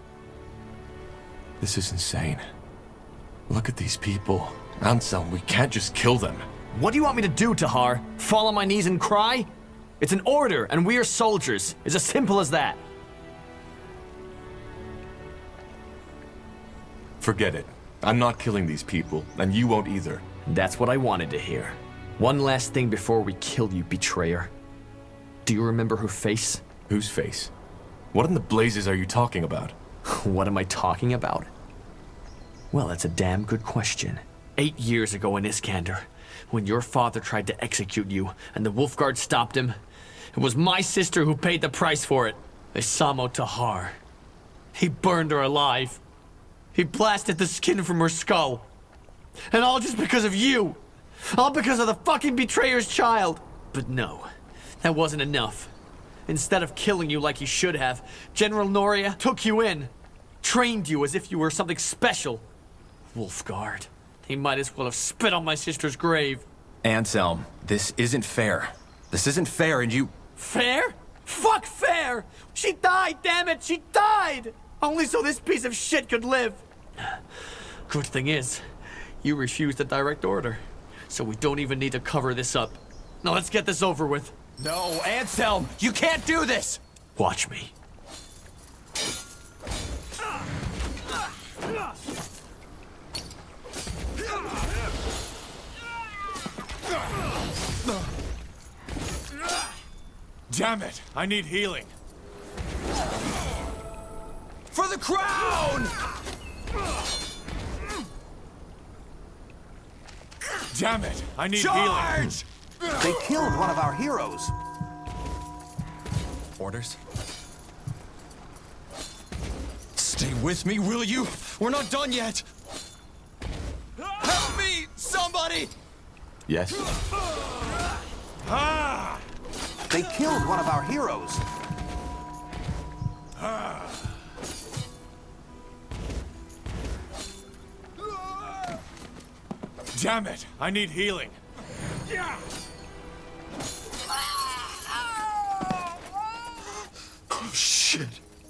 S1: This is insane. Look at these people. Anselm, we can't just kill them.
S5: What do you want me to do, Tahar? Fall on my knees and cry? It's an order, and we are soldiers. It's as simple as that.
S1: Forget it. I'm not killing these people, and you won't either.
S5: That's what I wanted to hear. One last thing before we kill you, betrayer. Do you remember her face?
S1: Whose face? What in the blazes are you talking about?
S5: What am I talking about? Well, that's a damn good question. 8 years ago in Iskander, when your father tried to execute you and the Wolfguard stopped him, it was my sister who paid the price for it. Isamo Tahar. He burned her alive. He blasted the skin from her skull. And all just because of you. All because of the fucking betrayer's child. But no, that wasn't enough. Instead of killing you like he should have, General Noria took you in. Trained you as if you were something special. Wolfguard. He might as well have spit on my sister's grave.
S2: Anselm, this isn't fair. This isn't fair, and you...
S5: Fair? Fuck fair! She died, damn it! She died! Only so this piece of shit could live. Good thing is, you refused a direct order. So we don't even need to cover this up. Now let's get this over with.
S3: No, Anselm! You can't do this!
S5: Watch me.
S3: Damn it! I need healing. For the crown! Damn it! I need healing.
S6: They killed one of our heroes.
S2: Orders?
S3: Stay with me, will you? We're not done yet. Help me, somebody!
S1: Yes?
S3: Ah!
S6: They killed one of our heroes.
S3: Damn it! I need healing.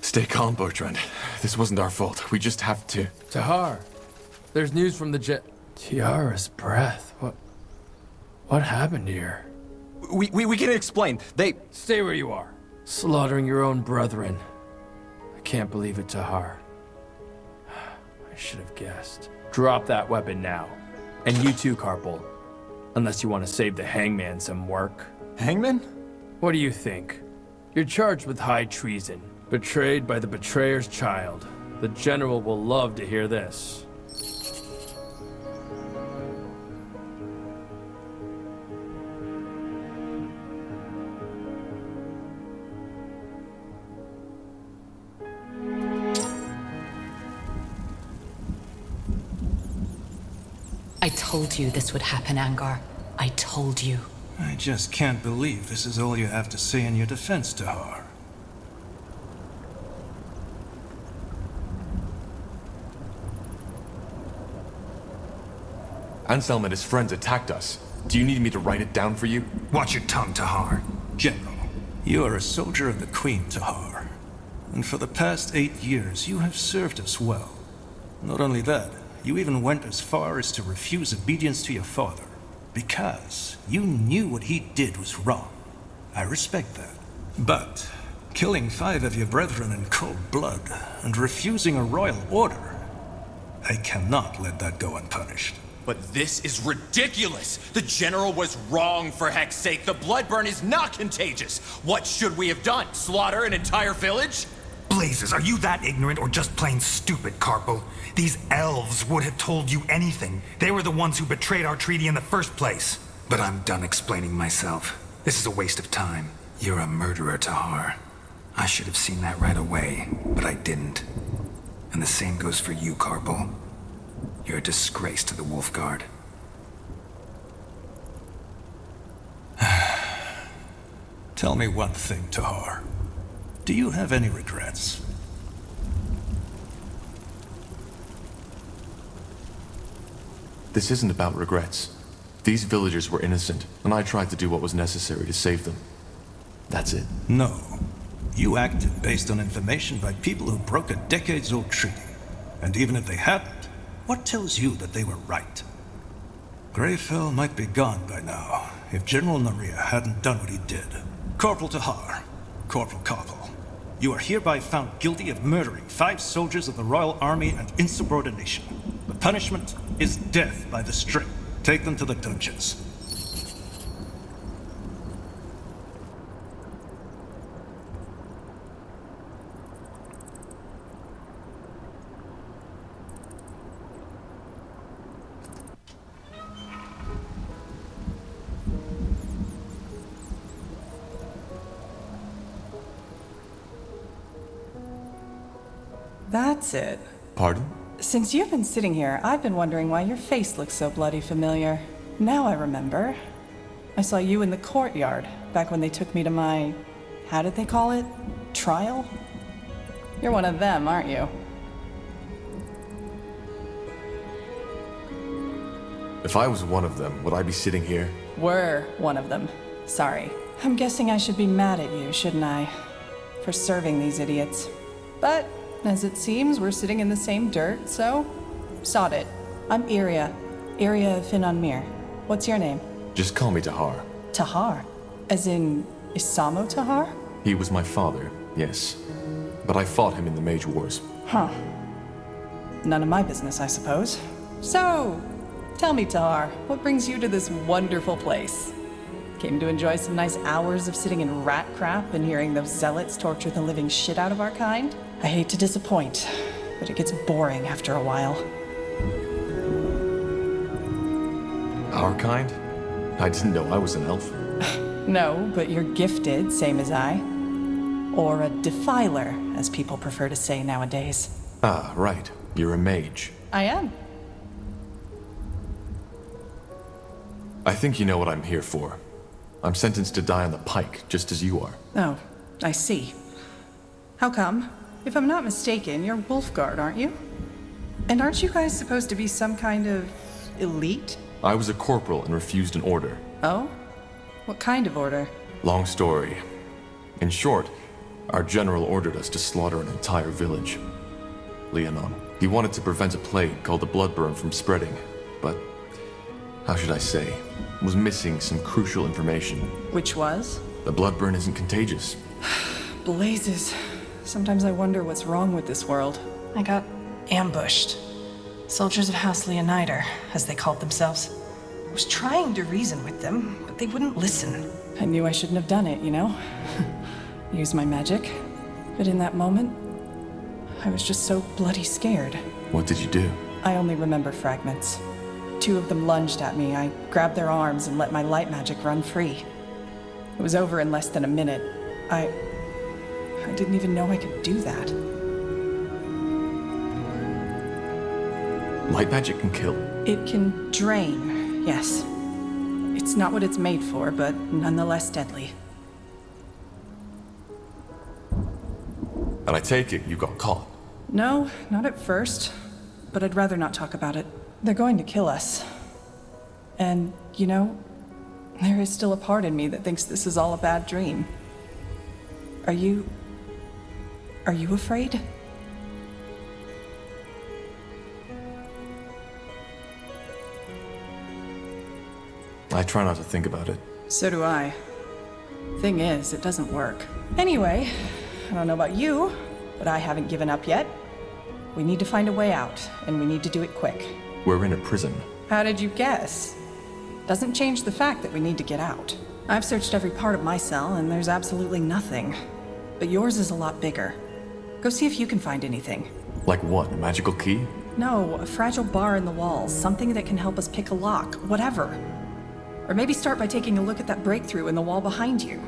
S1: Stay calm, Bertrand. This wasn't our fault. We just have to...
S12: Tahar, there's news from the Tiara's breath. What happened here?
S2: We can explain. They...
S12: Stay where you are. Slaughtering your own brethren. I can't believe it, Tahar. I should have guessed. Drop that weapon now. And you too, Carpal. Unless you want to save the hangman some work.
S2: Hangman?
S12: What do you think? You're charged with high treason. Betrayed by the betrayer's child. The general will love to hear this.
S10: I told you this would happen, Angar. I told you.
S16: I just can't believe this is all you have to say in your defense, Tahar.
S1: Anselm and his friends attacked us. Do you need me to write it down for you?
S17: Watch your tongue, Tahar.
S16: General, you are a soldier of the Queen, Tahar. And for the past 8 years, you have served us well. Not only that, you even went as far as to refuse obedience to your father. Because you knew what he did was wrong. I respect that. But killing 5 of your brethren in cold blood and refusing a royal order, I cannot let that go unpunished.
S4: But this is ridiculous! The General was wrong, for heck's sake. The bloodburn is not contagious. What should we have done? Slaughter an entire village?
S17: Blazes, are you that ignorant or just plain stupid, Carpal? These elves would have told you anything. They were the ones who betrayed our treaty in the first place. But I'm done explaining myself. This is a waste of time. You're a murderer, Tahar. I should have seen that right away, but I didn't. And the same goes for you, Carpal. You're a disgrace to the Wolfguard.
S16: Tell me one thing, Tahar. Do you have any regrets?
S1: This isn't about regrets. These villagers were innocent, and I tried to do what was necessary to save them. That's it.
S16: No. You acted based on information by people who broke a decades-old treaty. And even if they hadn't, what tells you that they were right? Greyfell might be gone by now, if General Naria hadn't done what he did. Corporal Tahar, Corporal Carpal, you are hereby found guilty of murdering 5 soldiers of the Royal Army and insubordination. The punishment is death by the string. Take them to the dungeons.
S15: That's it.
S1: Pardon?
S15: Since you've been sitting here, I've been wondering why your face looks so bloody familiar. Now I remember. I saw you in the courtyard, back when they took me to my... how did they call it? Trial? You're one of them, aren't you?
S1: If I was one of them, would I be sitting here?
S15: Were one of them. Sorry. I'm guessing I should be mad at you, shouldn't I? For serving these idiots. But... as it seems, we're sitting in the same dirt, so... sod it. I'm Iria. Iria Finanmir. What's your name?
S1: Just call me Tahar.
S15: Tahar? As in... Isamo Tahar?
S1: He was my father, yes. But I fought him in the Mage Wars.
S15: Huh. None of my business, I suppose. So, tell me, Tahar, what brings you to this wonderful place? Came to enjoy some nice hours of sitting in rat crap and hearing those zealots torture the living shit out of our kind? I hate to disappoint, but it gets boring after a while.
S1: Our kind? I didn't know I was an elf.
S15: No, but you're gifted, same as I. Or a defiler, as people prefer to say nowadays.
S1: Ah, right. You're a mage.
S15: I am.
S1: I think you know what I'm here for. I'm sentenced to die on the pike, just as you are.
S15: Oh, I see. How come? If I'm not mistaken, you're Wolfguard, aren't you? And aren't you guys supposed to be some kind of elite?
S1: I was a corporal and refused an order.
S15: Oh? What kind of order?
S1: Long story. In short, Our general ordered us to slaughter an entire village. Leonon. He wanted to prevent a plague called the Bloodburn from spreading, but how should I say, was missing some crucial information.
S15: Which was?
S1: The Bloodburn isn't contagious.
S15: Blazes. Sometimes I wonder what's wrong with this world.
S18: I got ambushed. Soldiers of House Leonider, as they called themselves. I was trying to reason with them, but they wouldn't listen.
S15: I knew I shouldn't have done it, you know? Use my magic. But in that moment, I was just so bloody scared.
S1: What did you do?
S15: I only remember fragments. 2 of them lunged at me. I grabbed their arms and let my light magic run free. It was over in less than a minute. I didn't even know I could do that.
S1: Light magic can kill.
S15: It can drain, yes. It's not what it's made for, but nonetheless deadly.
S1: And I take it you got caught.
S15: No, not at first. But I'd rather not talk about it. They're going to kill us. And, you know, there is still a part in me that thinks this is all a bad dream. Are you afraid?
S1: I try not to think about it.
S15: So do I. Thing is, it doesn't work. Anyway, I don't know about you, but I haven't given up yet. We need to find a way out, and we need to do it quick.
S1: We're in a prison.
S15: How did you guess? Doesn't change the fact that we need to get out. I've searched every part of my cell, and there's absolutely nothing. But yours is a lot bigger. Go see if you can find anything.
S1: Like what, a magical key?
S15: No, a fragile bar in the walls, something that can help us pick a lock, whatever. Or maybe start by taking a look at that breakthrough in the wall behind you.